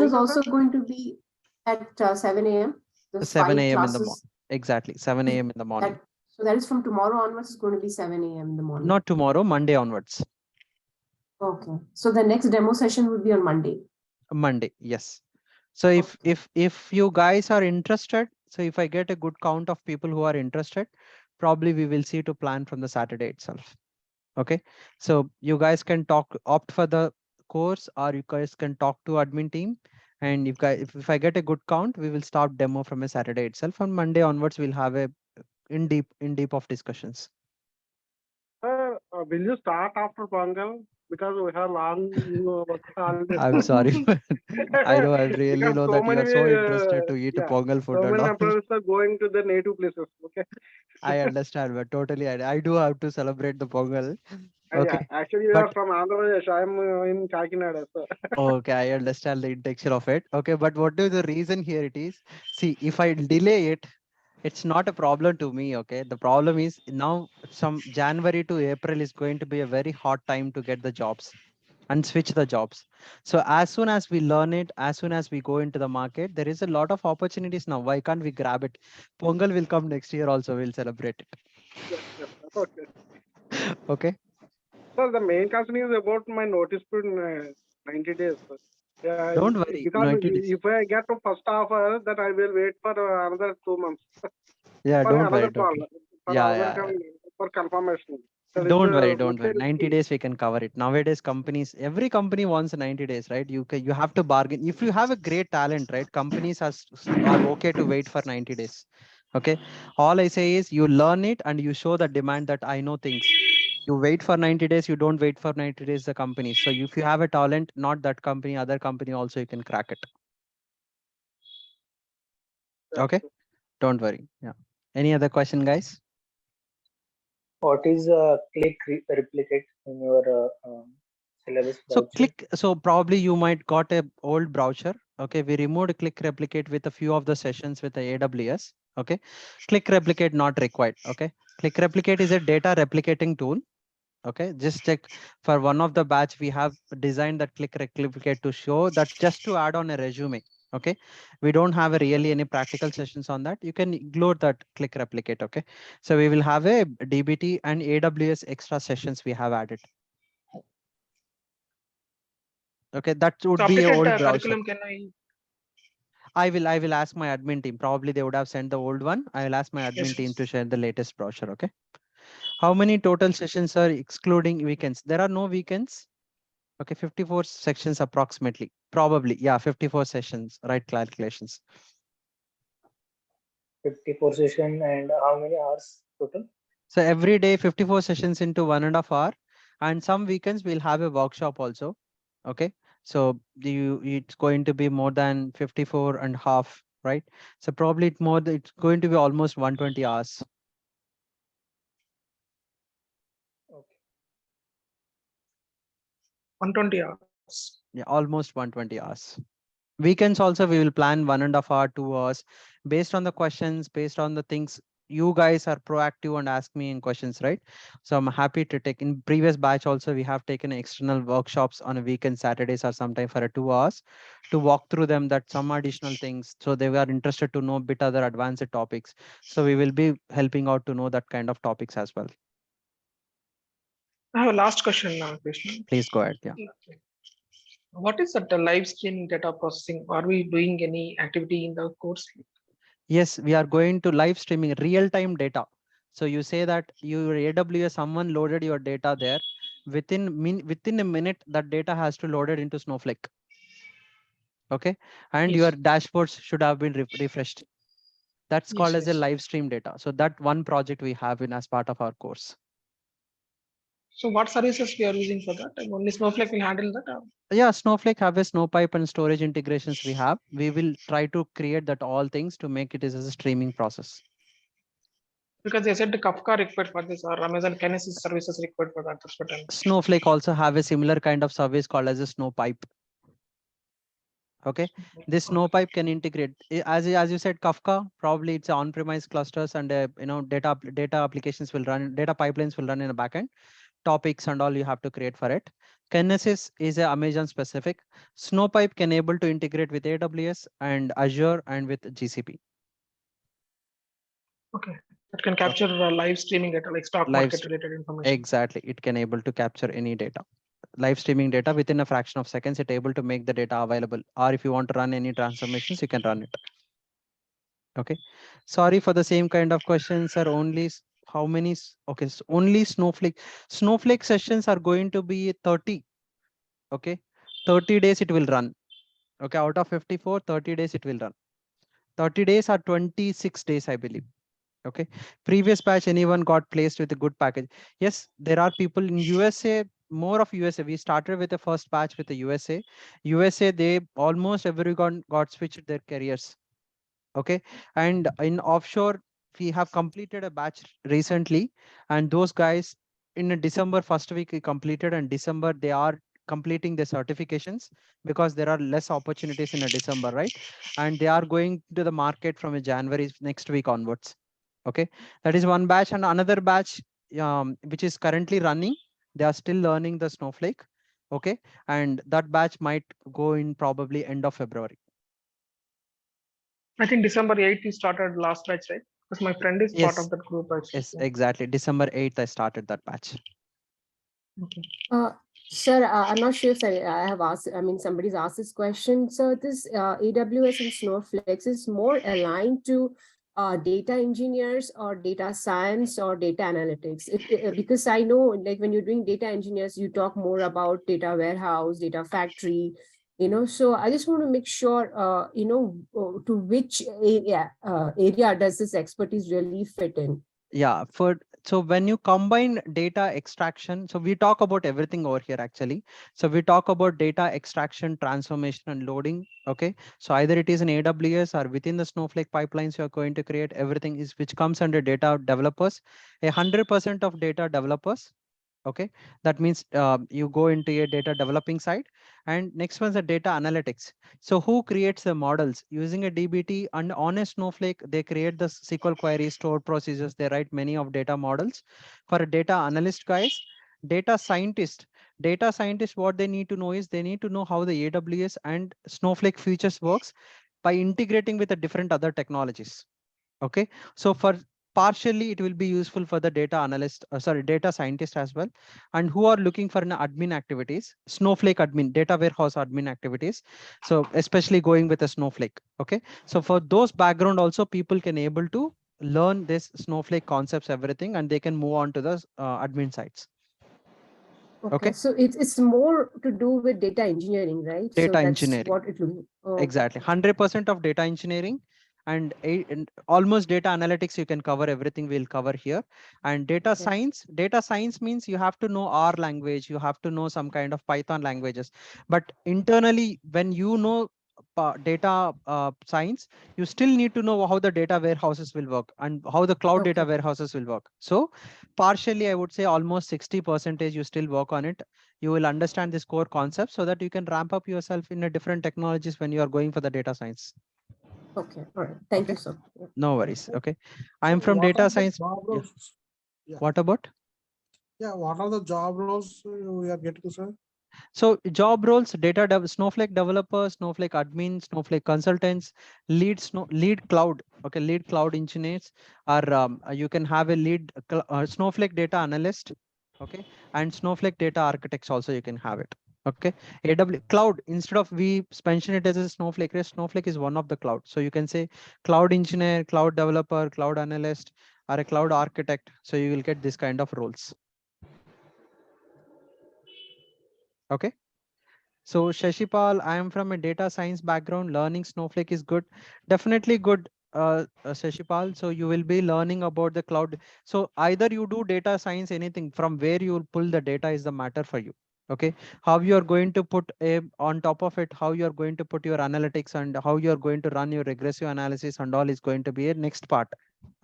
Speaker 7: is also going to be at 7 a.m.
Speaker 1: 7 a.m. in the morning. Exactly. 7 a.m. in the morning.
Speaker 7: So that is from tomorrow onwards, it's going to be 7 a.m. in the morning.
Speaker 1: Not tomorrow, Monday onwards.
Speaker 7: Okay. So the next demo session would be on Monday.
Speaker 1: Monday, yes. So if you guys are interested, so if I get a good count of people who are interested, probably we will see to plan from the Saturday itself. Okay. So you guys can opt for the course, or you guys can talk to admin team. And if I get a good count, we will start demo from a Saturday itself. On Monday onwards, we'll have a in deep of discussions.
Speaker 5: Will you start after Pongal? Because we have long holidays.
Speaker 1: I'm sorry, but I really know that you are so interested to eat Pongal food.
Speaker 5: So many employees are going to their native places. Okay.
Speaker 1: I understand, but totally, I do have to celebrate the Pongal. Okay.
Speaker 5: Yeah, actually, you are from Andhra Pradesh. I'm in Kakinada. So.
Speaker 1: Okay, I understand the intention of it. Okay, but what is the reason here? It is, see, if I delay it, it's not a problem to me. Okay, the problem is now some January to April is going to be a very hot time to get the jobs and switch the jobs. So as soon as we learn it, as soon as we go into the market, there is a lot of opportunities now. Why can't we grab it? Pongal will come next year also. We'll celebrate it.
Speaker 5: Okay.
Speaker 1: Okay.
Speaker 5: So the main concern is about my notice period 90 days. Yeah,
Speaker 1: don't worry.
Speaker 5: Because if I get to first offer, that I will wait for another 2 months.
Speaker 1: Yeah, don't worry.
Speaker 5: For confirmation.
Speaker 1: Don't worry. 90 days we can cover it. Nowadays, every company wants 90 days, right? You have to bargain. If you have a great talent, right? Companies are okay to wait for 90 days. Okay. All I say is you learn it and you show the demand that I know things. You wait for 90 days, you don't wait for 90 days, the company. So if you have a talent, not that company, other company also, you can crack it. Okay. Don't worry. Yeah. Any other question, guys?
Speaker 8: What is click replicate in your syllabus?
Speaker 1: So probably you might got a old browser. Okay, we removed click replicate with a few of the sessions with the AWS. Okay, click replicate not required. Okay, click replicate is a data replicating tool. Okay, just check for one of the batch we have designed that click replicate to show that just to add on a resume. Okay, we don't have a really any practical sessions on that. You can ignore that, click replicate. Okay, so we will have a DBT and AWS extra sessions we have added. Okay, that would
Speaker 2: So
Speaker 1: be a
Speaker 2: updated
Speaker 1: old browser.
Speaker 2: curriculum, can
Speaker 1: I will ask my admin team. Probably they would have sent the old one. I will ask my admin
Speaker 2: Yes,
Speaker 1: team
Speaker 2: yes.
Speaker 1: to share the latest brochure. Okay. How many total sessions are excluding weekends? There are no weekends. Okay, 54 sections approximately. Probably, yeah, 54 sessions. Right calculations.
Speaker 8: 54 session and how many hours total?
Speaker 1: So every day 54 sessions into 1.5 hour, and some weekends we'll have a workshop also. Okay, so it's going to be more than 54 and half, right? So probably it's going to be almost 120 hours.
Speaker 8: Okay.
Speaker 2: 120 hours.
Speaker 1: Yeah, almost 120 hours. Weekends also we will plan 1.5 hour, 2 hours, based on the questions, based on the things you guys are proactive and ask me in questions, right? So I'm happy to take. In previous batch also we have taken external workshops on a weekend, Saturdays or sometime for a 2 hours to walk through them, that some additional things, so they were interested to know a bit other advanced topics. So we will be helping out to know that kind of topics as well.
Speaker 2: I have a last question now, Krishna.
Speaker 1: Please go ahead. Yeah.
Speaker 2: What is that live streaming data processing? Are we doing any activity in the course?
Speaker 1: Yes, we are going to live streaming real-time data. So you say that your AWS, someone loaded your data there. Within a minute, that data has to load it into Snowflake. Okay, and your
Speaker 2: Yes.
Speaker 1: dashboards should have been refreshed. That's
Speaker 2: Yes,
Speaker 1: called as a
Speaker 2: yes.
Speaker 1: live stream data. So that one project we have in as part of our course.
Speaker 2: So what services we are using for that? And only Snowflake will handle that?
Speaker 1: Yeah, Snowflake have a Snowpipe and storage integrations we have. We will try to create that all things to make it as a streaming process.
Speaker 2: Because they said the Kafka required for this, or Amazon Kinesis services required for that. That's what I'm.
Speaker 1: Snowflake also have a similar kind of service called as a Snowpipe. Okay, this Snowpipe can integrate as you said, Kafka. Probably it's on-premise clusters, and data applications will run, data pipelines will run in a backend. Topics and all you have to create for it. Kinesis is a Amazon specific. Snowpipe can able to integrate with AWS and Azure and with GCP.
Speaker 2: Okay, it can capture live streaming data like stock market related information.
Speaker 1: Exactly, it can able to capture any data. Live streaming data within a fraction of seconds, it able to make the data available. Or if you want to run any transformations, you can run it. Okay, sorry for the same kind of questions, sir. Only how many? Okay, so only Snowflake sessions are going to be 30. Okay, 30 days it will run. Okay, out of 54, 30 days it will run. 30 days or 26 days, I believe. Okay, previous batch, anyone got placed with a good package? Yes, there are people in USA, more of USA. We started with the first batch with the USA. USA, they almost everyone got switched their careers. Okay, and in offshore we have completed a batch recently, and those guys in a December first week we completed, and December they are completing the certifications because there are less opportunities in a December, right? And they are going to the market from a January next week onwards. Okay, that is one batch, and another batch which is currently running, they are still learning the Snowflake. Okay, and that batch might go in probably end of February.
Speaker 2: I think December 8th you started last batch, right? Because my friend is part of
Speaker 1: Yes,
Speaker 2: that group. Actually.
Speaker 1: yes, exactly. December 8th, I started that batch.
Speaker 2: Okay.
Speaker 7: Sir, I'm not sure if I have asked, I mean, somebody's asked this question. So this AWS and Snowflake is more aligned to data engineers or data science or data analytics? Because I know, like when you're doing data engineers, you talk more about data warehouse, data factory, so I just want to make sure, to which area does this expertise really fit in?
Speaker 1: Yeah, so when you combine data extraction, so we talk about everything over here actually. So we talk about data extraction, transformation, and loading. Okay, so either it is in AWS or within the Snowflake pipelines you are going to create, everything is which comes under data developers. 100% of data developers. Okay, that means you go into a data developing side, and next one's the data analytics. So who creates the models using a DBT, and on a Snowflake they create the SQL queries, stored procedures, they write many of data models. For a data analyst guys, data scientist, what they need to know is they need to know how the AWS and Snowflake features works. by integrating with the different other technologies. Okay, so for partially it will be useful for the data analyst, data scientist as well, and who are looking for an admin activities, Snowflake admin, data warehouse admin activities. So especially going with a Snowflake. Okay, so for those background also people can able to learn this Snowflake concepts, everything, and they can move on to the admin sites. Okay.
Speaker 7: So it's more to do with data engineering, right?
Speaker 1: Data
Speaker 7: so that's
Speaker 1: engineering.
Speaker 7: what it will be.
Speaker 1: Exactly. 100% of data engineering and almost data analytics. You can cover everything we'll cover here. And data science means you have to know R language. You have to know some kind of Python languages. But internally, when you know data science, you still need to know how the data warehouses will work and how the cloud data warehouses will work. So partially, I would say almost 60% you still work on it. You will understand this core concept so that you can ramp up yourself in a different technologies when you are going for the data science.
Speaker 7: Okay, all right. Thank you, sir.
Speaker 1: No worries. Okay, I'm
Speaker 5: So
Speaker 1: from
Speaker 5: what
Speaker 1: data
Speaker 5: are the
Speaker 1: science.
Speaker 5: job
Speaker 1: Yeah.
Speaker 5: roles? Yeah.
Speaker 1: What about?
Speaker 5: Yeah, what are the job roles we are getting, sir?
Speaker 1: So job roles, Snowflake developers, Snowflake admin, Snowflake consultants, lead cloud. Okay, lead cloud engineers, or you can have a lead Snowflake data analyst. Okay, and Snowflake data architects also you can have it. Okay, AWS cloud, instead of we mention it as a Snowflake, Snowflake is one of the cloud. So you can say cloud engineer, cloud developer, cloud analyst, or a cloud architect. So you will get this kind of roles. Okay. So Shashipal, I am from a data science background. Learning Snowflake is good. Definitely good, Shashipal. So you will be learning about the cloud. So either you do data science, anything from where you will pull the data is the matter for you. Okay. How you are going to put on top of it, how you are going to put your analytics and how you are going to run your regressive analysis and all is going to be a next part.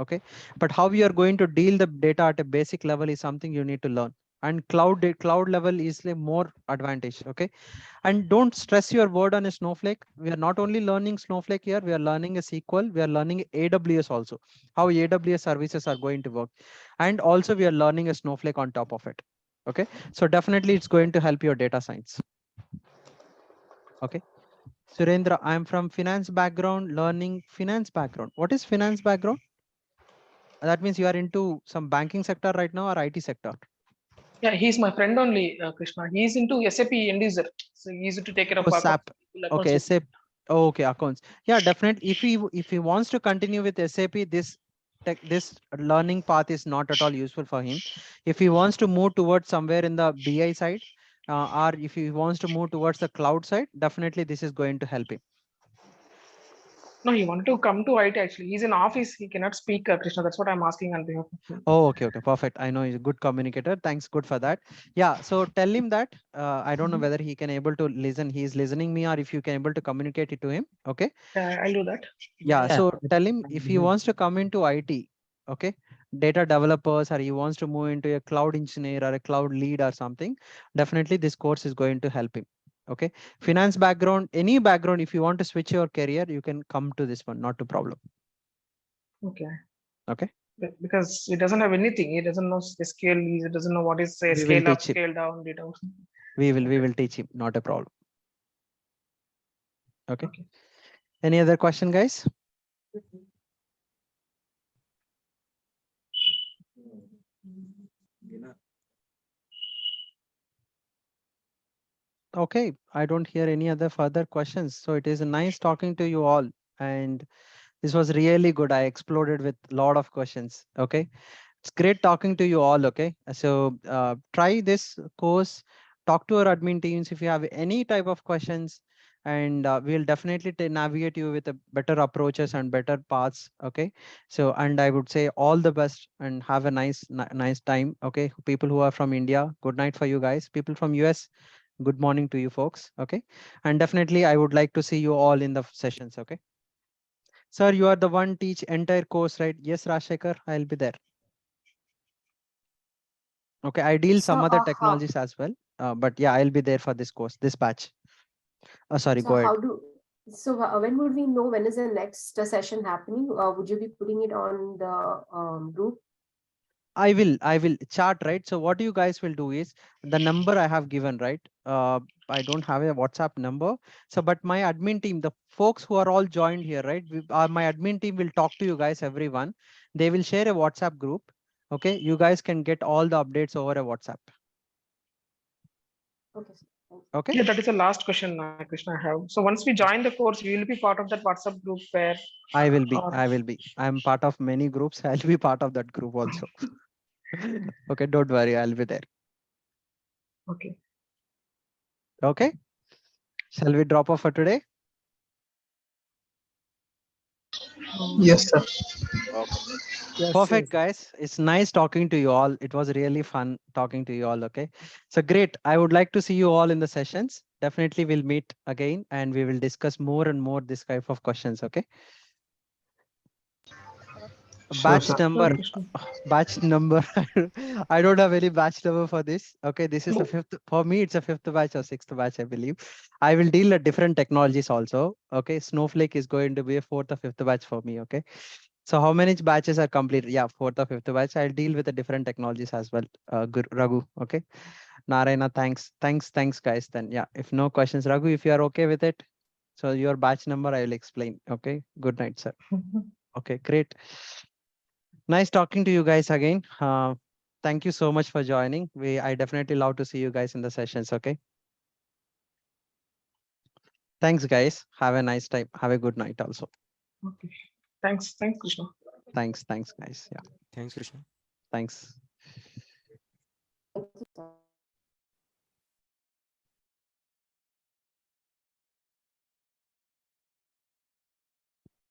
Speaker 1: Okay. But how you are going to deal the data at a basic level is something you need to learn. And cloud level is a more advantage. Okay. And don't stress your word on a Snowflake. We are not only learning Snowflake here, we are learning a SQL, we are learning AWS also, how AWS services are going to work. And also we are learning a Snowflake on top of it. Okay, so definitely it's going to help your data science. Okay, Surendra, I'm from finance background, learning finance background. What is finance background? That means you are into some banking sector right now or IT sector?
Speaker 2: Yeah, he's my friend only, Krishna. He's into SAP end user. So he's to take care of
Speaker 1: SAP. Okay,
Speaker 2: accounts.
Speaker 1: SAP. Okay, accounts. Yeah, definitely. If he wants to continue with SAP, this learning path is not at all useful for him. If he wants to move towards somewhere in the BI side, or if he wants to move towards the cloud side, definitely this is going to help him.
Speaker 2: No, he wanted to come to IT actually. He's in office. He cannot speak, Krishna. That's what I'm asking on behalf of him.
Speaker 1: Oh, okay, perfect. I know he's a good communicator. Thanks, good for that. Yeah, so tell him that. I don't know whether he can able to listen. He's listening me, or if you can able to communicate it to him. Okay.
Speaker 2: I'll do that.
Speaker 1: Yeah, so tell him if he wants to come into IT, okay, data developers, or he wants to move into a cloud engineer or a cloud lead or something, definitely this course is going to help him. Okay, finance background, any background, if you want to switch your career, you can come to this one, not a problem.
Speaker 2: Okay.
Speaker 1: Okay.
Speaker 2: Because he doesn't have anything. He doesn't know the scale. He doesn't know what is a scale up, scale down, data.
Speaker 1: We will teach him, not a problem. Okay. Any other question, guys? Okay, I don't hear any other further questions. So it is nice talking to you all. And this was really good. I exploded with a lot of questions. Okay. It's great talking to you all. Okay. So try this course, talk to our admin teams if you have any type of questions, and we'll definitely navigate you with a better approaches and better paths. Okay. So, and I would say all the best and have a nice time. Okay. People who are from India, good night for you guys. People from US, good morning to you folks. Okay. And definitely I would like to see you all in the sessions. Okay. Sir, you are the one teach entire course, right? Yes, Rashekar, I'll be there. Okay, I deal some other technologies as well, but yeah, I'll be there for this course, this batch. Sorry, go ahead.
Speaker 7: When would we know when is the next session happening? Would you be putting it on the group?
Speaker 1: I will chat, right? So what you guys will do is the number I have given, right? I don't have a WhatsApp number. So, but my admin team, the folks who are all joined here, right? My admin team will talk to you guys, everyone. They will share a WhatsApp group. Okay. You guys can get all the updates over a WhatsApp.
Speaker 7: Okay. Sir.
Speaker 1: Okay.
Speaker 2: Yeah, that is the last question, Krishna, I have. So once we join the course, we will be part of that WhatsApp group where,
Speaker 1: I will be.
Speaker 2: or
Speaker 1: I will be. I'm part of many groups. I'll be part of that group also. Okay. Don't worry. I'll be there.
Speaker 2: okay.
Speaker 1: Okay. Shall we drop off for today?
Speaker 6: Yes, sir.
Speaker 1: Okay.
Speaker 5: Yes,
Speaker 1: Perfect,
Speaker 5: yes.
Speaker 1: guys. It's nice talking to you all. It was really fun talking to you all. Okay. So great. I would like to see you all in the sessions. Definitely we'll meet again and we will discuss more and more this type of questions. Okay.
Speaker 6: Sure, sir.
Speaker 1: Batch number,
Speaker 2: Krishna.
Speaker 1: batch number. I don't have any batch number for this. Okay. This is the fifth. For me, it's a fifth batch or sixth batch, I believe. I will deal with different technologies also. Okay. Snowflake is going to be a fourth or fifth batch for me. Okay. So how many batches are complete? Yeah, fourth or fifth batch. I'll deal with the different technologies as well. Raghu, okay. Narayana, thanks, guys. Then yeah, if no questions, Raghu, if you are okay with it, so your batch number I will explain. Okay. Good night, sir. Okay, great. Nice talking to you guys again. Thank you so much for joining. I definitely love to see you guys in the sessions. Okay. Thanks, guys. Have a nice time. Have a good night also.
Speaker 2: Okay. Thanks, Krishna.
Speaker 1: Thanks, guys. Yeah.
Speaker 9: Thanks, Krishna.
Speaker 1: Thanks.
Speaker 7: Thank you, sir.